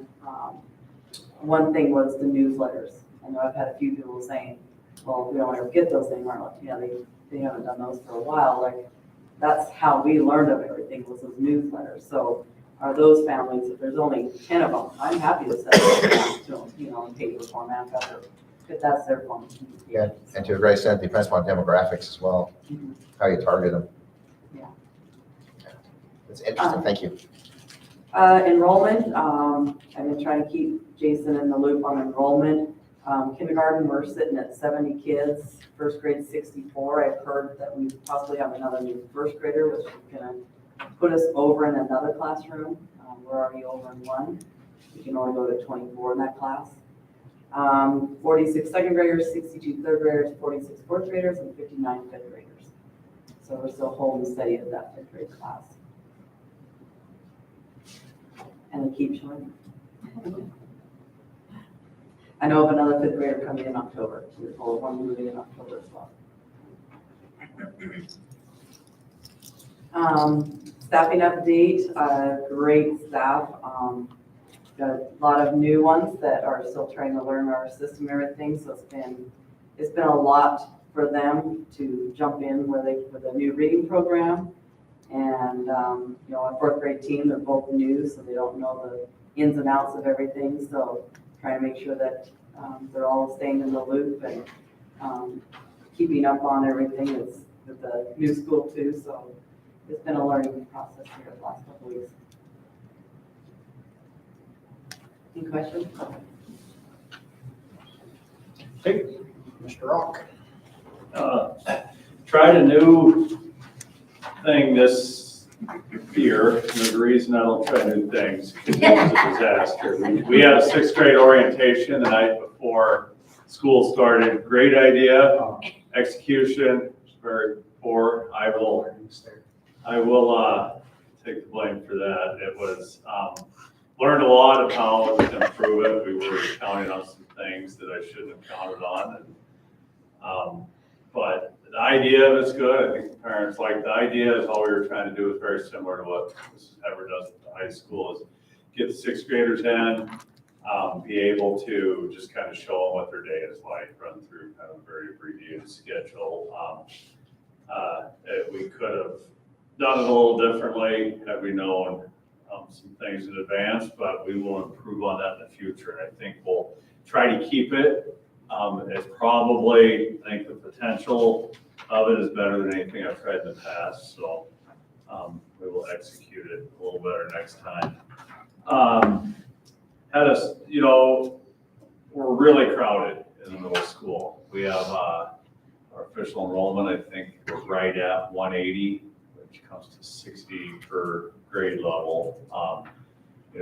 one thing was the newsletters. I know I've had a few people saying, well, we don't ever get those anymore. They haven't done those for a while. Like, that's how we learned of everything, was those newsletters. So are those families, if there's only 10 of them, I'm happy to send them to them, in paper format, if that's their form. Yeah, and to a great extent, it depends upon demographics as well, how you target them. Yeah. It's interesting, thank you. Enrollment, I've been trying to keep Jason in the loop on enrollment. Kindergarten, we're sitting at 70 kids, first grade 64. I've heard that we possibly have another new first grader, which is gonna put us over in another classroom. We're already over in one. We can only go to 24 in that class. 46 second graders, 62 third graders, 46 fourth graders, and 59 fifth graders. So we're still holding steady at that fifth grade class. And it keeps showing. I know of another fifth grader coming in October. We're told one moving in October as well. Staffing update, great staff. Got a lot of new ones that are still trying to learn our system and everything. So it's been a lot for them to jump in with a new reading program. And our fourth grade team, they're both new, so they don't know the ins and outs of everything. So trying to make sure that they're all staying in the loop and keeping up on everything is with the new school too. So it's been a learning process here the last couple of weeks. Any questions? Hey, Mr. Rock. Tried a new thing this year. There's a reason I don't try new things, because it was a disaster. We had a sixth grade orientation the night before school started. Great idea. Execution was very poor. I will take the blame for that. It was, learned a lot of how to improve it. We were counting on some things that I shouldn't have counted on. But the idea is good. I think the parents like the idea. Is all we were trying to do is very similar to what Mrs. Ever does at the high school, is get the sixth graders in, be able to just kind of show them what their day is like, run through kind of a very abbreviated schedule. We could have done it a little differently had we known some things in advance, but we will improve on that in the future. And I think we'll try to keep it. It's probably, I think the potential of it is better than anything I've tried in the past. So we will execute it a little better next time. We're really crowded in the middle school. We have our official enrollment, I think we're right at 180, which comes to 60 per grade level.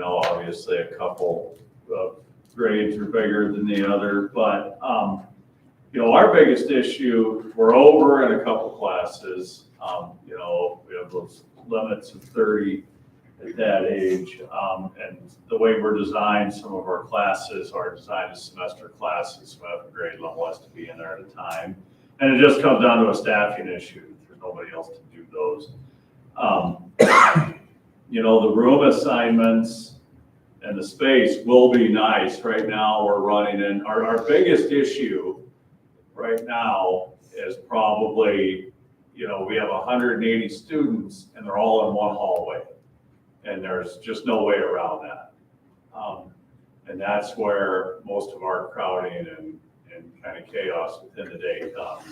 Obviously a couple of grades are bigger than the other, but our biggest issue, we're over in a couple classes. We have those limits of 30 at that age, and the way we're designed, some of our classes are designed as semester classes, so every grade level has to be in there at a time, and it just comes down to a staffing issue. There's nobody else to do those. The room assignments and the space will be nice. Right now, we're running in, our biggest issue right now is probably, we have 180 students and they're all in one hallway. And there's just no way around that. And that's where most of our crowding and kind of chaos within the day comes.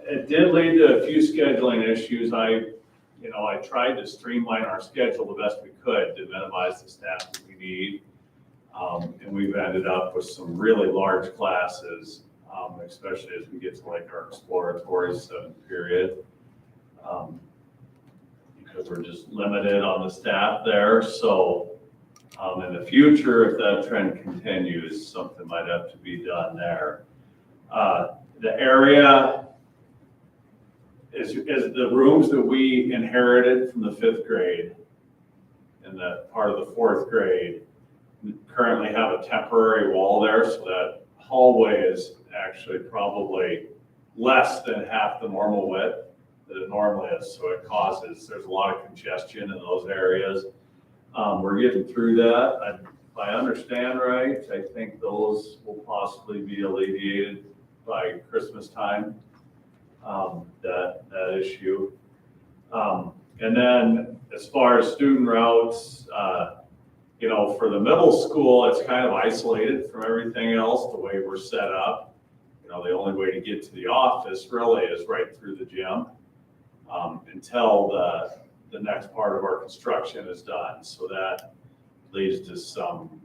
It did lead to a few scheduling issues. I tried to streamline our schedule the best we could to minimize the staff that we need. And we've ended up with some really large classes, especially as we get to like our exploratory 7th period. because we're just limited on the staff there. So in the future, if that trend continues, something might have to be done there. The area is the rooms that we inherited from the 5th grade and that part of the 4th grade currently have a temporary wall there, so that hallway is actually probably less than half the normal width that it normally is. So there's a lot of congestion in those areas. We're getting through that. If I understand right, I think those will possibly be alleviated by Christmas time, that issue. And then as far as student routes, for the middle school, it's kind of isolated from everything else, the way we're set up. The only way to get to the office really is right through the gym until the next part of our construction is done. So that leads to some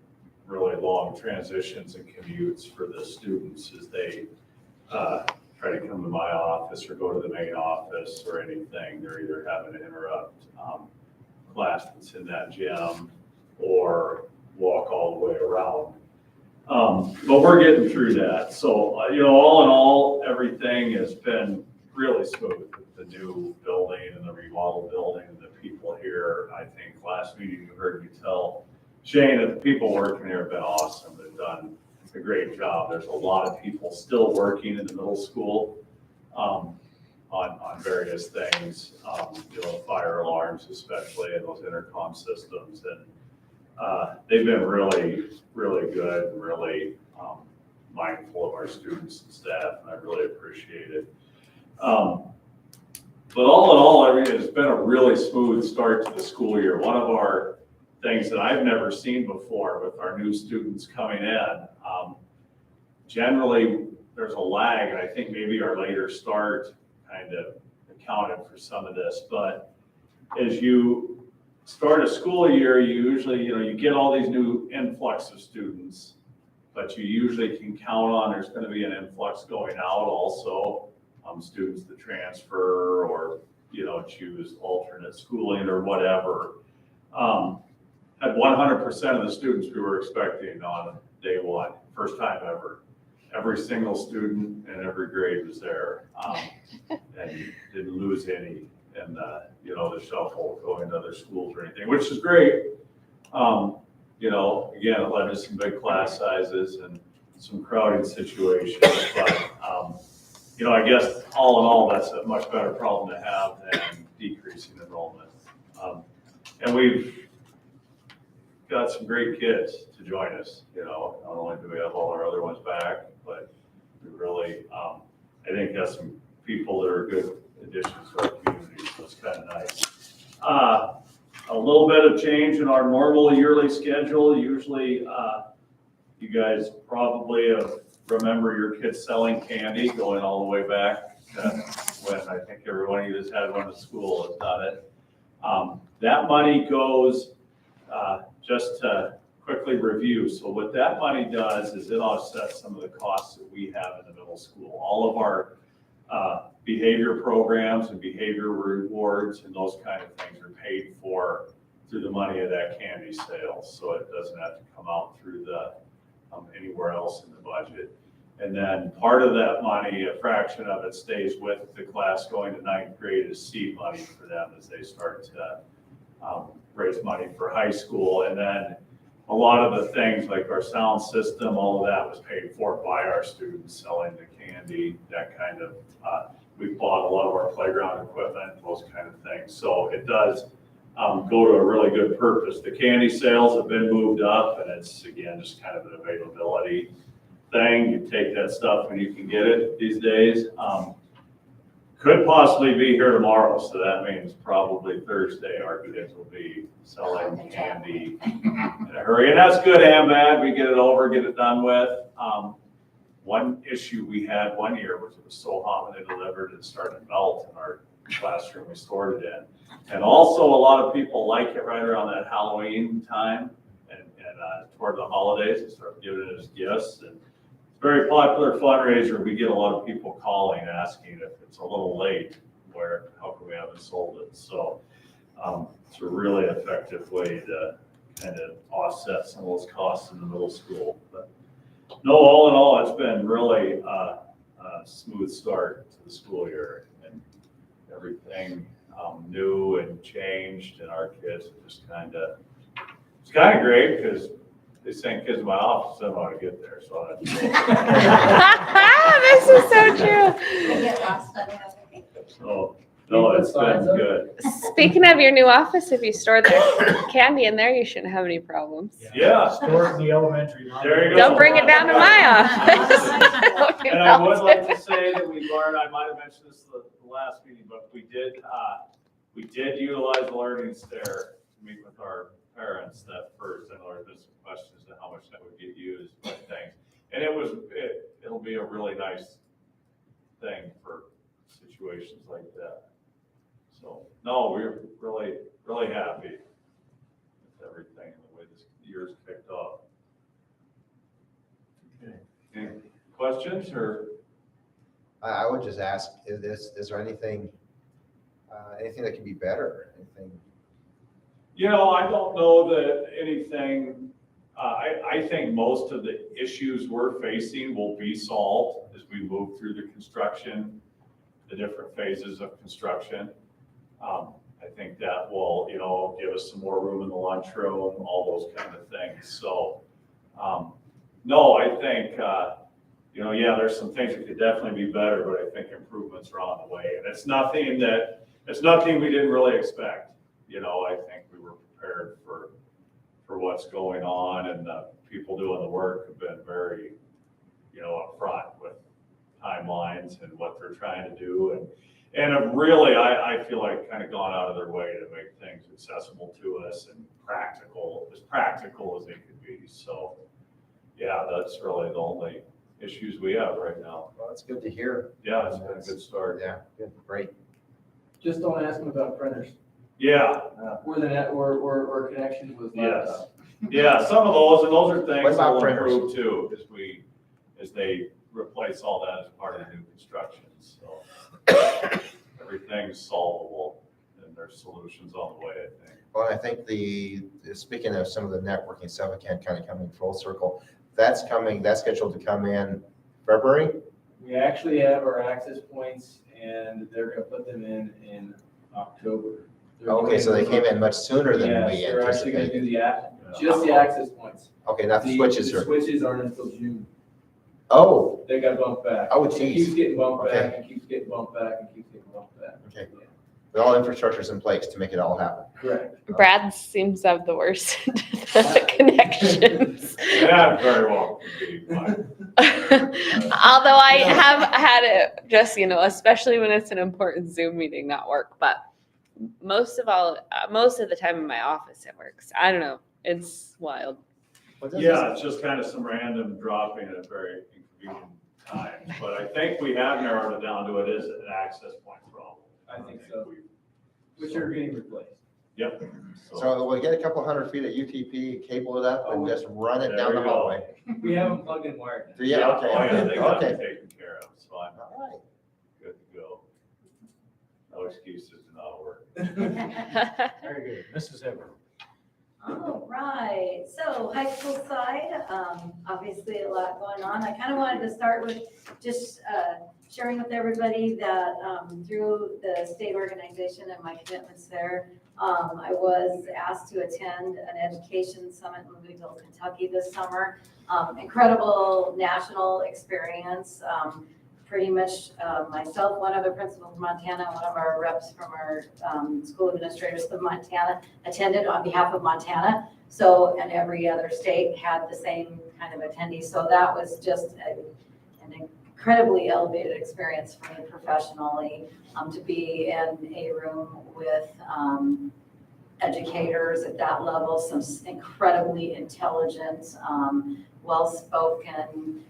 really long transitions and commutes for the students as they try to come to my office or go to the main office or anything. They're either having to interrupt class that's in that gym or walk all the way around. But we're getting through that. So, all in all, everything has been really smooth with the new building and the remodeled building and the people here. I think last meeting you heard me tell Shane that the people working here have been awesome. They've done a great job. There's a lot of people still working in the middle school on various things, fire alarms especially, and those intercom systems. And they've been really, really good and really mindful of our students and staff, and I really appreciate it. But all in all, it's been a really smooth start to the school year. One of our things that I've never seen before with our new students coming in, generally there's a lag, and I think maybe our later start kind of accounted for some of this, but as you start a school year, you usually, you get all these new influx of students, but you usually can count on there's going to be an influx going out also. Students that transfer or, choose alternate schooling or whatever. Had 100% of the students we were expecting on day one, first time ever. Every single student in every grade was there, and didn't lose any in the shuffle going to other schools or anything, which is great. Again, it led to some big class sizes and some crowding situations, but I guess all in all, that's a much better problem to have than decreasing enrollment. And we've got some great kids to join us. Not only do we have all our other ones back, but we really, I think, got some people that are good additions to our community, so it's kind of nice. A little bit of change in our normal yearly schedule. Usually, you guys probably remember your kids selling candy going all the way back when I think every one of you that's had one at school has done it. That money goes, just to quickly review. So what that money does is it offsets some of the costs that we have in the middle school. All of our behavior programs and behavior rewards and those kind of things are paid for through the money of that candy sale. So it doesn't have to come out through anywhere else in the budget. And then part of that money, a fraction of it, stays with the class going to 9th grade as seed money for them as they start to raise money for high school. And then a lot of the things like our sound system, all of that was paid for by our students selling the candy, that kind of, we bought a lot of our playground equipment, those kind of things. So it does go to a really good purpose. The candy sales have been moved up, and it's, again, just kind of an availability thing. You take that stuff when you can get it these days. Could possibly be here tomorrow, so that means probably Thursday our kids will be selling candy in a hurry. And that's good and bad. We get it over, get it done with. One issue we had one year was it was so hot when they delivered, it started to melt in our classroom we stored it in. And also a lot of people like it right around that Halloween time and toward the holidays, they start giving it as gifts. And very popular fundraiser. We get a lot of people calling asking if it's a little late, how come we haven't sold it? So It's a really effective way to kind of offset some of those costs in the middle school. But no, all in all, it's been really a smooth start to the school year, and everything new and changed, and our kids are just it's kind of great because they send kids in my office, don't know how to get there, so that's This is so true. I get lost on it. so, no, it's been good. Speaking of your new office, if you store the candy in there, you shouldn't have any problems. Yeah. Store it in the elementary. There you go. Don't bring it down to my office. And I would like to say that we learned, I might have mentioned this the last meeting, but we did utilize the learning stair to meet with our parents that first. I know there's been some questions on how much that would get used, but things. And it'll be a really nice thing for situations like that. So, no, we're really, really happy with everything and the way this year's kicked off. Okay. Any questions or? I would just ask, is there anything that can be better? Anything? I don't know that anything, I think most of the issues we're facing will be solved as we move through the construction, the different phases of construction. I think that will, give us some more room in the lunchroom, all those kind of things. So, no, I think, there's some things that could definitely be better, but I think improvements are on the way. And it's nothing we didn't really expect. I think we were prepared for what's going on, and the people doing the work have been very, upfront with timelines and what they're trying to do. And have really, I feel like kind of gone out of their way to make things accessible to us and practical as they could be. So, yeah, that's really the only issues we have right now. Well, it's good to hear. Yeah, it's been a good start. Yeah, good, great. Just don't ask them about printers. Yeah. Where the net, where connections with laptops. Yeah, some of those, and those are things What that about will printers? improve too, as they replace all that as part of the new construction. So everything's solvable, and there's solutions on the way, I think. Well, I think speaking of some of the networking stuff, again, kind of coming full circle, that's scheduled to come in February? We actually have our access points, and they're gonna put them in October. Okay, so they came in much sooner than we Yes, they're actually gonna anticipated. do just the access points. Okay, not the switches. The switches aren't until June. Oh, They got bumped back. oh, It geez. keeps getting bumped Okay. back, and keeps getting bumped back, and keeps getting bumped back. Okay. But all infrastructure's in place to make it all happen. Correct. Brad seems to have the worst connections. That very well could be fine. Although I have had it just, especially when it's an important Zoom meeting, not work, but most of the time in my office it works. I don't know. It's wild. Yeah, it's just kind of some random dropping at very inconvenient times, but I think we have narrowed it down to it is an access point problem. I think so. Which are getting replaced. Yep. So we'll get a couple 100 feet of UTP, cable it up, and just run it There down the we go. hallway. We have them plugged in wired now. Yeah, okay. Oh, yeah, they got it Okay. taken care of, so I'm All right. good to go. No excuses to not work. Very good. Mrs. Everett. All right, so high school side, obviously a lot going on. I kind of wanted to start with just sharing with everybody that through the state organization and my commitments there, I was asked to attend an education summit in Louisville, Kentucky this summer. Incredible national experience. Pretty much myself, one other principal from Montana, one of our reps from our school administrators of Montana attended on behalf of Montana. So, and every other state had the same kind of attendees. So that was just an incredibly elevated experience for me professionally, to be in a room with educators at that level, some incredibly intelligent, well-spoken,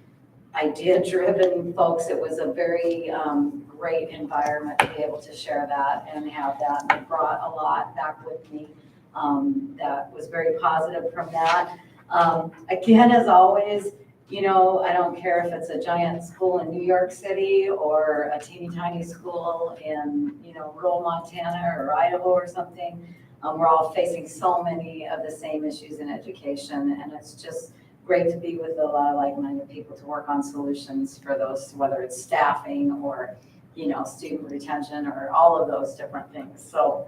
idea-driven folks. It was a very great environment to be able to share that and have that. And I brought a lot back with me that was very positive from that. Again, as always, You know, I don't care if it's a giant school in New York City or a teeny tiny school in, you know, rural Montana or Idaho or something. We're all facing so many of the same issues in education, and it's just great to be with a lot of like-minded people to work on solutions for those, whether it's staffing or, you know, student retention or all of those different things. So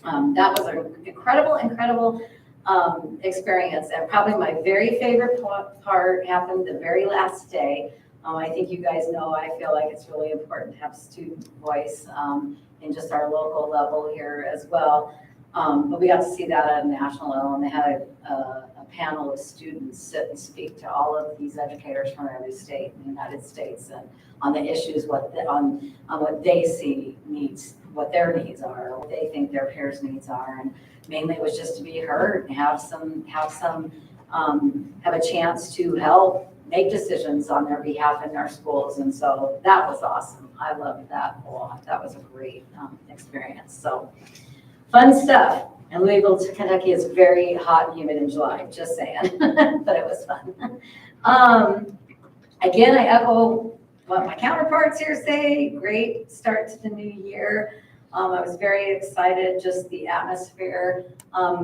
that was an incredible experience, and probably my very favorite part happened the very last day. I think you guys know I feel like it's really important to have student voice in just our local level here as well. But we got to see that at a national level, and they had a panel of students sit and speak to all of these educators from every state in the United States and on the issues, on what they see needs, what their needs are, what they think their peers' needs are, and mainly it was just to be heard and have a chance to help make decisions on their behalf in our schools. And so that was awesome. I loved that a lot. That was a great experience. So fun stuff. And Louisville, Kentucky is very hot and humid in July, just saying, but it was fun. Again, I echo what my counterparts here say. Great start to the new year. I was very excited, just the atmosphere,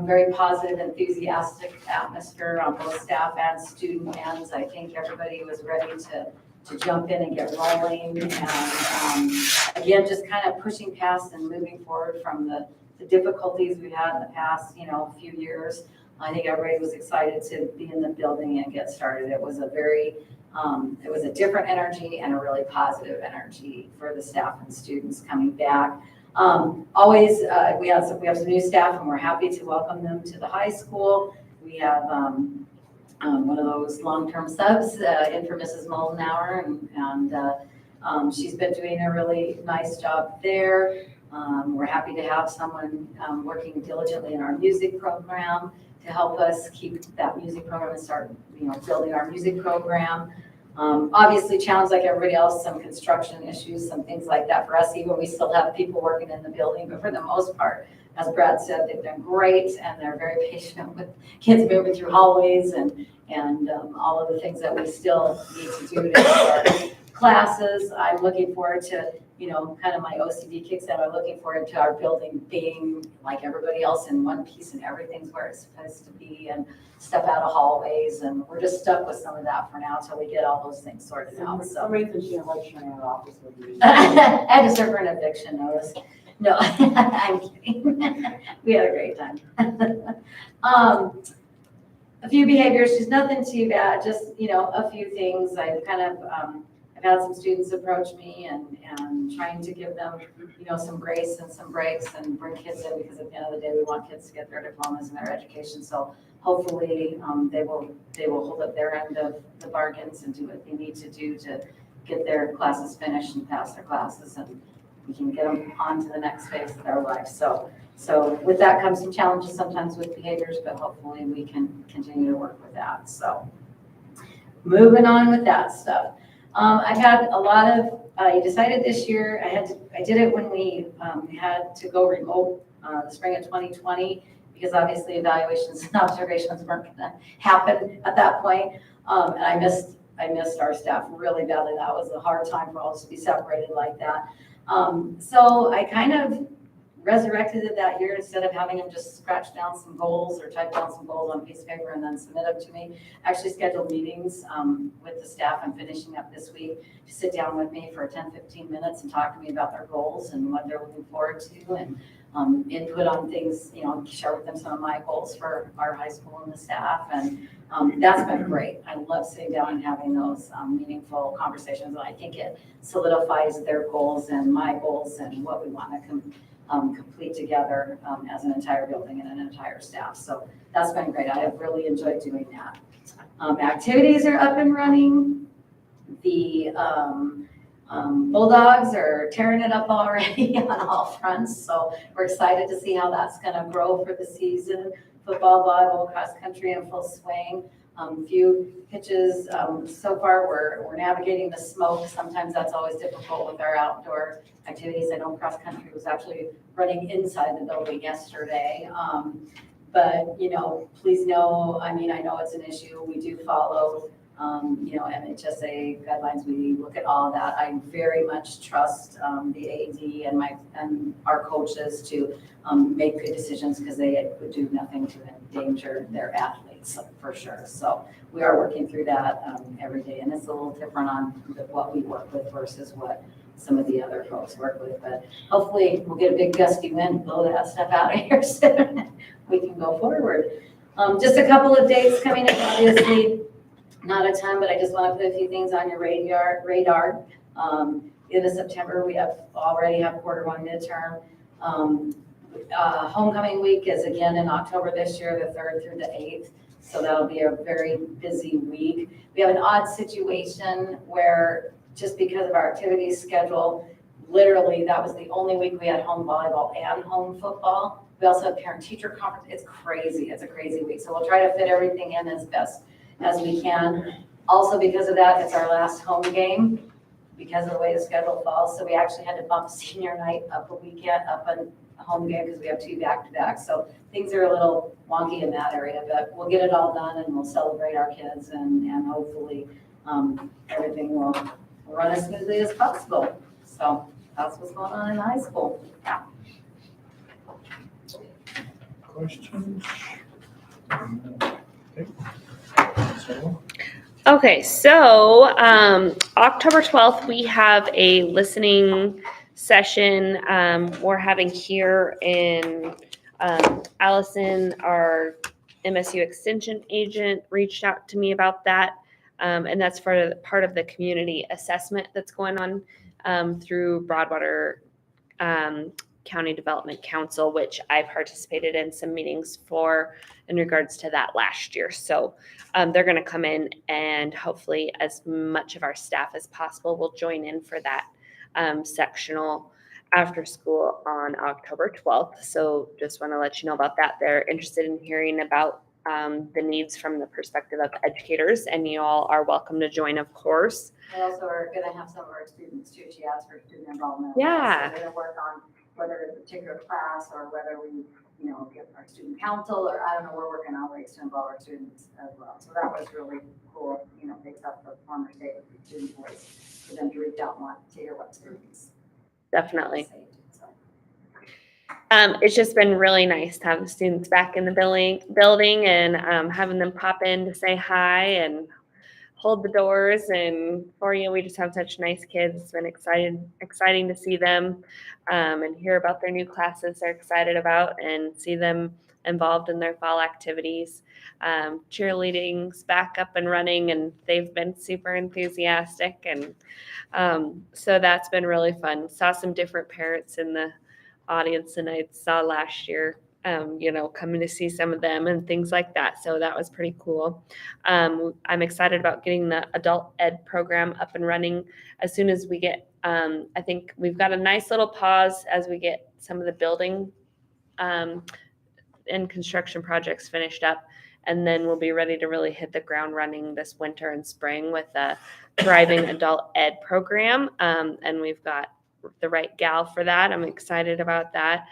very positive, enthusiastic atmosphere on both staff and student ends. I think everybody was ready to jump in and get rolling. And again, just kind of pushing past and moving forward from the difficulties we've had in the past, you know, few years. I think everybody was excited to be in the building and get started. It was a very, it was a different energy and a really positive energy for the staff and students coming back. Always, we have some new staff, and we're happy to welcome them to the high school. We have one of those long-term subs in for Mrs. Moldenauer, and she's been doing a really nice job there. We're happy to have someone working diligently in our music program to help us keep that music program and start, you know, building our music program. Obviously challenged like everybody else, some construction issues, some things like that for us, even we still have people working in the building, but for the most part, as Brad said, they've been great, and they're very patient with kids moving through hallways and all of the things that we still need to do to start classes. I'm looking forward to, you know, kind of my OCD kicks in. I'm looking forward to our building being like everybody else in one piece and everything's where it's supposed to be, and step out of hallways, and we're just stuck with some of that for now until we get all those things sorted out. So Somebody said she didn't like sharing her office with you. I had to serve her an eviction notice. No, I'm kidding. We had a great time. A few behaviors, just nothing too bad, just, you know, a few things. I've kind of, I've had some students approach me and trying to give them, you know, some grace and some breaks and bring kids in, because at the end of the day, we want kids to get their diplomas and their education. So hopefully they will hold up their end of the bargains and do what they need to do to get their classes finished and pass their classes, and we can get them on to the next phase of their life. So with that comes some challenges sometimes with behaviors, but hopefully we can continue to work with that. So moving on with that stuff. I've had a lot of, I decided this year, I did it when we had to go remote the spring of 2020, because obviously evaluations and observations weren't gonna happen at that point. And I missed our staff really badly. That was a hard time for all of us to be separated like that. So I kind of resurrected it that year. Instead of having them just scratch down some goals or type down some goals on a piece of paper and then submit them to me, actually scheduled meetings with the staff. I'm finishing up this week to sit down with me for 10-15 minutes and talk to me about their goals and what they're looking forward to, and input on things, you know, share with them some of my goals for our high school and the staff. And that's been great. I love sitting down and having those meaningful conversations. And I think it solidifies their goals and my goals and what we want to complete together as an entire building and an entire staff. So that's been great. I have really enjoyed doing that. Activities are up and running. The Bulldogs are tearing it up already on all fronts. So we're excited to see how that's going to grow for the season. Football, volleyball, cross country in full swing. Few pitches. So far we're navigating the smoke. Sometimes that's always difficult with our outdoor activities. I know cross country was actually running inside the building yesterday. But, you know, please know, I mean, I know it's an issue. We do follow MHSA guidelines, we look at all of that. I very much trust the AD and our coaches to make good decisions because they would do nothing to endanger their athletes for sure. So we are working through that every day, and it's a little different on what we work with versus what some of the other folks work with. But hopefully we'll get a big gusty wind, blow that stuff out of here soon. We can go forward. Just a couple of dates coming up, obviously. Not a ton, but I just want to put a few things on your radar. In September, we already have quarter one midterm. Homecoming week is again in October this year, the 3rd through the 8th. So that'll be a very busy week. We have an odd situation where just because of our activity schedule, literally that was the only week we had home volleyball and home football. We also have parent-teacher conference. It's crazy. It's a crazy week. So we'll try to fit everything in as best as we can. Also, because of that, it's our last home game because of the way the schedule falls. So we actually had to bump senior night up a weekend, up a home game because we have 2 back-to-back. So things are a little wonky in that area, but we'll get it all done and we'll celebrate our kids and hopefully everything will run as smoothly as possible. So that's what's going on in high school. Questions? Okay, so October 12th, we have a listening session we're having here in Allison, our MSU Extension agent, reached out to me about that. And that's for part of the community assessment that's going on through Broadwater County Development Council, which I participated in some meetings for in regards to that last year. So they're going to come in and hopefully as much of our staff as possible will join in for that sectional after school on October 12th. So just want to let you know about that. They're interested in hearing about the needs from the perspective of educators, and you all are welcome to join, of course. We also are going to have some of our students too. She asked for student involvement. Yeah. So we're going to work on whether it's a particular class or whether we, give our student council, or I don't know, we're working on ways to involve our students as well. So that was really cool, based off the former state of the student voice for them to reach out and want to hear what students. Definitely. Say. It's just been really nice to have the students back in the building and having them pop in to say hi and hold the doors. And for you, we just have such nice kids. It's been exciting to see them and hear about their new classes they're excited about and see them involved in their fall activities. Cheerleading's back up and running, and they've been super enthusiastic. And so that's been really fun. Saw some different parents in the audience than I saw last year, coming to see some of them and things like that. So that was pretty cool. I'm excited about getting the adult ed program up and running as soon as we get, I think we've got a nice little pause as we get some of the building and construction projects finished up. And then we'll be ready to really hit the ground running this winter and spring with a thriving adult ed program. And we've got the right gal for that. I'm excited about that.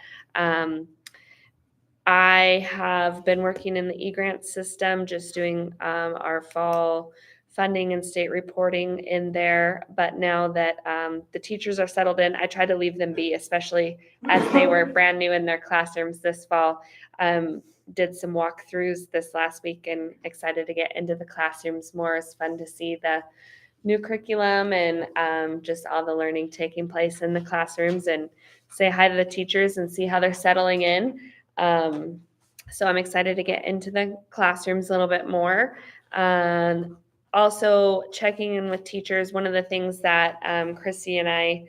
I have been working in the e-grant system, just doing our fall funding and state reporting in there. But now that the teachers are settled in, I try to leave them be, especially as they were brand new in their classrooms this fall. Did some walkthroughs this last week and excited to get into the classrooms more. It's fun to see the new curriculum and just all the learning taking place in the classrooms and say hi to the teachers and see how they're settling in. So I'm excited to get into the classrooms a little bit more. Also checking in with teachers. One of the things that Chrissy and I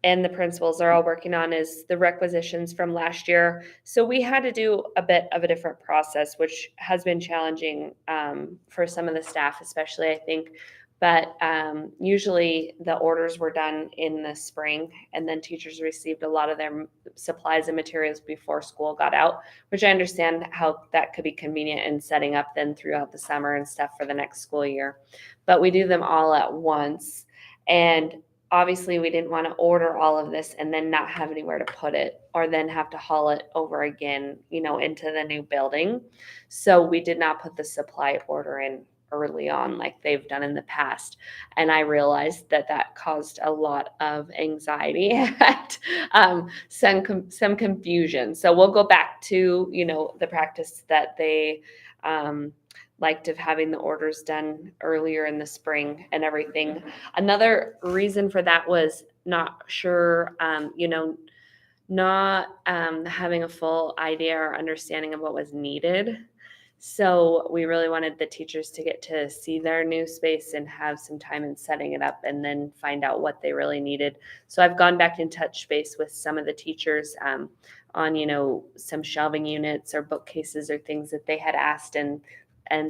and the principals are all working on is the requisitions from last year. So we had to do a bit of a different process, which has been challenging for some of the staff, especially, I think. But usually the orders were done in the spring, and then teachers received a lot of their supplies and materials before school got out, which I understand how that could be convenient in setting up then throughout the summer and stuff for the next school year. But we do them all at once. And obviously, we didn't want to order all of this and then not have anywhere to put it or then have to haul it over again, into the new building. So we did not put the supply order in early on like they've done in the past. And I realized that that caused a lot of anxiety and some confusion. So we'll go back to, the practice that they liked of having the orders done earlier in the spring and everything. Another reason for that was not sure, not having a full idea or understanding of what was needed. So we really wanted the teachers to get to see their new space and have some time in setting it up and then find out what they really needed. So I've gone back in touch base with some of the teachers on, some shelving units or bookcases or things that they had asked, and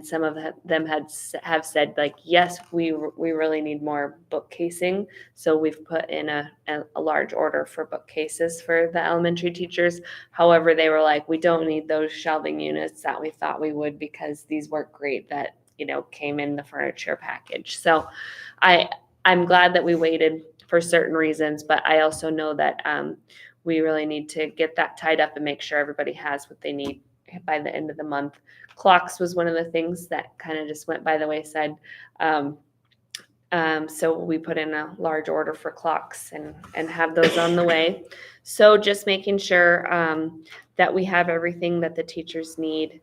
some of them have said like, yes, we really need more bookcasing. So we've put in a large order for bookcases for the elementary teachers. However, they were like, we don't need those shelving units that we thought we would because these weren't great that, came in the furniture package. So I'm glad that we waited for certain reasons, but I also know that we really need to get that tied up and make sure everybody has what they need by the end of the month. Clocks was one of the things that kind of just went by the wayside. So we put in a large order for clocks and have those on the way. So just making sure that we have everything that the teachers need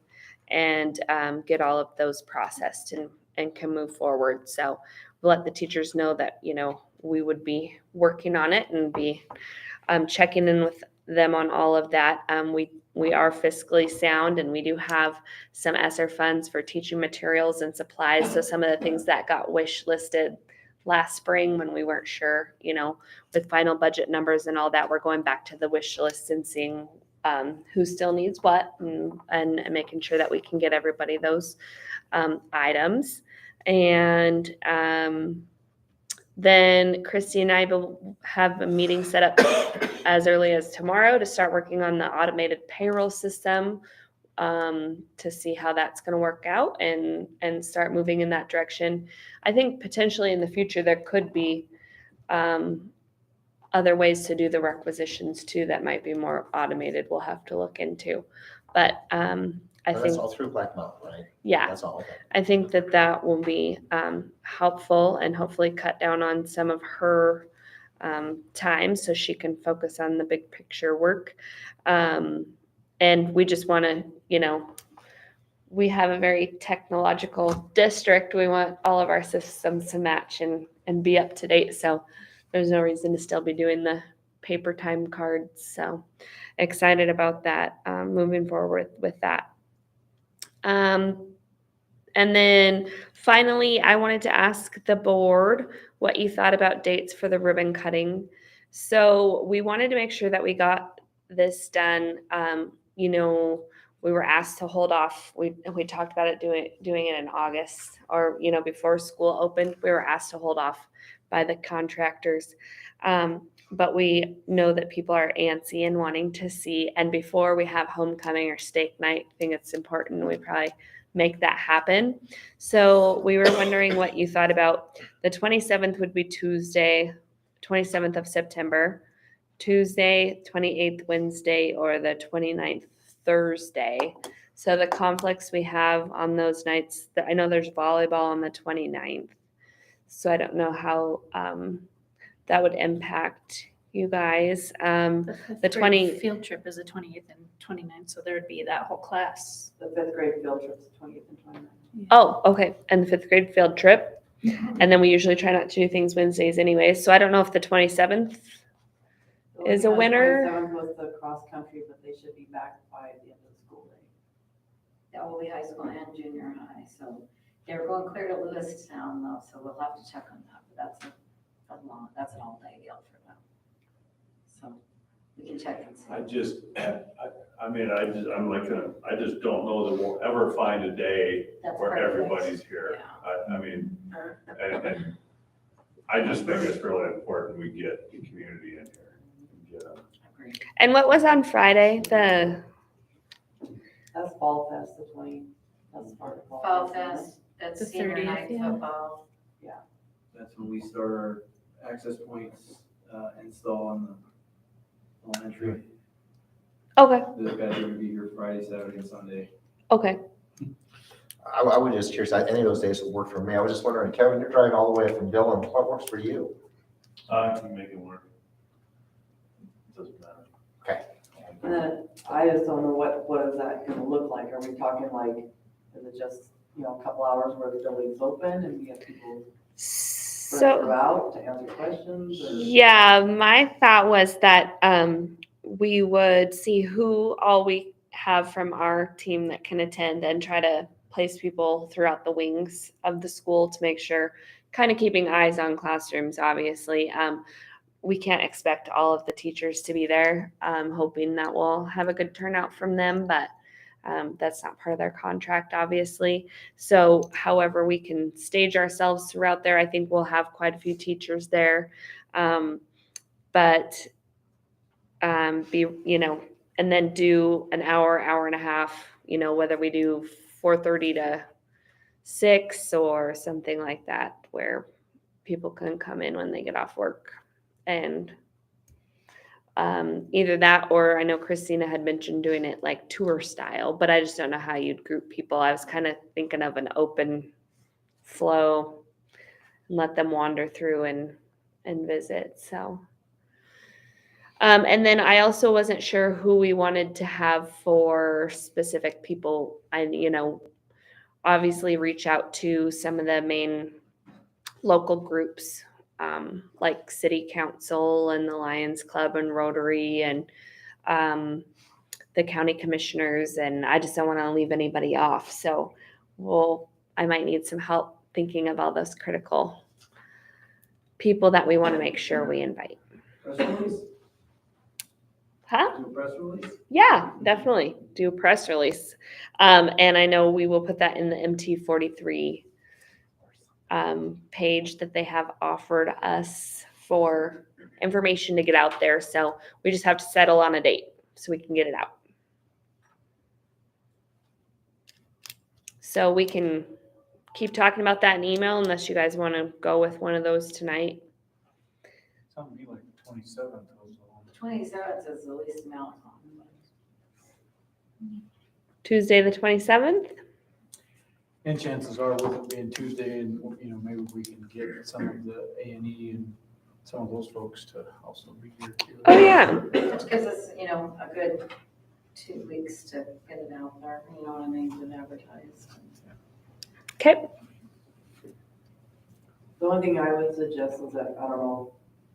and get all of those processed and can move forward. So we'll let the teachers know that, we would be working on it and be checking in with them on all of that. We are fiscally sound, and we do have some ESSER funds for teaching materials and supplies. So some of the things that got wish listed last spring when we weren't sure, with final budget numbers and all that, we're going back to the wish list and seeing who still needs what and making sure that we can get everybody those items. And then Christy and I will have a meeting set up as early as tomorrow to start working on the automated payroll system to see how that's going to work out and start moving in that direction. I think potentially in the future there could be other ways to do the requisitions too that might be more automated. We'll have to look into, but I That's think all through Black Mountain, right? yeah, That's all, okay. I think that will be helpful and hopefully cut down on some of her time so she can focus on the big picture work. And we just want to, we have a very technological district. We want all of our systems to match and be up to date. So there's no reason to still be doing the paper time cards. So excited about that, moving forward with that. And then finally, I wanted to ask the board what you thought about dates for the ribbon cutting. So we wanted to make sure that we got this done. We were asked to hold off. We talked about it doing it in August or, before school opened. We were asked to hold off by the contractors. But we know that people are antsy and wanting to see. And before we have homecoming or steak night, I think it's important we probably make that happen. So we were wondering what you thought about the 27th would be Tuesday, 27th of September, Tuesday, 28th Wednesday, or the 29th Thursday. So the conflicts we have on those nights, I know there's volleyball on the 29th. So I don't know how that would impact you guys. The 20 field trip is the 28th and 29th, so there would be that whole class. The fifth grade field trip is 20th and 29th. Oh, okay. And the fifth grade field trip. And then we usually try not to do things Wednesdays anyway. So I don't know if the 27th is a winner. 27th was the cross country, but they should be back by the end of the school day. That will be high school and junior high, so they're going clear to Lewistown though, so we'll have to check on that, but that's an all day deal for them. So we can check and see. I just don't know that we'll ever find a day That's where perfect. everybody's here. And I just think it's really important we get the community in here. And get them. And what was on Friday? That's Fall Fest, that's part of Fall Fest, that's The senior 30th, night yeah. football. That's when we start our access points install on the elementary. Okay. Those guys are gonna be here Friday, Saturday, and Sunday. Okay. I was just curious, any of those days would work for me. I was just wondering, Kevin, you're driving all the way from Dillon, what works for you? I can make it work. Doesn't matter. And then I just don't know what is that gonna look like? Are we talking like, is it just, you know, a couple hours where the building's open and we have people spread So, throughout to answer questions? Or- yeah, my thought was that we would see who all we have from our team that can attend and try to place people throughout the wings of the school to make sure, kind of keeping eyes on classrooms, obviously. We can't expect all of the teachers to be there. Hoping that we'll have a good turnout from them, but that's not part of their contract, obviously. So however we can stage ourselves throughout there, I think we'll have quite a few teachers there. But and then do an hour and a half, whether we do 4:30 to 6 or something like that, where people can come in when they get off work. And either that, or I know Christina had mentioned doing it like tour style, but I just don't know how you'd group people. I was kind of thinking of an open flow and let them wander through and visit. So, and then I also wasn't sure who we wanted to have for specific people. Obviously reach out to some of the main local groups, like City Council and the Lions Club and Rotary and the county commissioners, and I just don't want to leave anybody off. So I might need some help thinking of all those critical people that we want to make sure we invite. Press release? Huh? Do a press release? Yeah, definitely do a press release. And I know we will put that in the MT43 page that they have offered us for information to get out there. So we just have to settle on a date so we can get it out. So we can keep talking about that in email unless you guys want to go with one of those tonight. Something be like the 27th. 27th is the least amount. Tuesday the 27th? And chances are with it being Tuesday and, maybe we can get some of the A&E and some of those folks to also be here too. Oh, yeah. Which gives us, a good 2 weeks to get it out there, you know what I mean, get it advertised. Okay. The only thing I would suggest is that, I don't know,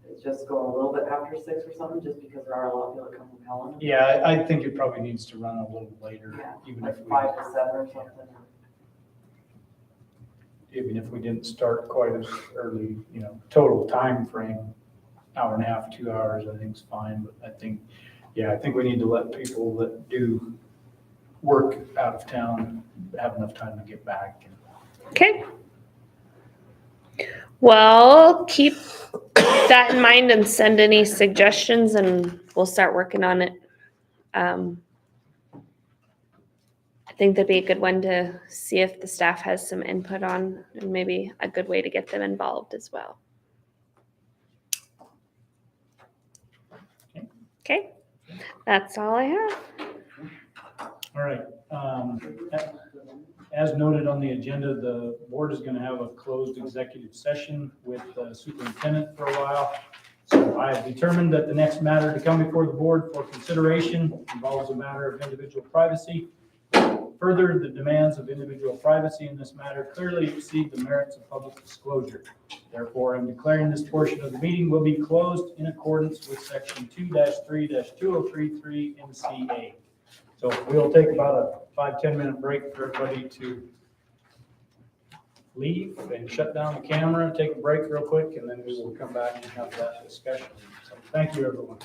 is just go a little bit after 6 or something, just because there are a lot of people that come from Helen. Yeah, I think it probably needs to run a little later, Yeah, even like if we. 5 to 7 or something. Even if we didn't start quite as early, total time frame, hour and a half, 2 hours, I think is fine. But I think we need to let people that do work out of town have enough time to get back. Okay. Well, keep that in mind and send any suggestions and we'll start working on it. I think that'd be a good one to see if the staff has some input on and maybe a good way to get them involved as well. Okay, that's all I have. All right. As noted on the agenda, the board is going to have a closed executive session with the superintendent for a while. So I have determined that the next matter to come before the board for consideration involves a matter of individual privacy. Further, the demands of individual privacy in this matter clearly exceed the merits of public disclosure. Therefore, I'm declaring this portion of the meeting will be closed in accordance with section 2-3-2033 MCA. So we'll take about a 5-10 minute break for everybody to leave and shut down the camera, take a break real quick, and then we will come back and have that discussion. So thank you, everyone.